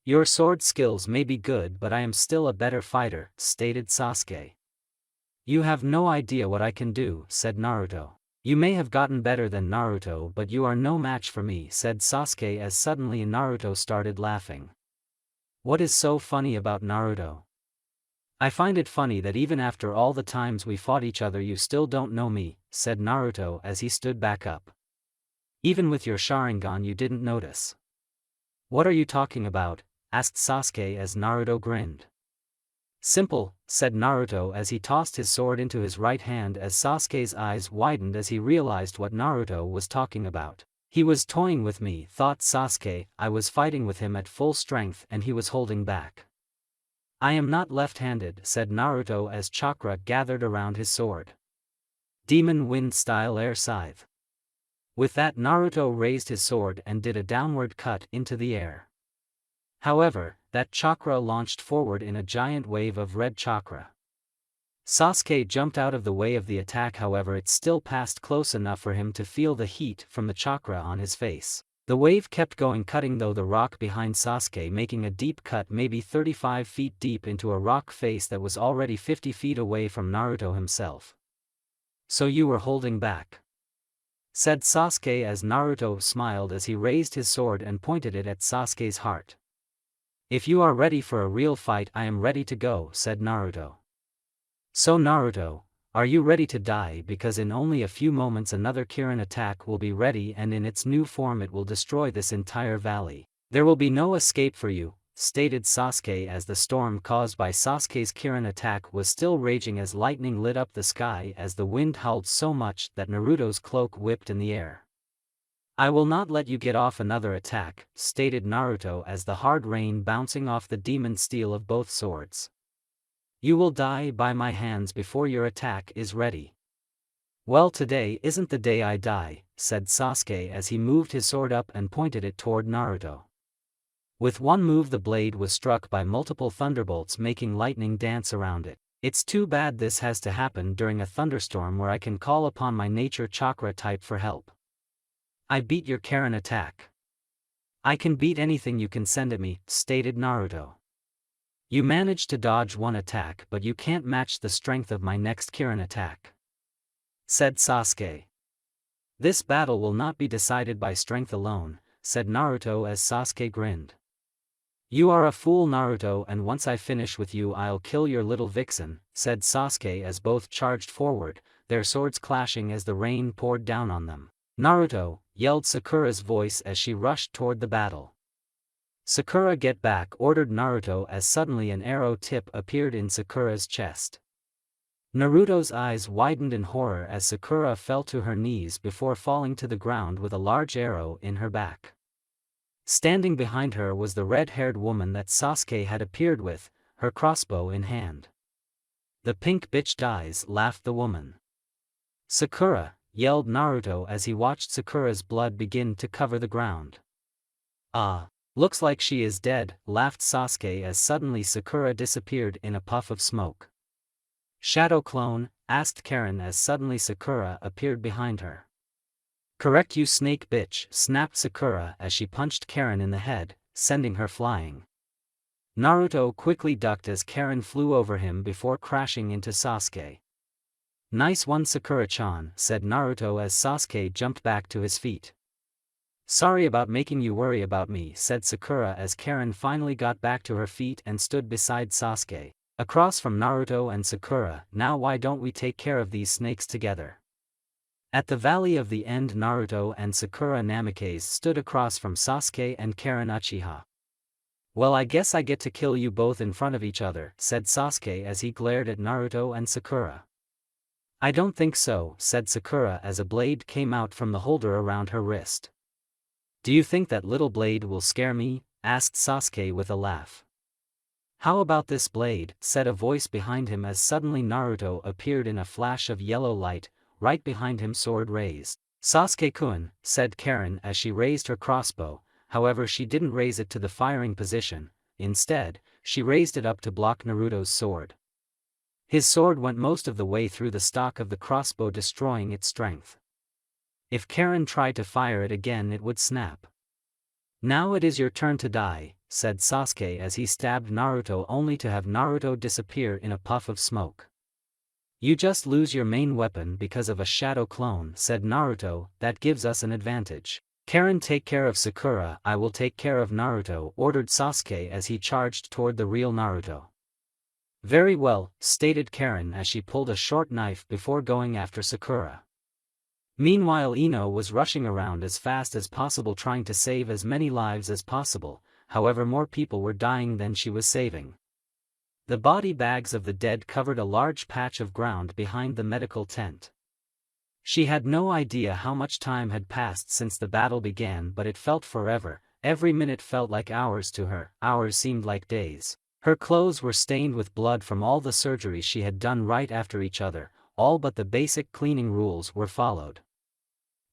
Your sword skills may be good, but I am still a better fighter, stated Sasuke. You have no idea what I can do, said Naruto. You may have gotten better than Naruto, but you are no match for me, said Sasuke as suddenly Naruto started laughing. What is so funny about Naruto? I find it funny that even after all the times we fought each other you still don't know me, said Naruto as he stood back up. Even with your Sharingan you didn't notice. What are you talking about? Asked Sasuke as Naruto grinned. Simple, said Naruto as he tossed his sword into his right hand as Sasuke's eyes widened as he realized what Naruto was talking about. He was toying with me, thought Sasuke. I was fighting with him at full strength and he was holding back. I am not left-handed, said Naruto as chakra gathered around his sword. Demon Wind-style air scythe. With that Naruto raised his sword and did a downward cut into the air. However, that chakra launched forward in a giant wave of red chakra. Sasuke jumped out of the way of the attack, however it still passed close enough for him to feel the heat from the chakra on his face. The wave kept going, cutting though the rock behind Sasuke, making a deep cut maybe 35 feet deep into a rock face that was already 50 feet away from Naruto himself. So you were holding back? Said Sasuke as Naruto smiled as he raised his sword and pointed it at Sasuke's heart. If you are ready for a real fight, I am ready to go, said Naruto. So Naruto, are you ready to die? Because in only a few moments another Kirin attack will be ready and in its new form it will destroy this entire valley. There will be no escape for you, stated Sasuke as the storm caused by Sasuke's Kirin attack was still raging as lightning lit up the sky as the wind howled so much that Naruto's cloak whipped in the air. I will not let you get off another attack, stated Naruto as the hard rain bouncing off the demon steel of both swords. You will die by my hands before your attack is ready. Well, today isn't the day I die, said Sasuke as he moved his sword up and pointed it toward Naruto. With one move the blade was struck by multiple thunderbolts, making lightning dance around it. It's too bad this has to happen during a thunderstorm where I can call upon my nature chakra type for help. I beat your Kirin attack. I can beat anything you can send at me, stated Naruto. You managed to dodge one attack, but you can't match the strength of my next Kirin attack, said Sasuke. This battle will not be decided by strength alone, said Naruto as Sasuke grinned. You are a fool, Naruto, and once I finish with you I'll kill your little vixen, said Sasuke as both charged forward, their swords clashing as the rain poured down on them. Naruto, yelled Sakura's voice as she rushed toward the battle. Sakura, get back, ordered Naruto as suddenly an arrow tip appeared in Sakura's chest. Naruto's eyes widened in horror as Sakura fell to her knees before falling to the ground with a large arrow in her back. Standing behind her was the red-haired woman that Sasuke had appeared with, her crossbow in hand. The pink bitch dies, laughed the woman. Sakura, yelled Naruto as he watched Sakura's blood begin to cover the ground. Ah. Looks like she is dead, laughed Sasuke as suddenly Sakura disappeared in a puff of smoke. Shadow clone, asked Karin as suddenly Sakura appeared behind her. Correct, you snake bitch, snapped Sakura as she punched Karin in the head, sending her flying. Naruto quickly ducked as Karin flew over him before crashing into Sasuke. Nice one, Sakura-chan, said Naruto as Sasuke jumped back to his feet. Sorry about making you worry about me, said Sakura as Karin finally got back to her feet and stood beside Sasuke, across from Naruto and Sakura. Now why don't we take care of these snakes together? At the Valley of the End, Naruto and Sakura Namikaze stood across from Sasuke and Karin Uchiha. Well, I guess I get to kill you both in front of each other, said Sasuke as he glared at Naruto and Sakura. I don't think so, said Sakura as a blade came out from the holder around her wrist. Do you think that little blade will scare me? Asked Sasuke with a laugh. How about this blade? Said a voice behind him as suddenly Naruto appeared in a flash of yellow light, right behind him, sword raised. Sasuke-kun, said Karin as she raised her crossbow, however she didn't raise it to the firing position, instead, she raised it up to block Naruto's sword. His sword went most of the way through the stock of the crossbow, destroying its strength. If Karin tried to fire it again it would snap. Now it is your turn to die, said Sasuke as he stabbed Naruto only to have Naruto disappear in a puff of smoke. You just lose your main weapon because of a shadow clone, said Naruto, that gives us an advantage. Karen, take care of Sakura, I will take care of Naruto, ordered Sasuke as he charged toward the real Naruto. Very well, stated Karen as she pulled a short knife before going after Sakura. Meanwhile, Ino was rushing around as fast as possible trying to save as many lives as possible, however more people were dying than she was saving. The body bags of the dead covered a large patch of ground behind the medical tent. She had no idea how much time had passed since the battle began, but it felt forever. Every minute felt like hours to her, hours seemed like days. Her clothes were stained with blood from all the surgeries she had done right after each other, all but the basic cleaning rules were followed.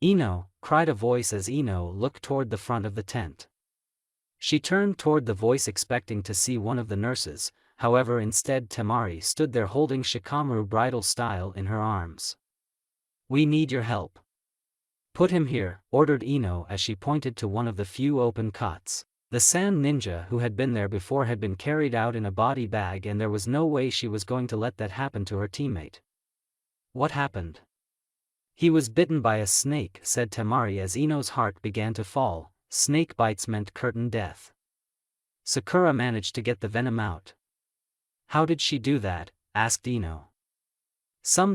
Ino, cried a voice as Ino looked toward the front of the tent. She turned toward the voice expecting to see one of the nurses, however instead Temari stood there holding Shikamaru bridal style in her arms. We need your help. Put him here, ordered Ino as she pointed to one of the few open cots. The sand ninja who had been there before had been carried out in a body bag and there was no way she was going to let that happen to her teammate. What happened? He was bitten by a snake, said Temari as Ino's heart began to fall. Snake bites meant certain death. Sakura managed to get the venom out. How did she do that? Asked Ino.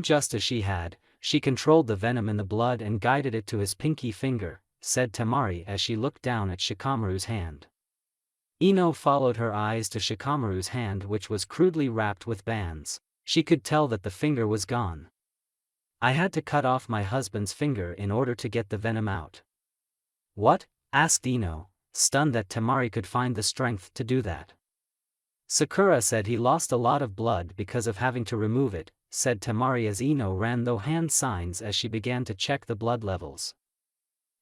Just as she had, she controlled the venom in the blood and guided it to his pinky finger, said Temari as she looked down at Shikamaru's hand. Ino followed her eyes to Shikamaru's hand, which was crudely wrapped with bands. She could tell that the finger was gone. I had to cut off my husband's finger in order to get the venom out. What? Asked Ino, stunned that Temari could find the strength to do that. Sakura said he lost a lot of blood because of having to remove it, said Temari as Ino ran through hand signs as she began to check the blood levels.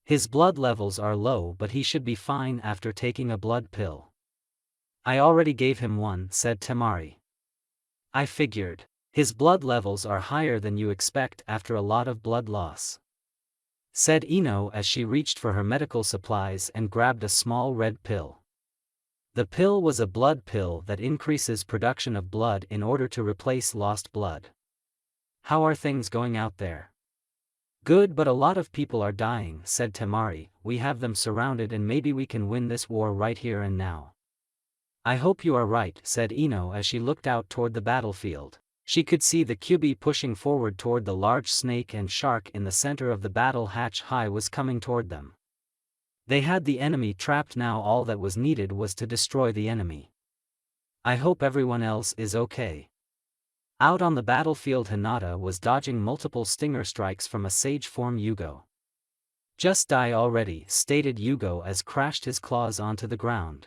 His blood levels are low, but he should be fine after taking a blood pill. I already gave him one, said Temari. I figured. His blood levels are higher than you expect after a lot of blood loss, said Ino as she reached for her medical supplies and grabbed a small red pill. The pill was a blood pill that increases production of blood in order to replace lost blood. How are things going out there? Good, but a lot of people are dying, said Temari. We have them surrounded and maybe we can win this war right here and now. I hope you are right, said Ino as she looked out toward the battlefield. She could see the Kyuubi pushing forward toward the large snake and shark in the center of the battle. Hatch High was coming toward them. They had the enemy trapped now, all that was needed was to destroy the enemy. I hope everyone else is okay. Out on the battlefield, Hinata was dodging multiple stinger strikes from a sage form Hyuga. Just die already, stated Hyuga as crashed his claws onto the ground.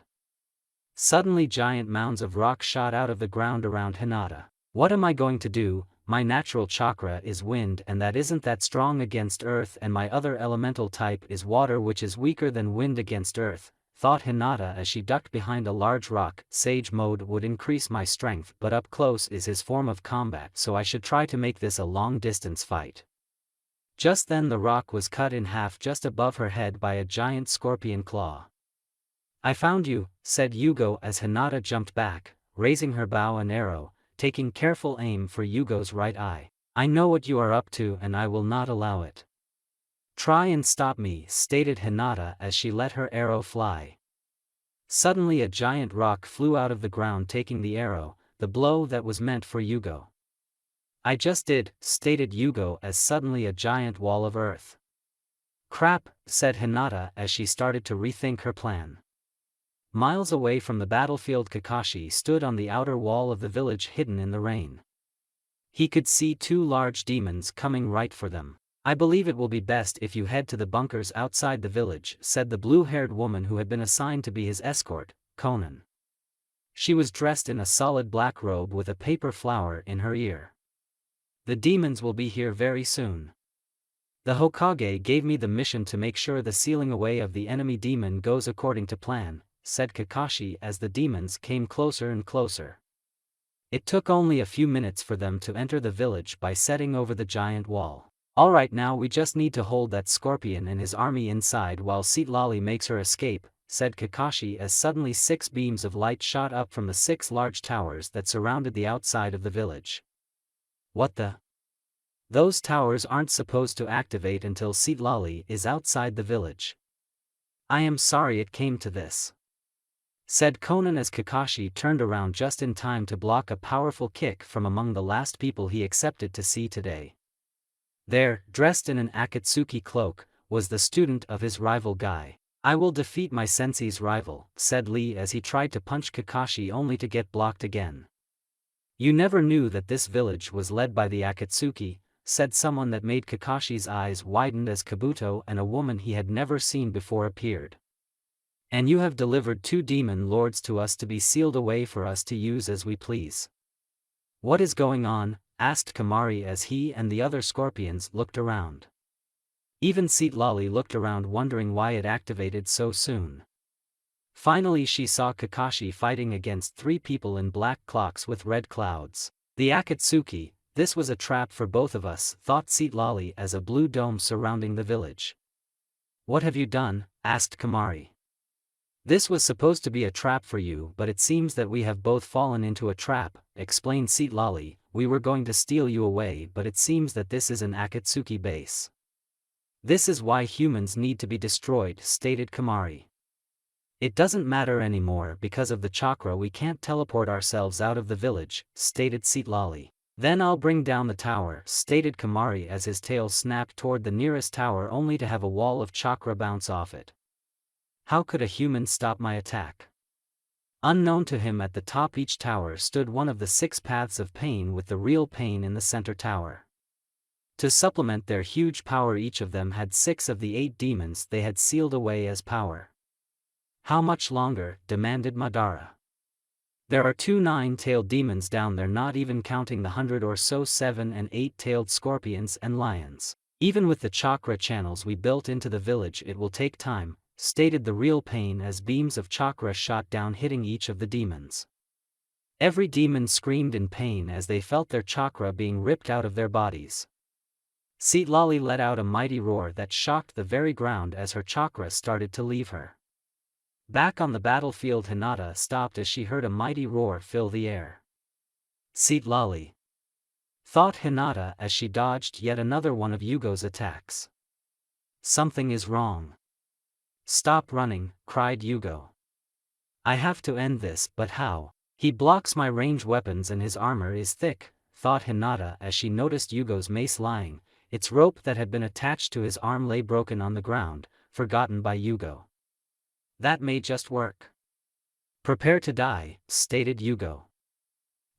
Suddenly giant mounds of rock shot out of the ground around Hinata. What am I going to do? My natural chakra is wind and that isn't that strong against earth, and my other elemental type is water which is weaker than wind against earth, thought Hinata as she ducked behind a large rock. Sage mode would increase my strength, but up close is his form of combat, so I should try to make this a long distance fight. Just then the rock was cut in half just above her head by a giant scorpion claw. I found you, said Hyuga as Hinata jumped back, raising her bow and arrow, taking careful aim for Yugo's right eye. I know what you are up to and I will not allow it. Try and stop me, stated Hinata as she let her arrow fly. Suddenly a giant rock flew out of the ground taking the arrow, the blow that was meant for Hyuga. I just did, stated Hyuga as suddenly a giant wall of earth. Crap, said Hinata as she started to rethink her plan. Miles away from the battlefield, Kakashi stood on the outer wall of the village hidden in the rain. He could see two large demons coming right for them. I believe it will be best if you head to the bunkers outside the village, said the blue-haired woman who had been assigned to be his escort, Conan. She was dressed in a solid black robe with a paper flower in her ear. The demons will be here very soon. The Hokage gave me the mission to make sure the sealing away of the enemy demon goes according to plan, said Kakashi as the demons came closer and closer. It took only a few minutes for them to enter the village by setting over the giant wall. Alright, now we just need to hold that scorpion and his army inside while Citlali makes her escape, said Kakashi as suddenly 6 beams of light shot up from the 6 large towers that surrounded the outside of the village. What the? Those towers aren't supposed to activate until Seatlali is outside the village. I am sorry it came to this, said Conan as Kakashi turned around just in time to block a powerful kick from among the last people he accepted to see today. There, dressed in an Akatsuki cloak, was the student of his rival Guy. I will defeat my sensei's rival, said Lee as he tried to punch Kakashi only to get blocked again. You never knew that this village was led by the Akatsuki, said someone that made Kakashi's eyes widen as Kabuto and a woman he had never seen before appeared. And you have delivered 2 demon lords to us to be sealed away for us to use as we please. What is going on? Asked Kamari as he and the other scorpions looked around. Even Seatlali looked around wondering why it activated so soon. Finally she saw Kakashi fighting against 3 people in black cloaks with red clouds. The Akatsuki, this was a trap for both of us, thought Seatlali as a blue dome surrounding the village. What have you done? Asked Kamari. This was supposed to be a trap for you, but it seems that we have both fallen into a trap, explained Seatlali. We were going to steal you away, but it seems that this is an Akatsuki base. This is why humans need to be destroyed, stated Kamari. It doesn't matter anymore because of the chakra we can't teleport ourselves out of the village, stated Seatlali. Then I'll bring down the tower, stated Kamari as his tail snapped toward the nearest tower only to have a wall of chakra bounce off it. How could a human stop my attack? Unknown to him, at the top each tower stood one of the 6 paths of pain, with the real pain in the center tower. To supplement their huge power, each of them had 6 of the 8 demons they had sealed away as power. How much longer? Demanded Madara. There are 2 9-tailed demons down there, not even counting the 100 or so 7 and 8-tailed scorpions and lions. Even with the chakra channels we built into the village, it will take time, stated the real pain as beams of chakra shot down, hitting each of the demons. Every demon screamed in pain as they felt their chakra being ripped out of their bodies. Seatlali let out a mighty roar that shocked the very ground as her chakra started to leave her. Back on the battlefield, Hinata stopped as she heard a mighty roar fill the air. Seatlali, thought Hinata as she dodged yet another one of Yugo's attacks. Something is wrong. Stop running, cried Hyuga. I have to end this, but how? He blocks my range weapons and his armor is thick, thought Hinata as she noticed Yugo's mace lying. Its rope that had been attached to his arm lay broken on the ground, forgotten by Hyuga. That may just work. Prepare to die, stated Hyuga.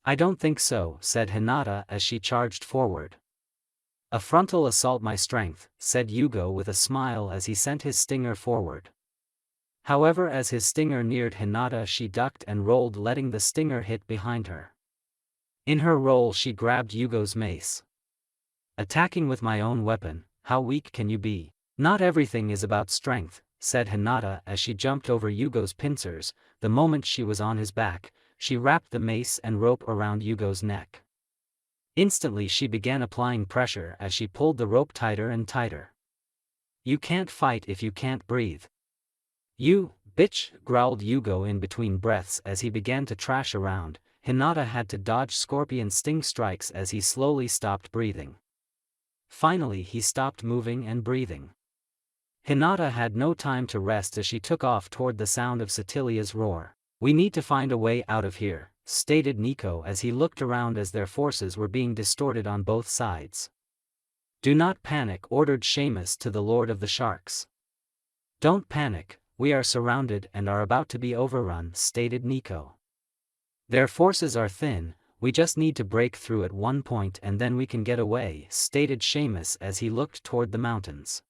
I don't think so, said Hinata as she charged forward. A frontal assault my strength, said Hyuga with a smile as he sent his stinger forward. However, as his stinger neared Hinata, she ducked and rolled, letting the stinger hit behind her. In her roll she grabbed Yugo's mace. Attacking with my own weapon, how weak can you be? Not everything is about strength, said Hinata as she jumped over Yugo's pincers. The moment she was on his back, she wrapped the mace and rope around Yugo's neck. Instantly she began applying pressure as she pulled the rope tighter and tighter. You can't fight if you can't breathe. You, bitch, growled Hyuga in between breaths as he began to trash around. Hinata had to dodge scorpion sting strikes as he slowly stopped breathing. Finally he stopped moving and breathing. Hinata had no time to rest as she took off toward the sound of Satilia's roar. We need to find a way out of here, stated Nico as he looked around as their forces were being distorted on both sides. Do not panic, ordered Seamus to the Lord of the Sharks. Don't panic, we are surrounded and are about to be overrun, stated Nico. Their forces are thin, we just need to break through at one point and then we can get away, stated Seamus as he looked toward the mountains.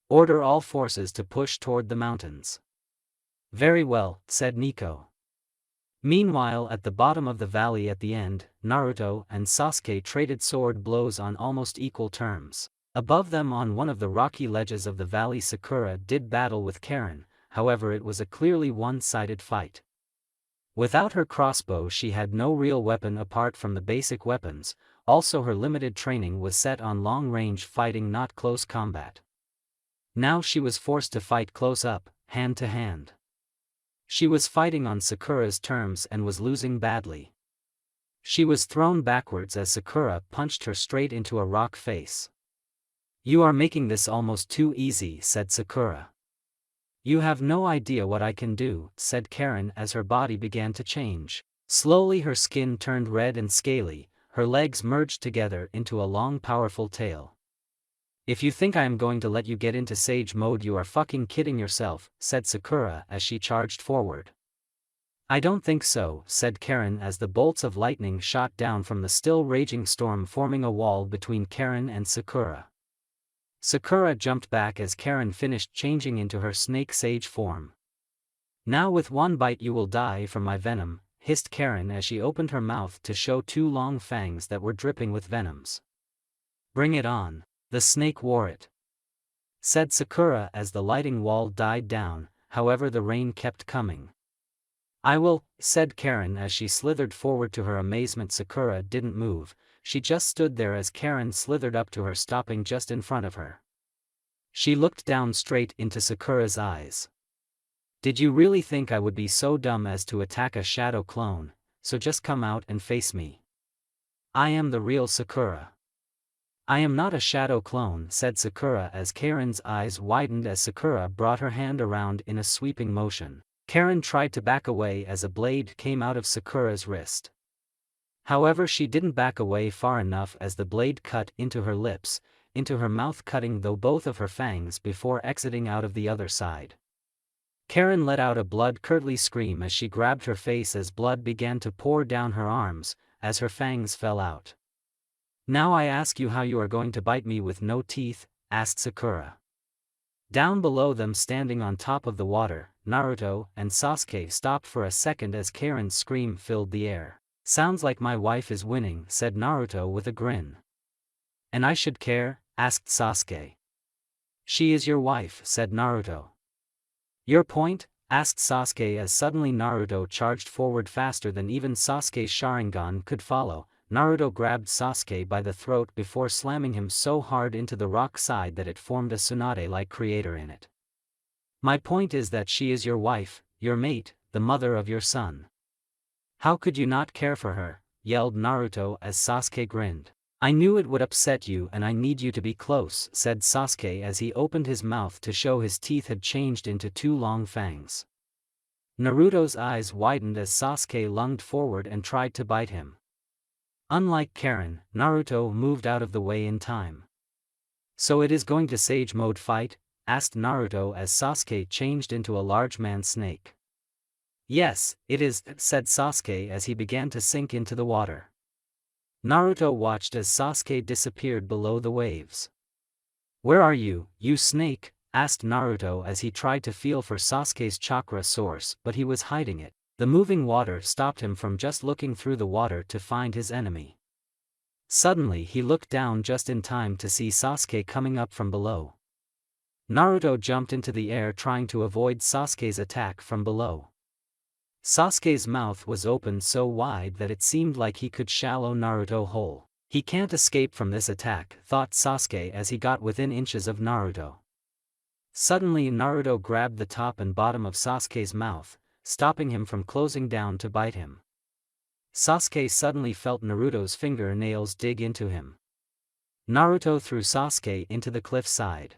Order all forces to push toward the mountains. Very well, said Nico. Meanwhile, at the bottom of the valley at the end, Naruto and Sasuke traded sword blows on almost equal terms. Above them on one of the rocky ledges of the valley, Sakura did battle with Karen, however it was a clearly one-sided fight. Without her crossbow she had no real weapon apart from the basic weapons, also her limited training was set on long-range fighting, not close combat. Now she was forced to fight close up, hand to hand. She was fighting on Sakura's terms and was losing badly. She was thrown backwards as Sakura punched her straight into a rock face. "You are making this almost too easy," said Sakura. "You have no idea what I can do," said Karen as her body began to change. Slowly her skin turned red and scaly, her legs merged together into a long powerful tail. "If you think I am going to let you get into Sage mode, you are fucking kidding yourself," said Sakura as she charged forward. "I don't think so," said Karen as the bolts of lightning shot down from the still raging storm, forming a wall between Karen and Sakura. Sakura jumped back as Karen finished changing into her snake sage form. "Now with one bite you will die from my venom," hissed Karen as she opened her mouth to show two long fangs that were dripping with venoms. "Bring it on." "The snake wore it," said Sakura as the lighting wall died down, however the rain kept coming. "I will," said Karen as she slithered forward. To her amazement, Sakura didn't move, she just stood there as Karen slithered up to her, stopping just in front of her. She looked down straight into Sakura's eyes. "Did you really think I would be so dumb as to attack a shadow clone? So just come out and face me. I am the real Sakura." "I am not a shadow clone," said Sakura as Karen's eyes widened as Sakura brought her hand around in a sweeping motion. Karen tried to back away as a blade came out of Sakura's wrist. However, she didn't back away far enough as the blade cut into her lips, into her mouth, cutting though both of her fangs before exiting out of the other side. Karen let out a blood-curdling scream as she grabbed her face as blood began to pour down her arms, as her fangs fell out. "Now I ask you how you are going to bite me with no teeth?" asked Sakura. Down below them, standing on top of the water, Naruto and Sasuke stopped for a second as Karen's scream filled the air. "Sounds like my wife is winning," said Naruto with a grin. "And I should care?" asked Sasuke. "She is your wife," said Naruto. "Your point?" asked Sasuke as suddenly Naruto charged forward faster than even Sasuke's Sharingan could follow. Naruto grabbed Sasuke by the throat before slamming him so hard into the rock side that it formed a tsunade-like crater in it. "My point is that she is your wife, your mate, the mother of your son. How could you not care for her?" yelled Naruto as Sasuke grinned. "I knew it would upset you and I need you to be close," said Sasuke as he opened his mouth to show his teeth had changed into two long fangs. Naruto's eyes widened as Sasuke lunged forward and tried to bite him. Unlike Karen, Naruto moved out of the way in time. "So it is going to Sage mode fight?" asked Naruto as Sasuke changed into a large man snake. "Yes, it is," said Sasuke as he began to sink into the water. Naruto watched as Sasuke disappeared below the waves. "Where are you, you snake?" asked Naruto as he tried to feel for Sasuke's chakra source, but he was hiding it. The moving water stopped him from just looking through the water to find his enemy. Suddenly he looked down just in time to see Sasuke coming up from below. Naruto jumped into the air trying to avoid Sasuke's attack from below. Sasuke's mouth was open so wide that it seemed like he could swallow Naruto whole. "He can't escape from this attack," thought Sasuke as he got within inches of Naruto. Suddenly Naruto grabbed the top and bottom of Sasuke's mouth, stopping him from closing down to bite him. Sasuke suddenly felt Naruto's fingernails dig into him. Naruto threw Sasuke into the cliff side.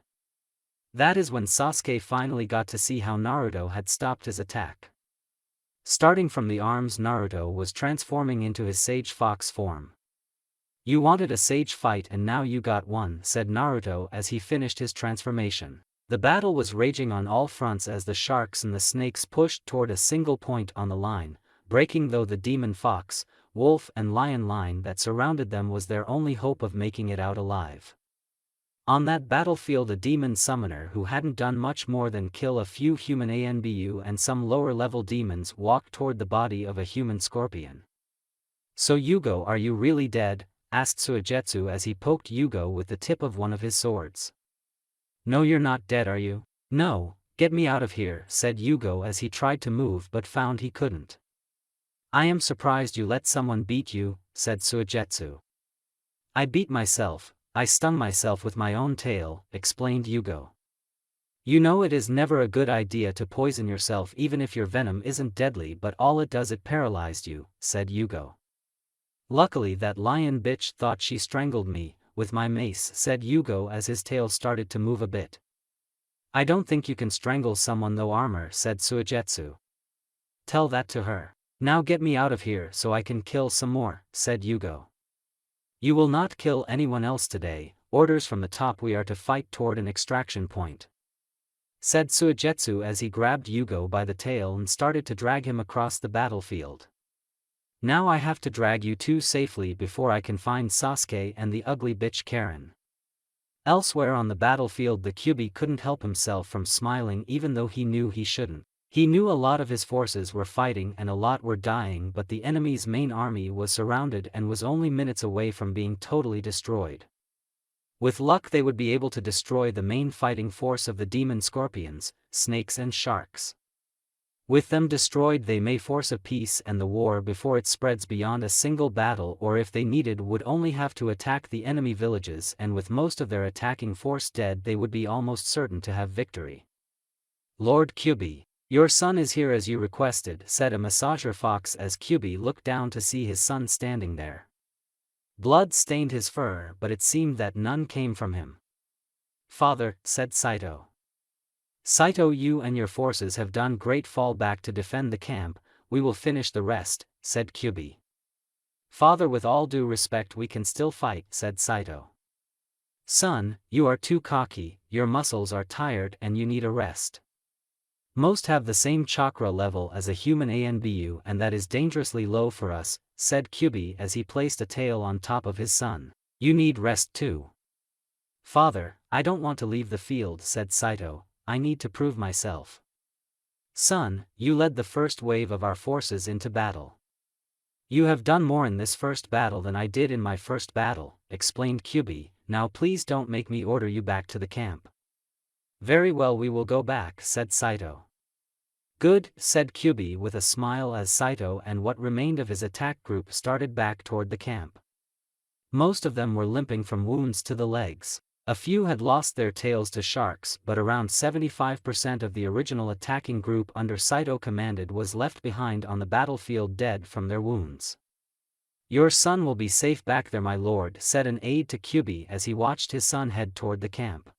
That is when Sasuke finally got to see how Naruto had stopped his attack. Starting from the arms, Naruto was transforming into his Sage Fox form. "You wanted a sage fight and now you got one," said Naruto as he finished his transformation. The battle was raging on all fronts as the sharks and the snakes pushed toward a single point on the line, breaking though the demon fox, wolf and lion line that surrounded them was their only hope of making it out alive. On that battlefield, a demon summoner who hadn't done much more than kill a few human ANBU and some lower-level demons walked toward the body of a human scorpion. "So Hyuga, are you really dead?" asked Suigetsu as he poked Hyuga with the tip of one of his swords. "No, you're not dead, are you?" "No, get me out of here," said Hyuga as he tried to move but found he couldn't. "I am surprised you let someone beat you," said Suigetsu. "I beat myself, I stung myself with my own tail," explained Hyuga. You know it is never a good idea to poison yourself even if your venom isn't deadly, but all it does, it paralyzed you, said Hyuga. Luckily that lion bitch thought she strangled me with my mace, said Hyuga as his tail started to move a bit. I don't think you can strangle someone though armor, said Suigetsu. Tell that to her. Now get me out of here so I can kill some more, said Hyuga. You will not kill anyone else today, orders from the top, we are to fight toward an extraction point, said Suigetsu as he grabbed Hyuga by the tail and started to drag him across the battlefield. Now I have to drag you two safely before I can find Sasuke and the ugly bitch Karen. Elsewhere on the battlefield, the Kyuubi couldn't help himself from smiling even though he knew he shouldn't. He knew a lot of his forces were fighting and a lot were dying, but the enemy's main army was surrounded and was only minutes away from being totally destroyed. With luck they would be able to destroy the main fighting force of the demon scorpions, snakes and sharks. With them destroyed they may force a peace and the war before it spreads beyond a single battle, or if they needed would only have to attack the enemy villages, and with most of their attacking force dead they would be almost certain to have victory. Lord Kyuubi, your son is here as you requested, said a massager fox as Kyuubi looked down to see his son standing there. Blood stained his fur, but it seemed that none came from him. Father, said Saito. Saito, you and your forces have done great, fall back to defend the camp, we will finish the rest, said Kyuubi. Father, with all due respect we can still fight, said Saito. Son, you are too cocky, your muscles are tired and you need a rest. Most have the same chakra level as a human ANBU and that is dangerously low for us, said Kyuubi as he placed a tail on top of his son. You need rest too. Father, I don't want to leave the field, said Saito, I need to prove myself. Son, you led the first wave of our forces into battle. You have done more in this first battle than I did in my first battle, explained Kyuubi, now please don't make me order you back to the camp. Very well, we will go back, said Saito. Good, said Kyuubi with a smile as Saito and what remained of his attack group started back toward the camp. Most of them were limping from wounds to the legs. A few had lost their tails to sharks, but around 75% of the original attacking group under Saito commanded was left behind on the battlefield dead from their wounds. Your son will be safe back there, my lord, said an aide to Kyuubi as he watched his son head toward the camp.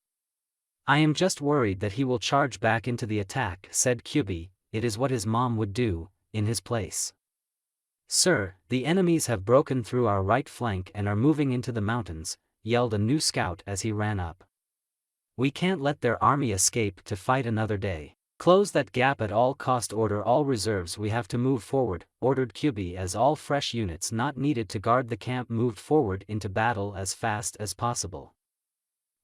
I am just worried that he will charge back into the attack, said Kyuubi, it is what his mom would do, in his place. Sir, the enemies have broken through our right flank and are moving into the mountains, yelled a new scout as he ran up. We can't let their army escape to fight another day. Close that gap at all cost, order all reserves, we have to move forward, ordered Kyuubi as all fresh units not needed to guard the camp moved forward into battle as fast as possible.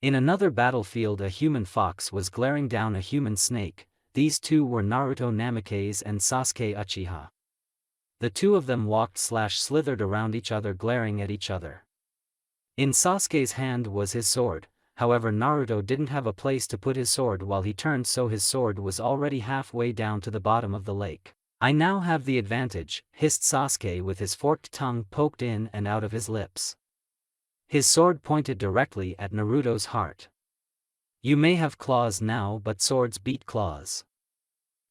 In another battlefield a human fox was glaring down a human snake, these two were Naruto Namikaze and Sasuke Uchiha. The two of them walked/slithered around each other glaring at each other. In Sasuke's hand was his sword, however Naruto didn't have a place to put his sword while he turned, so his sword was already halfway down to the bottom of the lake. I now have the advantage, hissed Sasuke with his forked tongue poked in and out of his lips. His sword pointed directly at Naruto's heart. You may have claws now, but swords beat claws.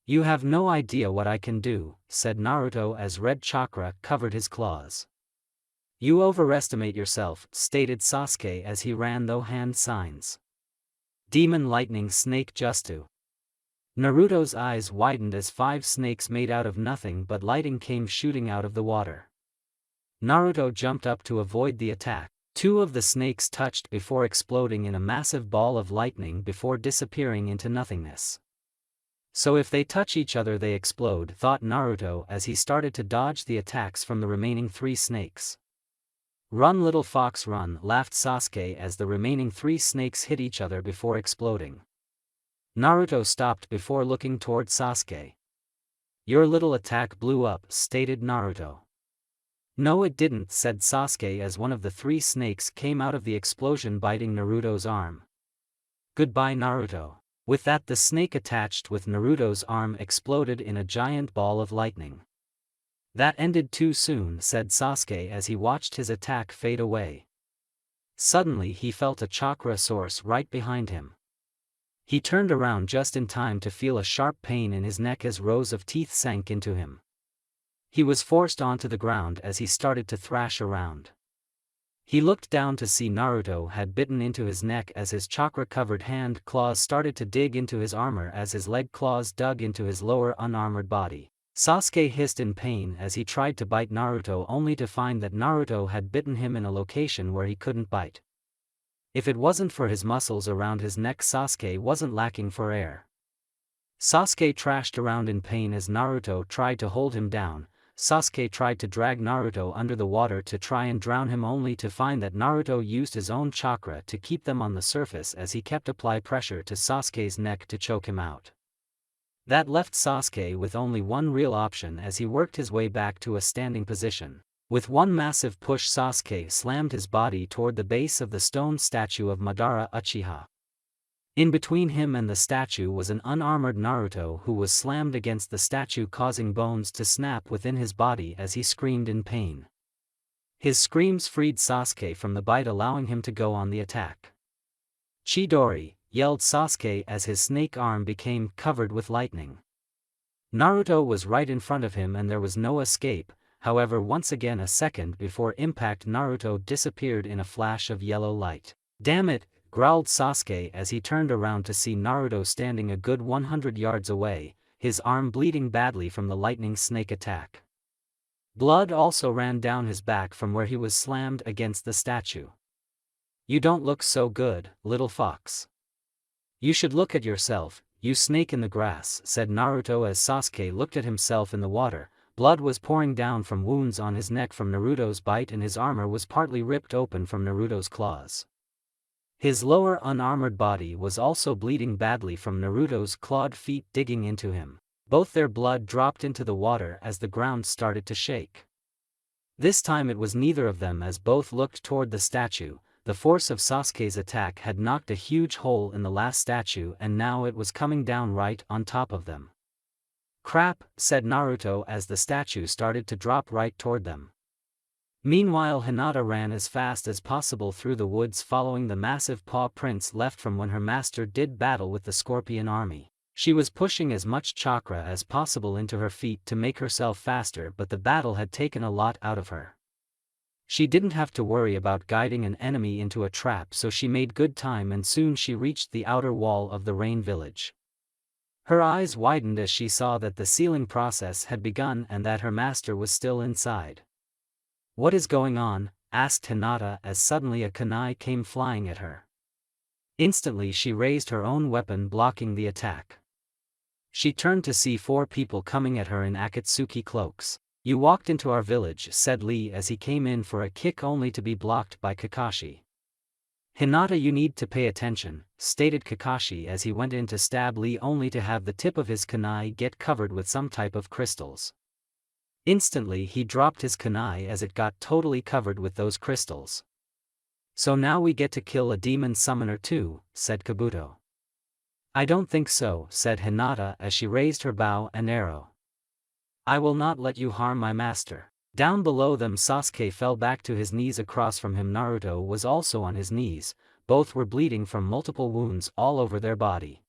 You have no idea what I can do, said Naruto as red chakra covered his claws. You overestimate yourself, stated Sasuke as he ran through hand signs. Demon lightning snake Justu. Naruto's eyes widened as 5 snakes made out of nothing but lighting came shooting out of the water. Naruto jumped up to avoid the attack. 2 of the snakes touched before exploding in a massive ball of lightning before disappearing into nothingness. So if they touch each other they explode, thought Naruto as he started to dodge the attacks from the remaining 3 snakes. Run little fox run, laughed Sasuke as the remaining 3 snakes hit each other before exploding. Naruto stopped before looking toward Sasuke. Your little attack blew up, stated Naruto. No it didn't, said Sasuke as one of the 3 snakes came out of the explosion biting Naruto's arm. Goodbye Naruto. With that the snake attached with Naruto's arm exploded in a giant ball of lightning. That ended too soon, said Sasuke as he watched his attack fade away. Suddenly he felt a chakra source right behind him. He turned around just in time to feel a sharp pain in his neck as rows of teeth sank into him. He was forced onto the ground as he started to thrash around. He looked down to see Naruto had bitten into his neck as his chakra-covered hand claws started to dig into his armor as his leg claws dug into his lower unarmored body. Sasuke hissed in pain as he tried to bite Naruto only to find that Naruto had bitten him in a location where he couldn't bite. If it wasn't for his muscles around his neck, Sasuke wasn't lacking for air. Sasuke trashed around in pain as Naruto tried to hold him down. Sasuke tried to drag Naruto under the water to try and drown him only to find that Naruto used his own chakra to keep them on the surface as he kept apply pressure to Sasuke's neck to choke him out. That left Sasuke with only one real option as he worked his way back to a standing position. With one massive push, Sasuke slammed his body toward the base of the stone statue of Madara Uchiha. In between him and the statue was an unarmored Naruto who was slammed against the statue, causing bones to snap within his body as he screamed in pain. His screams freed Sasuke from the bite, allowing him to go on the attack. "Chidori!" yelled Sasuke as his snake arm became covered with lightning. Naruto was right in front of him and there was no escape. However, once again a second before impact, Naruto disappeared in a flash of yellow light. "Damn it!" growled Sasuke as he turned around to see Naruto standing a good 100 yards away, his arm bleeding badly from the lightning snake attack. Blood also ran down his back from where he was slammed against the statue. "You don't look so good, little fox. You should look at yourself, you snake in the grass," said Naruto as Sasuke looked at himself in the water. Blood was pouring down from wounds on his neck from Naruto's bite and his armor was partly ripped open from Naruto's claws. His lower unarmored body was also bleeding badly from Naruto's clawed feet digging into him. Both their blood dropped into the water as the ground started to shake. This time it was neither of them as both looked toward the statue. The force of Sasuke's attack had knocked a huge hole in the last statue and now it was coming down right on top of them. "Crap," said Naruto as the statue started to drop right toward them. Meanwhile, Hinata ran as fast as possible through the woods following the massive paw prints left from when her master did battle with the Scorpion army. She was pushing as much chakra as possible into her feet to make herself faster, but the battle had taken a lot out of her. She didn't have to worry about guiding an enemy into a trap, so she made good time and soon she reached the outer wall of the Rain Village. Her eyes widened as she saw that the sealing process had begun and that her master was still inside. "What is going on?" asked Hinata as suddenly a kunai came flying at her. Instantly she raised her own weapon, blocking the attack. She turned to see 4 people coming at her in Akatsuki cloaks. "You walked into our village," said Lee as he came in for a kick only to be blocked by Kakashi. "Hinata, you need to pay attention," stated Kakashi as he went in to stab Lee only to have the tip of his kunai get covered with some type of crystals. Instantly he dropped his kunai as it got totally covered with those crystals. "So now we get to kill a demon summoner too," said Kabuto. "I don't think so," said Hinata as she raised her bow and arrow. "I will not let you harm my master." Down below them, Sasuke fell back to his knees. Across from him, Naruto was also on his knees. Both were bleeding from multiple wounds all over their body.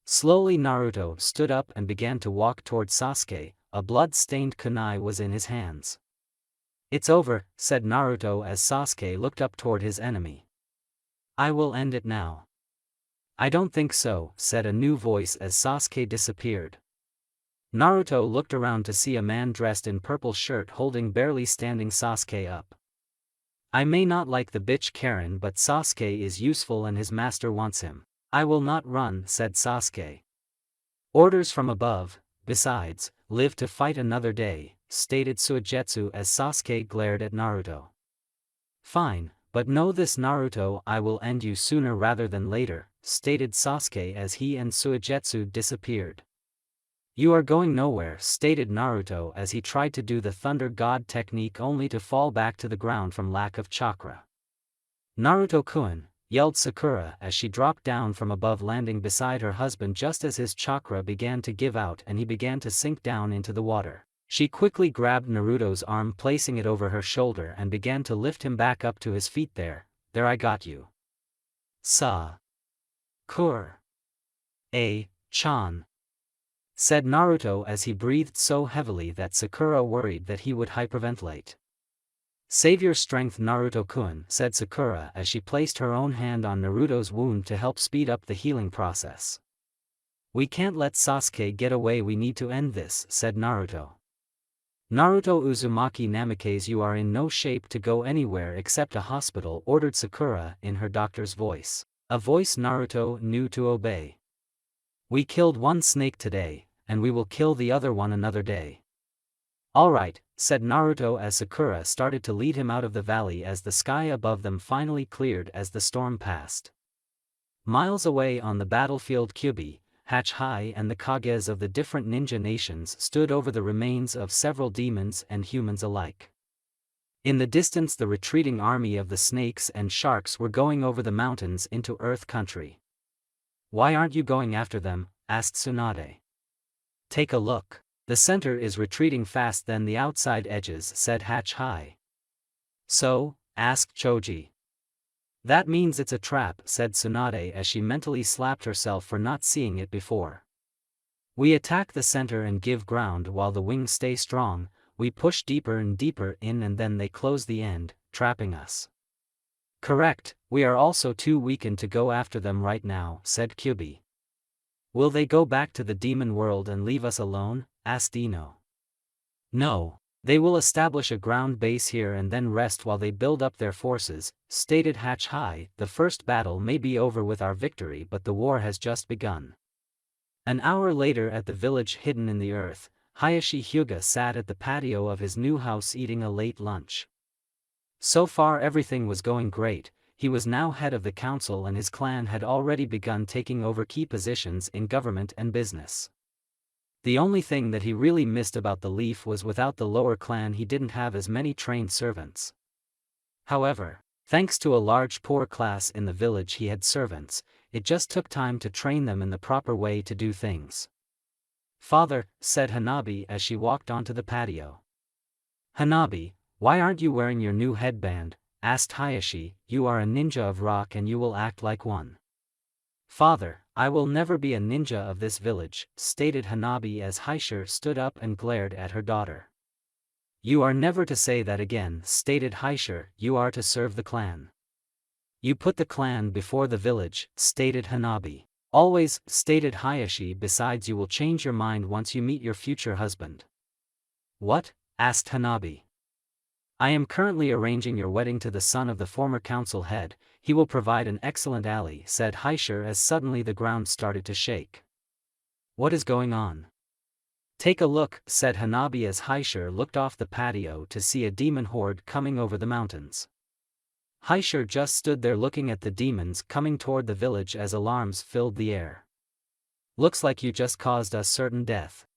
Slowly Naruto stood up and began to walk toward Sasuke. A blood-stained kunai was in his hands. "It's over," said Naruto as Sasuke looked up toward his enemy. "I will end it now." "I don't think so," said a new voice as Sasuke disappeared. Naruto looked around to see a man dressed in purple shirt holding barely standing Sasuke up. "I may not like the bitch Karen, but Sasuke is useful and his master wants him." "I will not run," said Sasuke. "Orders from above. Besides, live to fight another day," stated Suigetsu as Sasuke glared at Naruto. "Fine, but know this, Naruto, I will end you sooner rather than later," stated Sasuke as he and Suigetsu disappeared. "You are going nowhere," stated Naruto as he tried to do the Thunder God technique only to fall back to the ground from lack of chakra. "Naruto-kun," yelled Sakura as she dropped down from above, landing beside her husband just as his chakra began to give out and he began to sink down into the water. She quickly grabbed Naruto's arm, placing it over her shoulder, and began to lift him back up to his feet. There I got you. Sakura. Chan, said Naruto as he breathed so heavily that Sakura worried that he would hyperventilate. Save your strength Naruto-kun, said Sakura as she placed her own hand on Naruto's wound to help speed up the healing process. We can't let Sasuke get away, we need to end this, said Naruto. Naruto Uzumaki Namikaze, you are in no shape to go anywhere except a hospital, ordered Sakura in her doctor's voice, a voice Naruto knew to obey. We killed one snake today, and we will kill the other one another day. Alright, said Naruto as Sakura started to lead him out of the valley as the sky above them finally cleared as the storm passed. Miles away on the battlefield, Kyubi, Hachihai and the Kages of the different ninja nations stood over the remains of several demons and humans alike. In the distance, the retreating army of the snakes and sharks were going over the mountains into Earth Country. Why aren't you going after them? Asked Tsunade. Take a look. The center is retreating fast than the outside edges, said Hachihai. So? Asked Choji. That means it's a trap, said Tsunade as she mentally slapped herself for not seeing it before. We attack the center and give ground while the wings stay strong, we push deeper and deeper in and then they close the end, trapping us. Correct, we are also too weakened to go after them right now, said Kyubi. Will they go back to the demon world and leave us alone? Asked Ino. No. They will establish a ground base here and then rest while they build up their forces, stated Hachihai. The first battle may be over with our victory, but the war has just begun. An hour later at the village hidden in the earth, Hayashi Hyuga sat at the patio of his new house eating a late lunch. So far everything was going great. He was now head of the council and his clan had already begun taking over key positions in government and business. The only thing that he really missed about the Leaf was without the lower clan he didn't have as many trained servants. However, thanks to a large poor class in the village he had servants, it just took time to train them in the proper way to do things. Father, said Hanabi as she walked onto the patio. Hanabi, why aren't you wearing your new headband? Asked Hayashi. You are a ninja of rock and you will act like one. Father, I will never be a ninja of this village, stated Hanabi as Haishir stood up and glared at her daughter. You are never to say that again, stated Haishir. You are to serve the clan. You put the clan before the village, stated Hanabi. Always, stated Hayashi. Besides, you will change your mind once you meet your future husband. What? Asked Hanabi. I am currently arranging your wedding to the son of the former council head. He will provide an excellent ally, said Haishir as suddenly the ground started to shake. What is going on? Take a look, said Hanabi as Haishir looked off the patio to see a demon horde coming over the mountains. Haishir just stood there looking at the demons coming toward the village as alarms filled the air. Looks like you just caused us certain death.